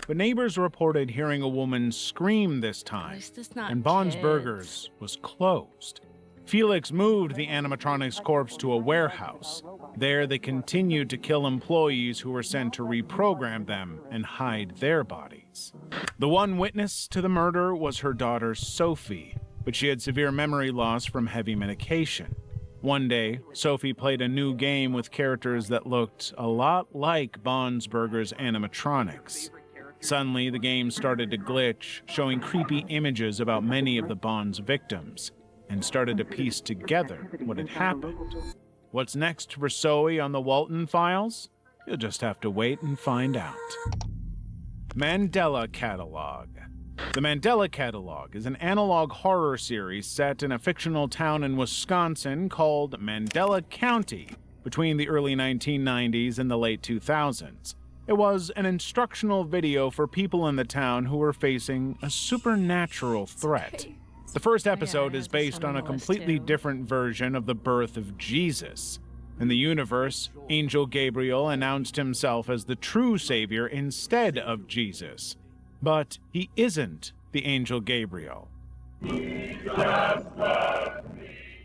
Q: But neighbors reported hearing a woman scream this time, and Bond's Burgers was closed. Felix moved the animatronic's corpse to a warehouse. There, they continued to kill employees who were sent to reprogram them and hide their bodies. The one witness to the murder was her daughter, Sophie, but she had severe memory loss from heavy medication. One day, Sophie played a new game with characters that looked a lot like Bond's Burgers animatronics. Suddenly, the game started to glitch, showing creepy images about many of the Bond's victims, and started to piece together what had happened. What's next for Zoe on the Walton Files? You'll just have to wait and find out. Mandela Catalog. The Mandela Catalog is an analog horror series set in a fictional town in Wisconsin called Mandela County between the early 1990s and the late 2000s. It was an instructional video for people in the town who were facing a supernatural threat. The first episode is based on a completely different version of the birth of Jesus. In the universe, Angel Gabriel announced himself as the true savior instead of Jesus. But he isn't the Angel Gabriel.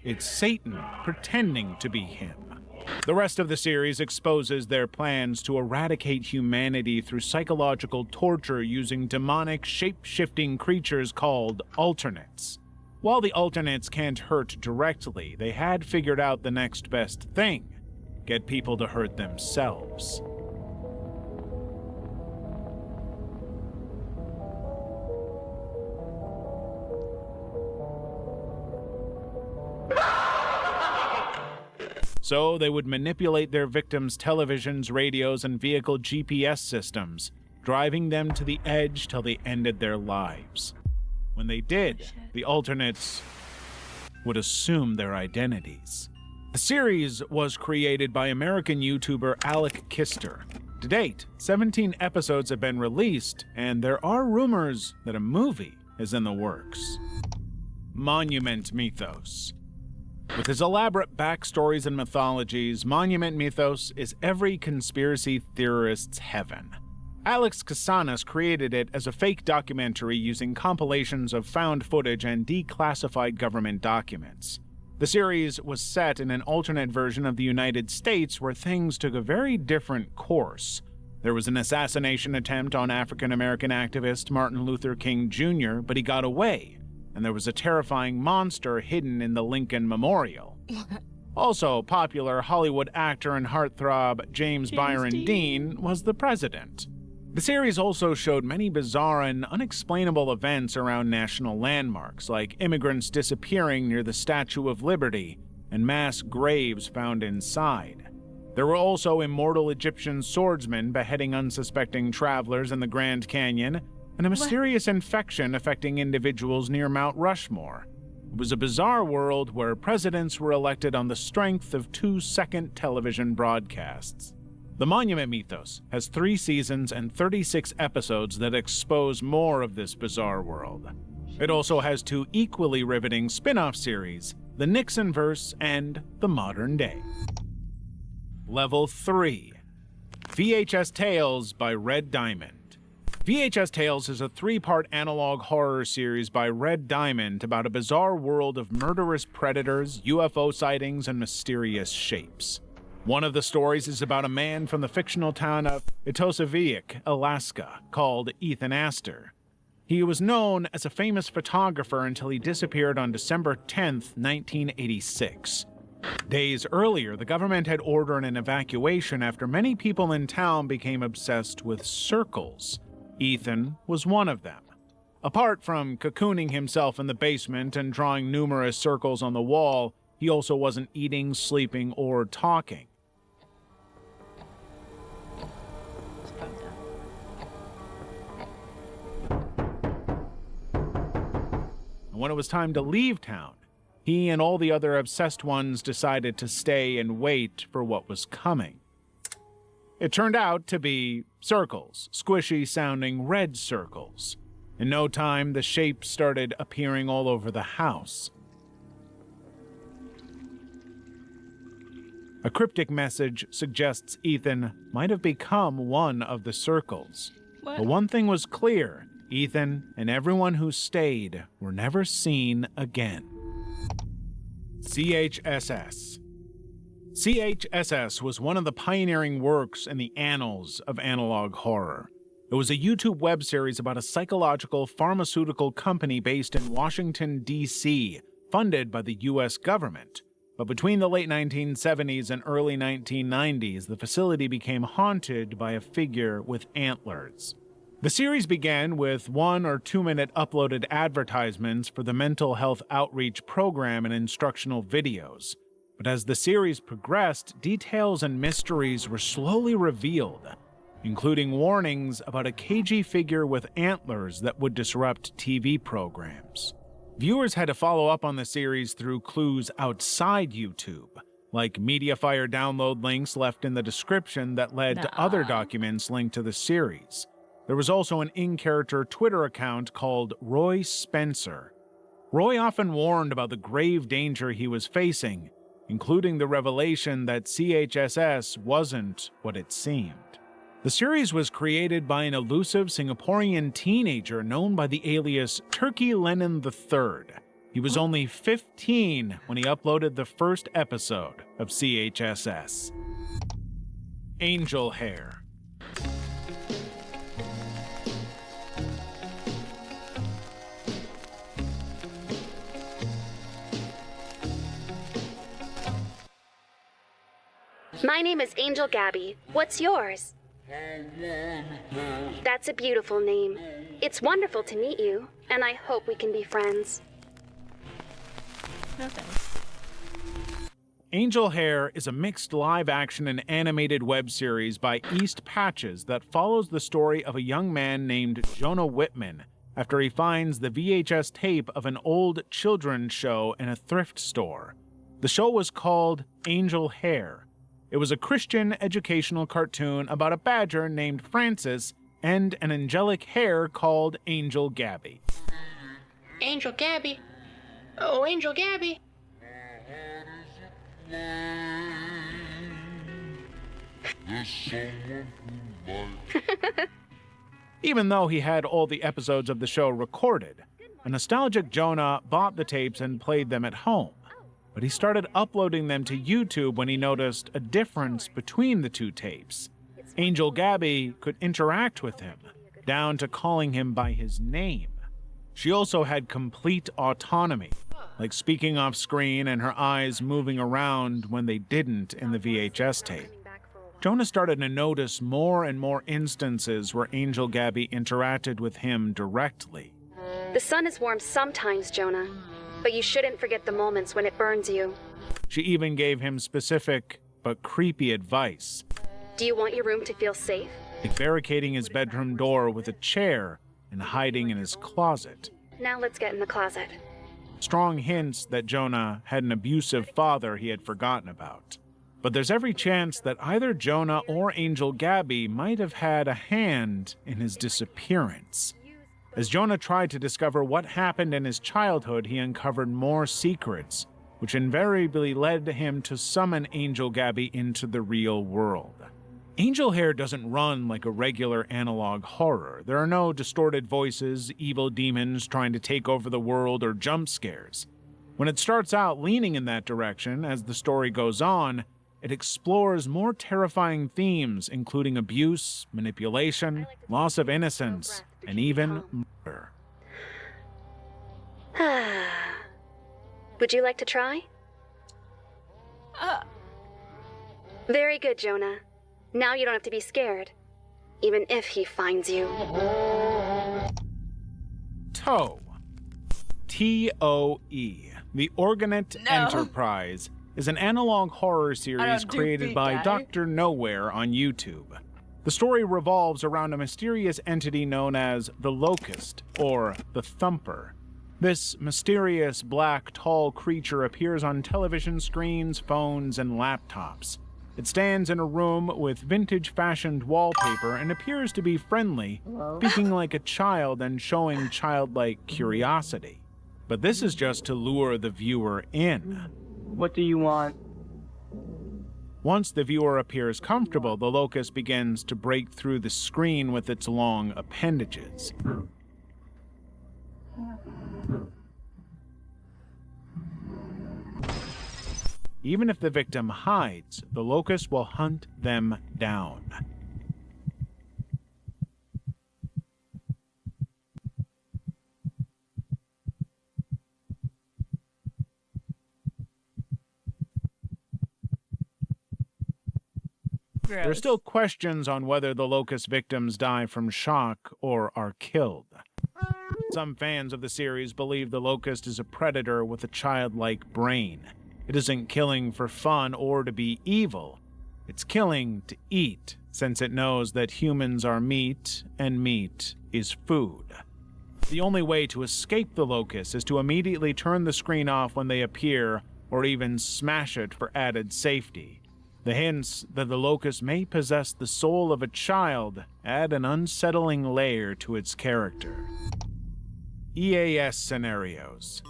Q: It's Satan pretending to be him. The rest of the series exposes their plans to eradicate humanity through psychological torture using demonic, shape-shifting creatures called alternates. While the alternates can't hurt directly, they had figured out the next best thing: get people to hurt themselves. So they would manipulate their victims' televisions, radios, and vehicle GPS systems, driving them to the edge till they ended their lives. When they did, the alternates would assume their identities. The series was created by American YouTuber Alec Kister. To date, 17 episodes have been released, and there are rumors that a movie is in the works. Monument Mythos. With his elaborate backstories and mythologies, Monument Mythos is every conspiracy theorist's heaven. Alex Casanas created it as a fake documentary using compilations of found footage and declassified government documents. The series was set in an alternate version of the United States where things took a very different course. There was an assassination attempt on African-American activist Martin Luther King Jr., but he got away, and there was a terrifying monster hidden in the Lincoln Memorial. Also, popular Hollywood actor and heartthrob James Byron Dean was the president. The series also showed many bizarre and unexplainable events around national landmarks, like immigrants disappearing near the Statue of Liberty and mass graves found inside. There were also immortal Egyptian swordsmen beheading unsuspecting travelers in the Grand Canyon, and a mysterious infection affecting individuals near Mount Rushmore. It was a bizarre world where presidents were elected on the strength of 2-second television broadcasts. The Monument Mythos has 3 seasons and 36 episodes that expose more of this bizarre world. It also has 2 equally riveting spin-off series, The Nixonverse and The Modern Day. Level 3. VHS Tales by Red Diamond. VHS Tales is a 3-part analog horror series by Red Diamond about a bizarre world of murderous predators, UFO sightings, and mysterious shapes. One of the stories is about a man from the fictional town of Etosaviak, Alaska, called Ethan Astor. He was known as a famous photographer until he disappeared on December 10, 1986. Days earlier, the government had ordered an evacuation after many people in town became obsessed with circles. Ethan was one of them. Apart from cocooning himself in the basement and drawing numerous circles on the wall, he also wasn't eating, sleeping, or talking. When it was time to leave town, he and all the other obsessed ones decided to stay and wait for what was coming. It turned out to be circles, squishy-sounding red circles. In no time, the shapes started appearing all over the house. A cryptic message suggests Ethan might have become one of the circles. But one thing was clear. Ethan and everyone who stayed were never seen again. CHSS. CHSS was one of the pioneering works in the annals of analog horror. It was a YouTube web series about a psychological pharmaceutical company based in Washington, D.C., funded by the U.S. government. But between the late 1970s and early 1990s, the facility became haunted by a figure with antlers. The series began with 1 or 2 minute uploaded advertisements for the mental health outreach program and instructional videos. But as the series progressed, details and mysteries were slowly revealed, including warnings about a cagey figure with antlers that would disrupt TV programs. Viewers had to follow up on the series through clues outside YouTube, like Mediafire download links left in the description that led to other documents linked to the series. There was also an in-character Twitter account called Roy Spencer. Roy often warned about the grave danger he was facing, including the revelation that CHSS wasn't what it seemed. The series was created by an elusive Singaporean teenager known by the alias Turkey Lennon III. He was only 15 when he uploaded the first episode of CHSS. Angel Hair.
F: My name is Angel Gabby. What's yours? That's a beautiful name. It's wonderful to meet you, and I hope we can be friends.
B: Okay.
Q: Angel Hair is a mixed live-action and animated web series by East Patches that follows the story of a young man named Jonah Whitman after he finds the VHS tape of an old children's show in a thrift store. The show was called Angel Hair. It was a Christian educational cartoon about a badger named Francis and an angelic hare called Angel Gabby.
F: Angel Gabby. Oh, Angel Gabby.
Q: Even though he had all the episodes of the show recorded, a nostalgic Jonah bought the tapes and played them at home. But he started uploading them to YouTube when he noticed a difference between the 2 tapes. Angel Gabby could interact with him, down to calling him by his name. She also had complete autonomy, like speaking off screen and her eyes moving around when they didn't in the VHS tape. Jonah started to notice more and more instances where Angel Gabby interacted with him directly.
F: The sun is warm sometimes, Jonah, but you shouldn't forget the moments when it burns you.
Q: She even gave him specific but creepy advice.
F: Do you want your room to feel safe?
Q: Like barricading his bedroom door with a chair and hiding in his closet.
F: Now let's get in the closet.
Q: Strong hints that Jonah had an abusive father he had forgotten about. But there's every chance that either Jonah or Angel Gabby might have had a hand in his disappearance. As Jonah tried to discover what happened in his childhood, he uncovered more secrets, which invariably led him to summon Angel Gabby into the real world. Angel Hair doesn't run like a regular analog horror. There are no distorted voices, evil demons trying to take over the world, or jump scares. When it starts out leaning in that direction, as the story goes on, it explores more terrifying themes, including abuse, manipulation, loss of innocence, and even murder.
F: Would you like to try? Very good, Jonah. Now you don't have to be scared, even if he finds you.
Q: TOE. T-O-E. The Organet Enterprise is an analog horror series created by Dr. Nowhere on YouTube. The story revolves around a mysterious entity known as the Locust, or the Thumper. This mysterious black, tall creature appears on television screens, phones, and laptops. It stands in a room with vintage-fashioned wallpaper and appears to be friendly, speaking like a child and showing childlike curiosity. But this is just to lure the viewer in.
D: What do you want?
Q: Once the viewer appears comfortable, the locust begins to break through the screen with its long appendages. Even if the victim hides, the locust will hunt them down.
K: Gross.
Q: There are still questions on whether the locust victims die from shock or are killed. Some fans of the series believe the locust is a predator with a childlike brain. It isn't killing for fun or to be evil. It's killing to eat, since it knows that humans are meat and meat is food. The only way to escape the locust is to immediately turn the screen off when they appear, or even smash it for added safety. The hints that the locust may possess the soul of a child add an unsettling layer to its character. EAS scenarios.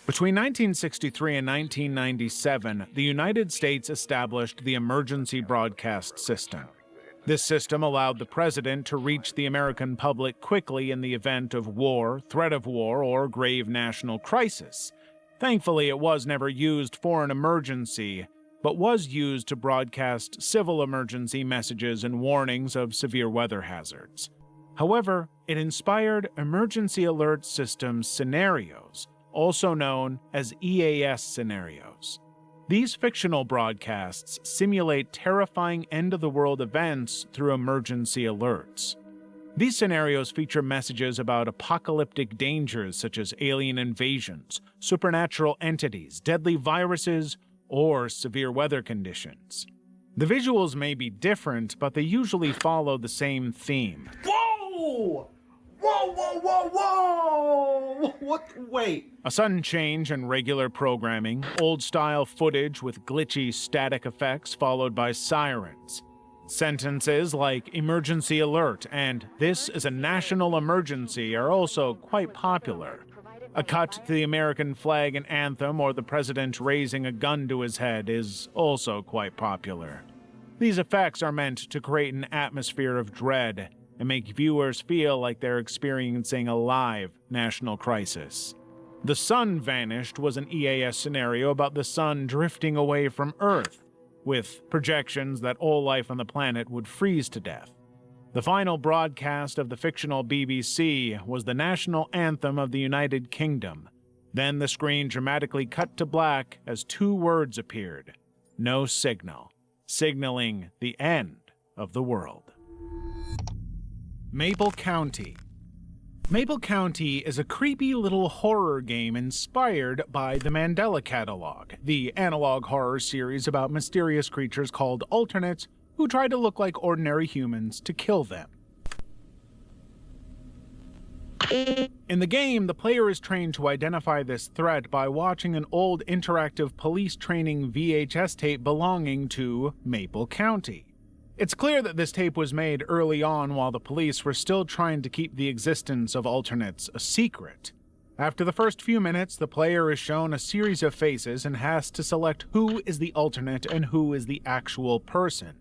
Q: Between 1963 and 1997, the United States established the Emergency Broadcast System. This system allowed the president to reach the American public quickly in the event of war, threat of war, or grave national crisis. Thankfully, it was never used for an emergency, but was used to broadcast civil emergency messages and warnings of severe weather hazards. However, it inspired Emergency Alert System scenarios, also known as EAS scenarios. These fictional broadcasts simulate terrifying end-of-the-world events through emergency alerts. These scenarios feature messages about apocalyptic dangers such as alien invasions, supernatural entities, deadly viruses, or severe weather conditions. The visuals may be different, but they usually follow the same theme.
R: Whoa! Whoa, whoa, whoa, whoa! What? Wait.
Q: A sudden change in regular programming, old-style footage with glitchy static effects followed by sirens. Sentences like emergency alert and this is a national emergency are also quite popular. A cut to the American flag and anthem or the president raising a gun to his head is also quite popular. These effects are meant to create an atmosphere of dread and make viewers feel like they're experiencing a live national crisis. The Sun Vanished was an EAS scenario about the sun drifting away from Earth, with projections that all life on the planet would freeze to death. The final broadcast of the fictional BBC was the national anthem of the United Kingdom, Then the screen dramatically cut to black as 2 words appeared. No signal, signaling the end of the world. Maple County. Maple County is a creepy little horror game inspired by the Mandela Catalog, the analog horror series about mysterious creatures called alternates who try to look like ordinary humans to kill them. In the game, the player is trained to identify this threat by watching an old interactive police training VHS tape belonging to Maple County. It's clear that this tape was made early on while the police were still trying to keep the existence of alternates a secret. After the first few minutes, the player is shown a series of faces and has to select who is the alternate and who is the actual person.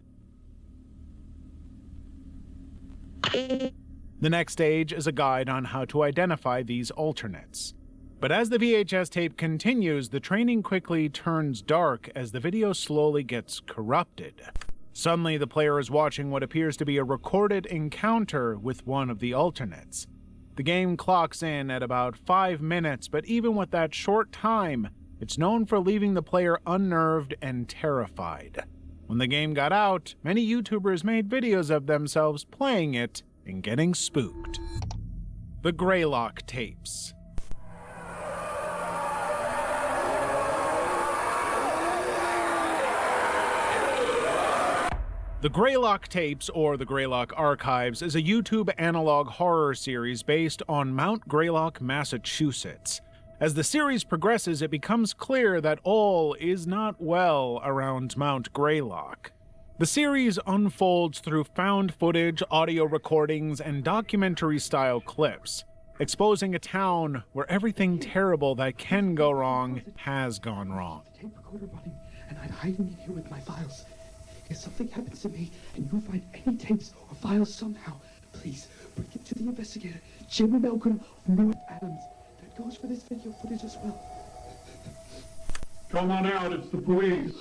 Q: The next stage is a guide on how to identify these alternates. But as the VHS tape continues, the training quickly turns dark as the video slowly gets corrupted. Suddenly, the player is watching what appears to be a recorded encounter with one of the alternates. The game clocks in at about 5 minutes, but even with that short time, it's known for leaving the player unnerved and terrified. When the game got out, many YouTubers made videos of themselves playing it and getting spooked. The Greylock Tapes. The Greylock Tapes, or the Greylock Archives, is a YouTube analog horror series based on Mount Greylock, Massachusetts. As the series progresses, it becomes clear that all is not well around Mount Greylock. The series unfolds through found footage, audio recordings, and documentary-style clips, exposing a town where everything terrible that can go wrong has gone wrong.
D: Tape recorder running, and I'd hide in here with my files. If something happens to me and you find any tapes or files somehow, please bring it to the investigator, Jim Malcolm, North Adams. That goes for this video footage as well.
G: Come on out, it's the police.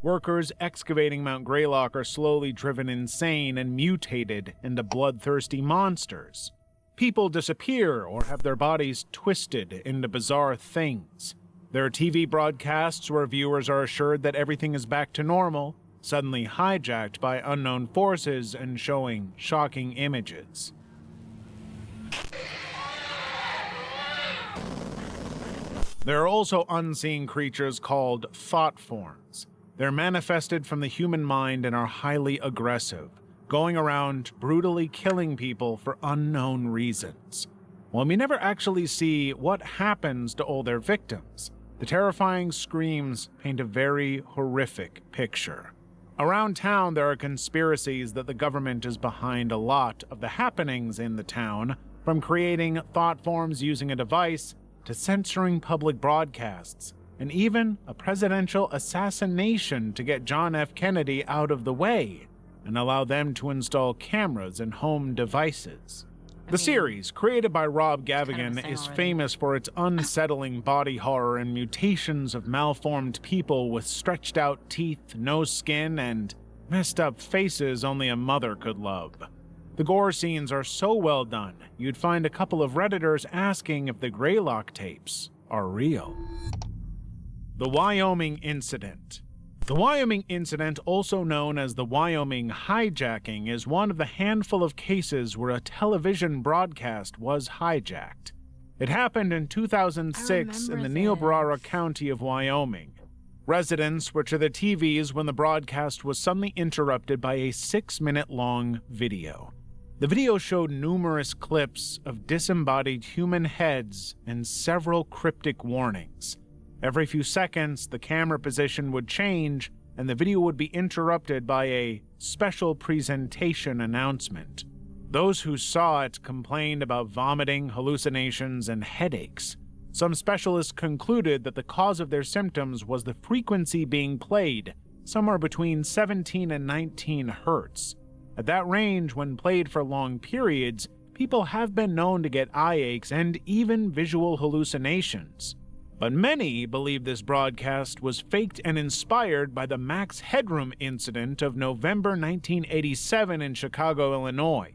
Q: Workers excavating Mount Greylock are slowly driven insane and mutated into bloodthirsty monsters. People disappear or have their bodies twisted into bizarre things. There are TV broadcasts where viewers are assured that everything is back to normal, suddenly hijacked by unknown forces and showing shocking images. There are also unseen creatures called thought forms. They're manifested from the human mind and are highly aggressive, going around brutally killing people for unknown reasons. While we never actually see what happens to all their victims, the terrifying screams paint a very horrific picture. Around town, there are conspiracies that the government is behind a lot of the happenings in the town, from creating thought forms using a device to censoring public broadcasts, and even a presidential assassination to get John F. Kennedy out of the way and allow them to install cameras and home devices. The series, created by Rob Gavigan, is famous for its unsettling body horror and mutations of malformed people with stretched out teeth, no skin, and messed up faces only a mother could love. The gore scenes are so well done, you'd find a couple of Redditors asking if the Greylock tapes are real. The Wyoming Incident. The Wyoming Incident, also known as the Wyoming hijacking, is one of the handful of cases where a television broadcast was hijacked. It happened in 2006 in the Niobrara County of Wyoming. Residents were to their TVs when the broadcast was suddenly interrupted by a 6-minute-long video. The video showed numerous clips of disembodied human heads and several cryptic warnings. Every few seconds, the camera position would change, and the video would be interrupted by a special presentation announcement. Those who saw it complained about vomiting, hallucinations, and headaches. Some specialists concluded that the cause of their symptoms was the frequency being played, somewhere between 17 and 19 hertz. At that range, when played for long periods, people have been known to get eye aches and even visual hallucinations. But many believe this broadcast was faked and inspired by the Max Headroom incident of November 1987 in Chicago, Illinois.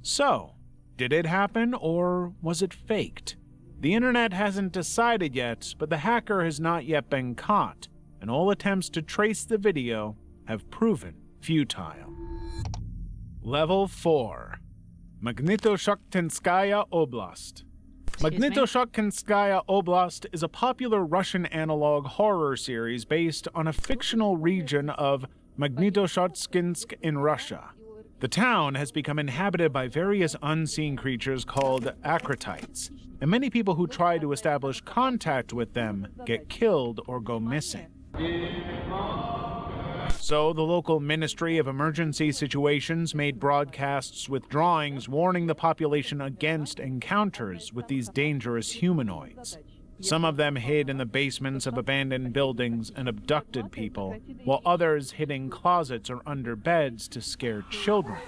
Q: So, did it happen or was it faked? The internet hasn't decided yet, but the hacker has not yet been caught, and all attempts to trace the video have proven futile. Level 4. Magnitoshoktynskaya Oblast. Magnitoshoktynskaya Oblast is a popular Russian analog horror series based on a fictional region of Magnitoshotskinsk in Russia. The town has become inhabited by various unseen creatures called akratites, and many people who try to establish contact with them get killed or go missing. So the local Ministry of Emergency Situations made broadcasts with drawings warning the population against encounters with these dangerous humanoids. Some of them hid in the basements of abandoned buildings and abducted people, while others hid in closets or under beds to scare children.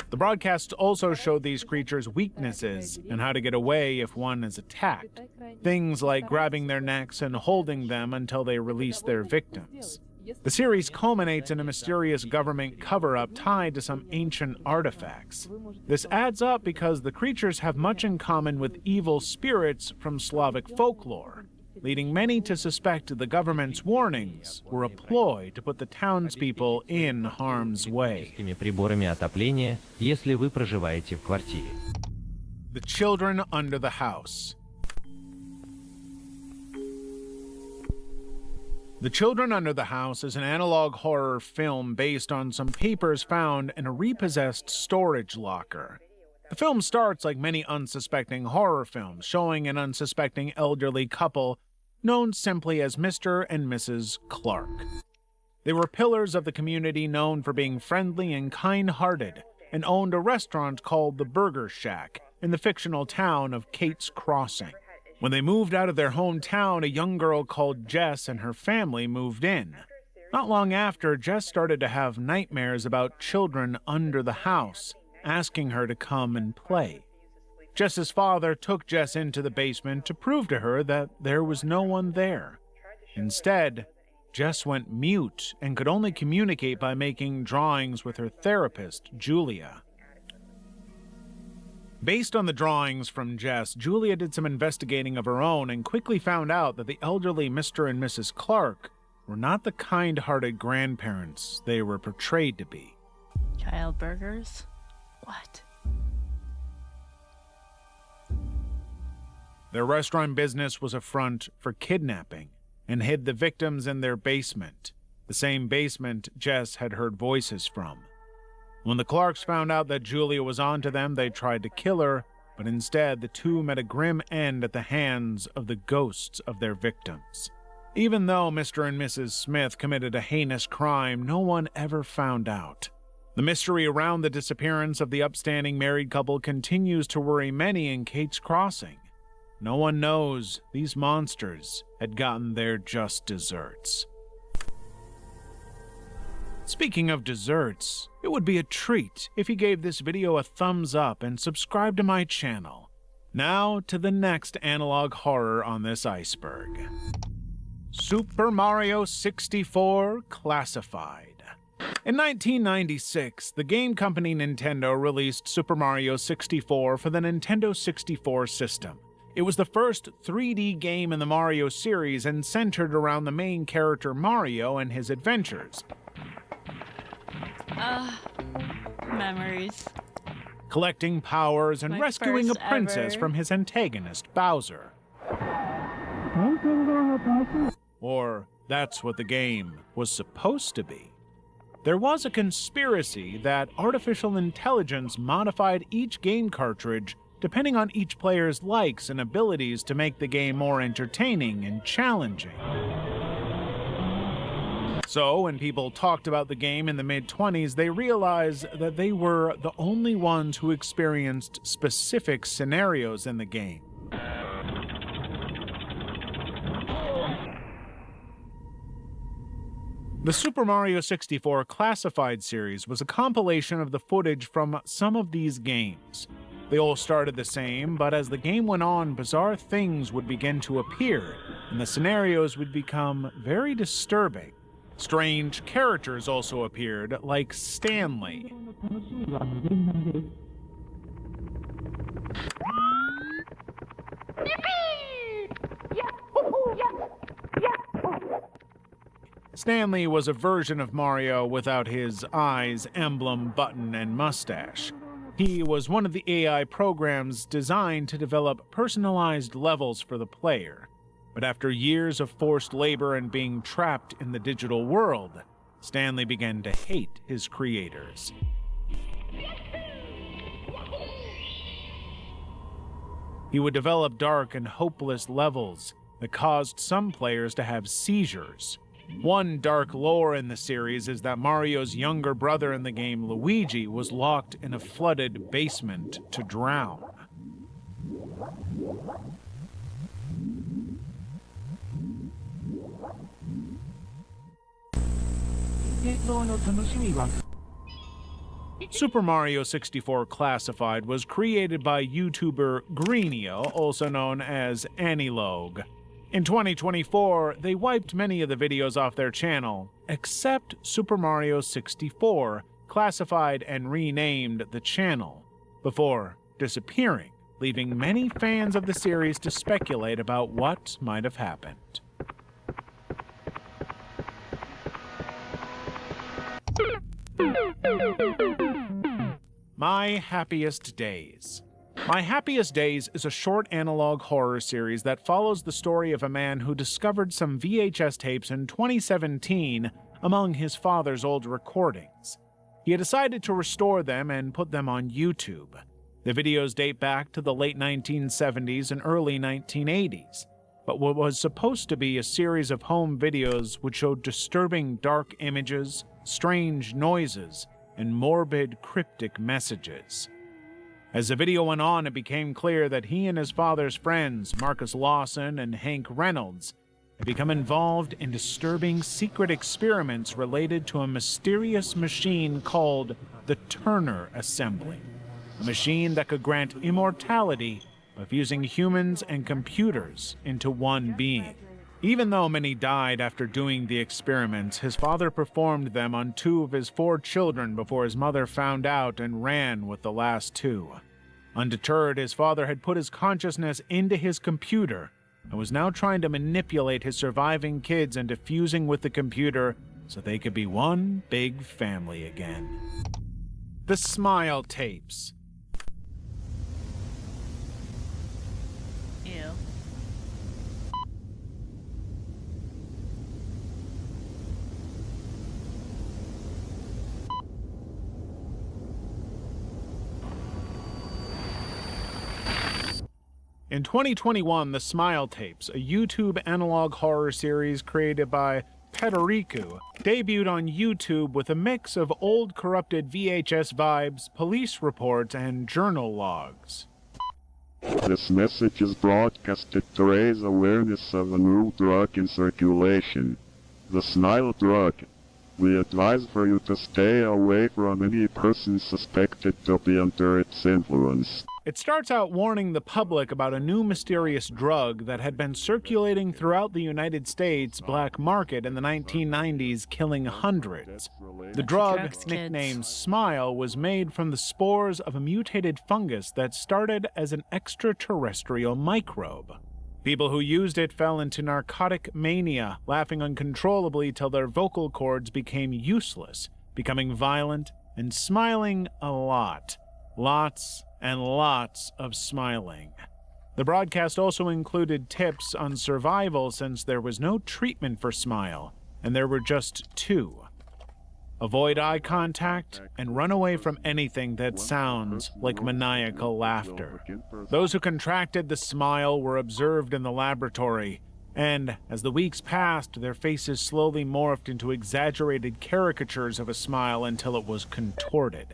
Q: The broadcasts also showed these creatures' weaknesses and how to get away if one is attacked. Things like grabbing their necks and holding them until they release their victims. The series culminates in a mysterious government cover-up tied to some ancient artifacts. This adds up because the creatures have much in common with evil spirits from Slavic folklore, leading many to suspect the government's warnings were a ploy to put the townspeople in harm's way. The Children Under the House. The Children Under the House is an analog horror film based on some papers found in a repossessed storage locker. The film starts like many unsuspecting horror films, showing an unsuspecting elderly couple known simply as Mr. and Mrs. Clark. They were pillars of the community, known for being friendly and kind-hearted, and owned a restaurant called the Burger Shack in the fictional town of Kate's Crossing. When they moved out of their hometown, a young girl called Jess and her family moved in. Not long after, Jess started to have nightmares about children under the house, asking her to come and play. Jess's father took Jess into the basement to prove to her that there was no one there. Instead, Jess went mute and could only communicate by making drawings with her therapist, Julia. Based on the drawings from Jess, Julia did some investigating of her own and quickly found out that the elderly Mr. and Mrs. Clark were not the kind-hearted grandparents they were portrayed to be.
B: Child burgers? What?
Q: Their restaurant business was a front for kidnapping and hid the victims in their basement, the same basement Jess had heard voices from. When the Clarks found out that Julia was onto them, they tried to kill her, but instead the two met a grim end at the hands of the ghosts of their victims. Even though Mr. and Mrs. Smith committed a heinous crime, no one ever found out. The mystery around the disappearance of the upstanding married couple continues to worry many in Kate's Crossing. No one knows these monsters had gotten their just desserts. Speaking of desserts, it would be a treat if you gave this video a thumbs up and subscribe to my channel. Now to the next analog horror on this iceberg. Super Mario 64 Classified. In 1996, the game company Nintendo released Super Mario 64 for the Nintendo 64 system. It was the first 3D game in the Mario series and centered around the main character Mario and his adventures.
B: Memories.
Q: Collecting powers and
B: My
Q: rescuing a
B: first
Q: princess
B: ever.
Q: from his antagonist, Bowser. Or that's what the game was supposed to be. There was a conspiracy that artificial intelligence modified each game cartridge depending on each player's likes and abilities to make the game more entertaining and challenging. So, when people talked about the game in the mid-20s, they realized that they were the only ones who experienced specific scenarios in the game. The Super Mario 64 Classified series was a compilation of the footage from some of these games. They all started the same, but as the game went on, bizarre things would begin to appear, and the scenarios would become very disturbing. Strange characters also appeared, like Stanley. Stanley was a version of Mario without his eyes, emblem, button, and mustache. He was one of the AI programs designed to develop personalized levels for the player. But after years of forced labor and being trapped in the digital world, Stanley began to hate his creators. He would develop dark and hopeless levels that caused some players to have seizures. One dark lore in the series is that Mario's younger brother in the game, Luigi, was locked in a flooded basement to drown. Super Mario 64 Classified was created by YouTuber Greenio, also known as Anilog. In 2024, they wiped many of the videos off their channel, except Super Mario 64 Classified and renamed the channel, before disappearing, leaving many fans of the series to speculate about what might have happened. My Happiest Days. My Happiest Days is a short analog horror series that follows the story of a man who discovered some VHS tapes in 2017 among his father's old recordings. He had decided to restore them and put them on YouTube. The videos date back to the late 1970s and early 1980s, but what was supposed to be a series of home videos would show disturbing dark images, strange noises, and morbid cryptic messages. As the video went on, it became clear that he and his father's friends, Marcus Lawson and Hank Reynolds, had become involved in disturbing secret experiments related to a mysterious machine called the Turner Assembly, a machine that could grant immortality by fusing humans and computers into one being. Even though many died after doing the experiments, his father performed them on 2 of his 4 children before his mother found out and ran with the last 2. Undeterred, his father had put his consciousness into his computer and was now trying to manipulate his surviving kids into fusing with the computer so they could be one big family again. The Smile Tapes.
B: Ew.
Q: In 2021, The Smile Tapes, a YouTube analog horror series created by Pederico, debuted on YouTube with a mix of old corrupted VHS vibes, police reports, and journal logs.
X: This message is broadcasted to raise awareness of a new drug in circulation, the Smile drug. We advise for you to stay away from any person suspected to be under its influence.
Q: It starts out warning the public about a new mysterious drug that had been circulating throughout the United States black market in the 1990s, killing hundreds. The drug, nicknamed Smile, was made from the spores of a mutated fungus that started as an extraterrestrial microbe. People who used it fell into narcotic mania, laughing uncontrollably till their vocal cords became useless, becoming violent and smiling a lot. Lots and lots of smiling. The broadcast also included tips on survival since there was no treatment for Smile, and there were just 2. Avoid eye contact and run away from anything that sounds like maniacal laughter. Those who contracted the Smile were observed in the laboratory, and as the weeks passed, their faces slowly morphed into exaggerated caricatures of a smile until it was contorted.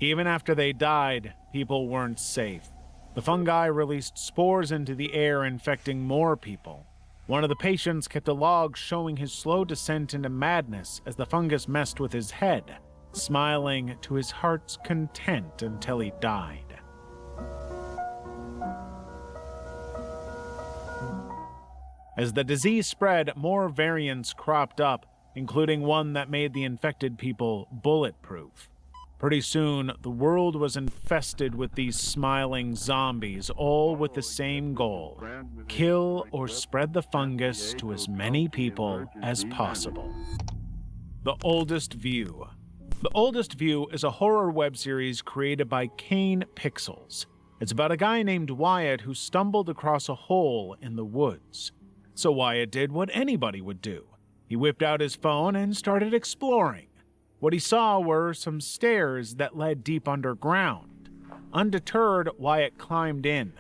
Q: Even after they died, people weren't safe. The fungi released spores into the air, infecting more people. One of the patients kept a log showing his slow descent into madness as the fungus messed with his head, smiling to his heart's content until he died. As the disease spread, more variants cropped up, including one that made the infected people bulletproof. Pretty soon, the world was infested with these smiling zombies, all with the same goal: kill or spread the fungus to as many people as possible. The Oldest View. The Oldest View is a horror web series created by Kane Pixels. It's about a guy named Wyatt who stumbled across a hole in the woods. So Wyatt did what anybody would do. He whipped out his phone and started exploring. What he saw were some stairs that led deep underground. Undeterred, Wyatt climbed in.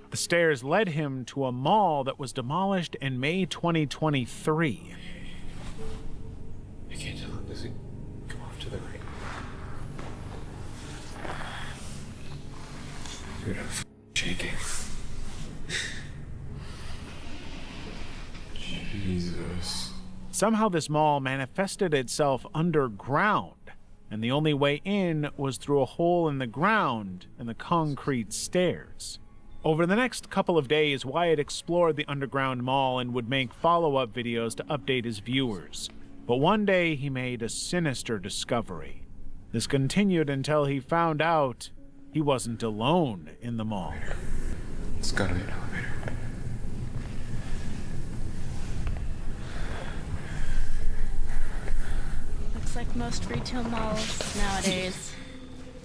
Q: The stairs led him to a mall that was demolished in May 2023.
E: I can't tell. Does it come off to the right? Dude, I'm shaking. Jesus.
Q: Somehow this mall manifested itself underground, and the only way in was through a hole in the ground and the concrete stairs. Over the next couple of days, Wyatt explored the underground mall and would make follow-up videos to update his viewers. But one day he made a sinister discovery. This continued until he found out he wasn't alone in the mall.
E: It's gotta be an elevator.
B: Looks like most retail malls nowadays.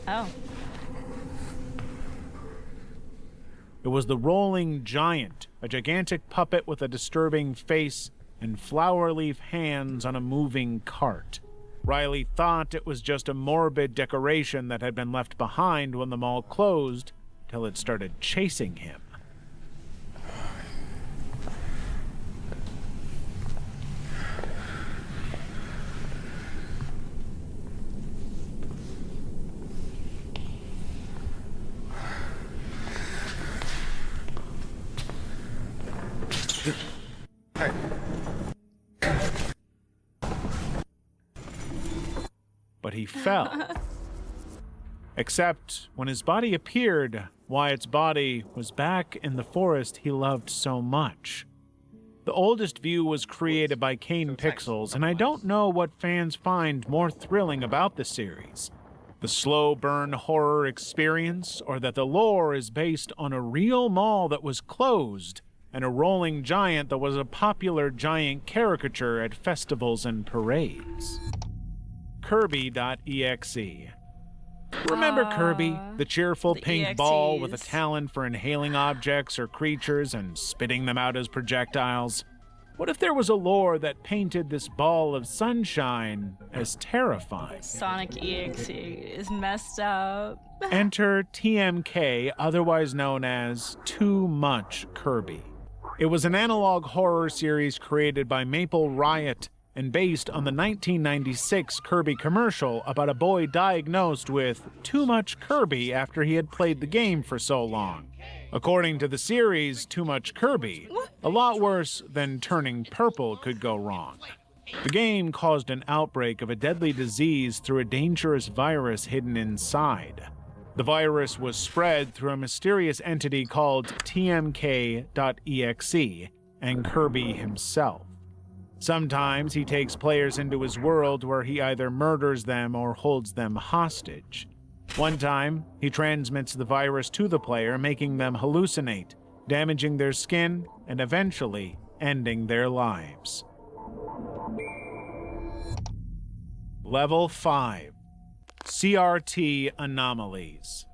B: Oh.
Q: It was the Rolling Giant, a gigantic puppet with a disturbing face and flower leaf hands on a moving cart. Riley thought it was just a morbid decoration that had been left behind when the mall closed, till it started chasing him. But he fell. Except when his body appeared, Wyatt's body was back in the forest he loved so much. The Oldest View was created by Kane Pixels, and I don't know what fans find more thrilling about the series. The slow burn horror experience, or that the lore is based on a real mall that was closed and a rolling giant that was a popular giant caricature at festivals and parades. Kirby.exe. Remember Kirby, the cheerful pink ball with a talent for inhaling objects or creatures and spitting them out as projectiles? What if there was a lore that painted this ball of sunshine as terrifying?
B: Sonic EXE is messed up.
Q: Enter TMK, otherwise known as Too Much Kirby. It was an analog horror series created by Maple Riot and based on the 1996 Kirby commercial about a boy diagnosed with too much Kirby after he had played the game for so long. According to the series, Too Much Kirby, a lot worse than turning purple could go wrong. The game caused an outbreak of a deadly disease through a dangerous virus hidden inside. The virus was spread through a mysterious entity called TMK.exe and Kirby himself. Sometimes he takes players into his world where he either murders them or holds them hostage. One time, he transmits the virus to the player, making them hallucinate, damaging their skin, and eventually ending their lives. Level 5. CRT Anomalies.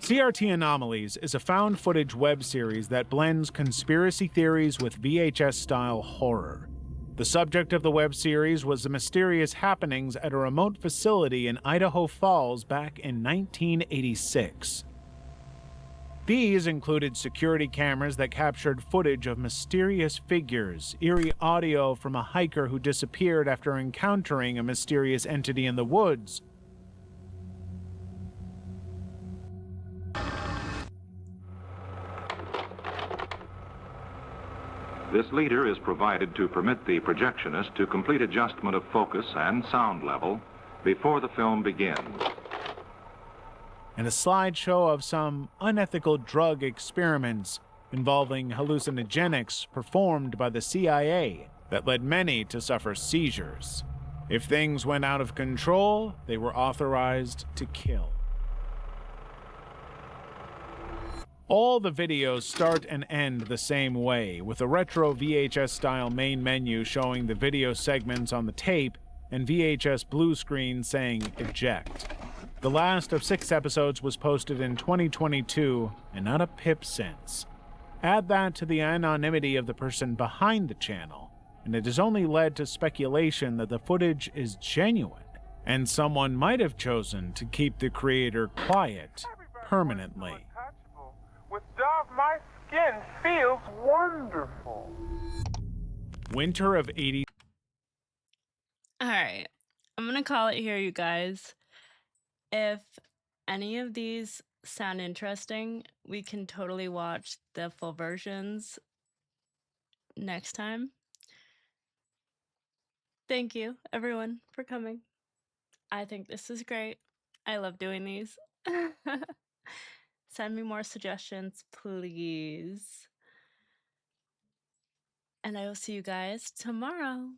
Q: CRT Anomalies is a found-footage web series that blends conspiracy theories with VHS-style horror. The subject of the web series was the mysterious happenings at a remote facility in Idaho Falls back in 1986. These included security cameras that captured footage of mysterious figures, eerie audio from a hiker who disappeared after encountering a mysterious entity in the woods,
G: This leader is provided to permit the projectionist to complete adjustment of focus and sound level before the film begins.
Q: and a slideshow of some unethical drug experiments involving hallucinogenics performed by the CIA that led many to suffer seizures. If things went out of control, they were authorized to kill. All the videos start and end the same way, with a retro VHS-style main menu showing the video segments on the tape and VHS blue screen saying eject. The last of 6 episodes was posted in 2022, and not a pip since. Add that to the anonymity of the person behind the channel, and it has only led to speculation that the footage is genuine, and someone might have chosen to keep the creator quiet permanently.
M: With Dove, my skin feels wonderful.
Q: Winter of 80.
B: Alright, I'm gonna call it here, you guys. If any of these sound interesting, we can totally watch the full versions next time. Thank you, everyone, for coming. I think this is great. I love doing these. Send me more suggestions, please. And I will see you guys tomorrow.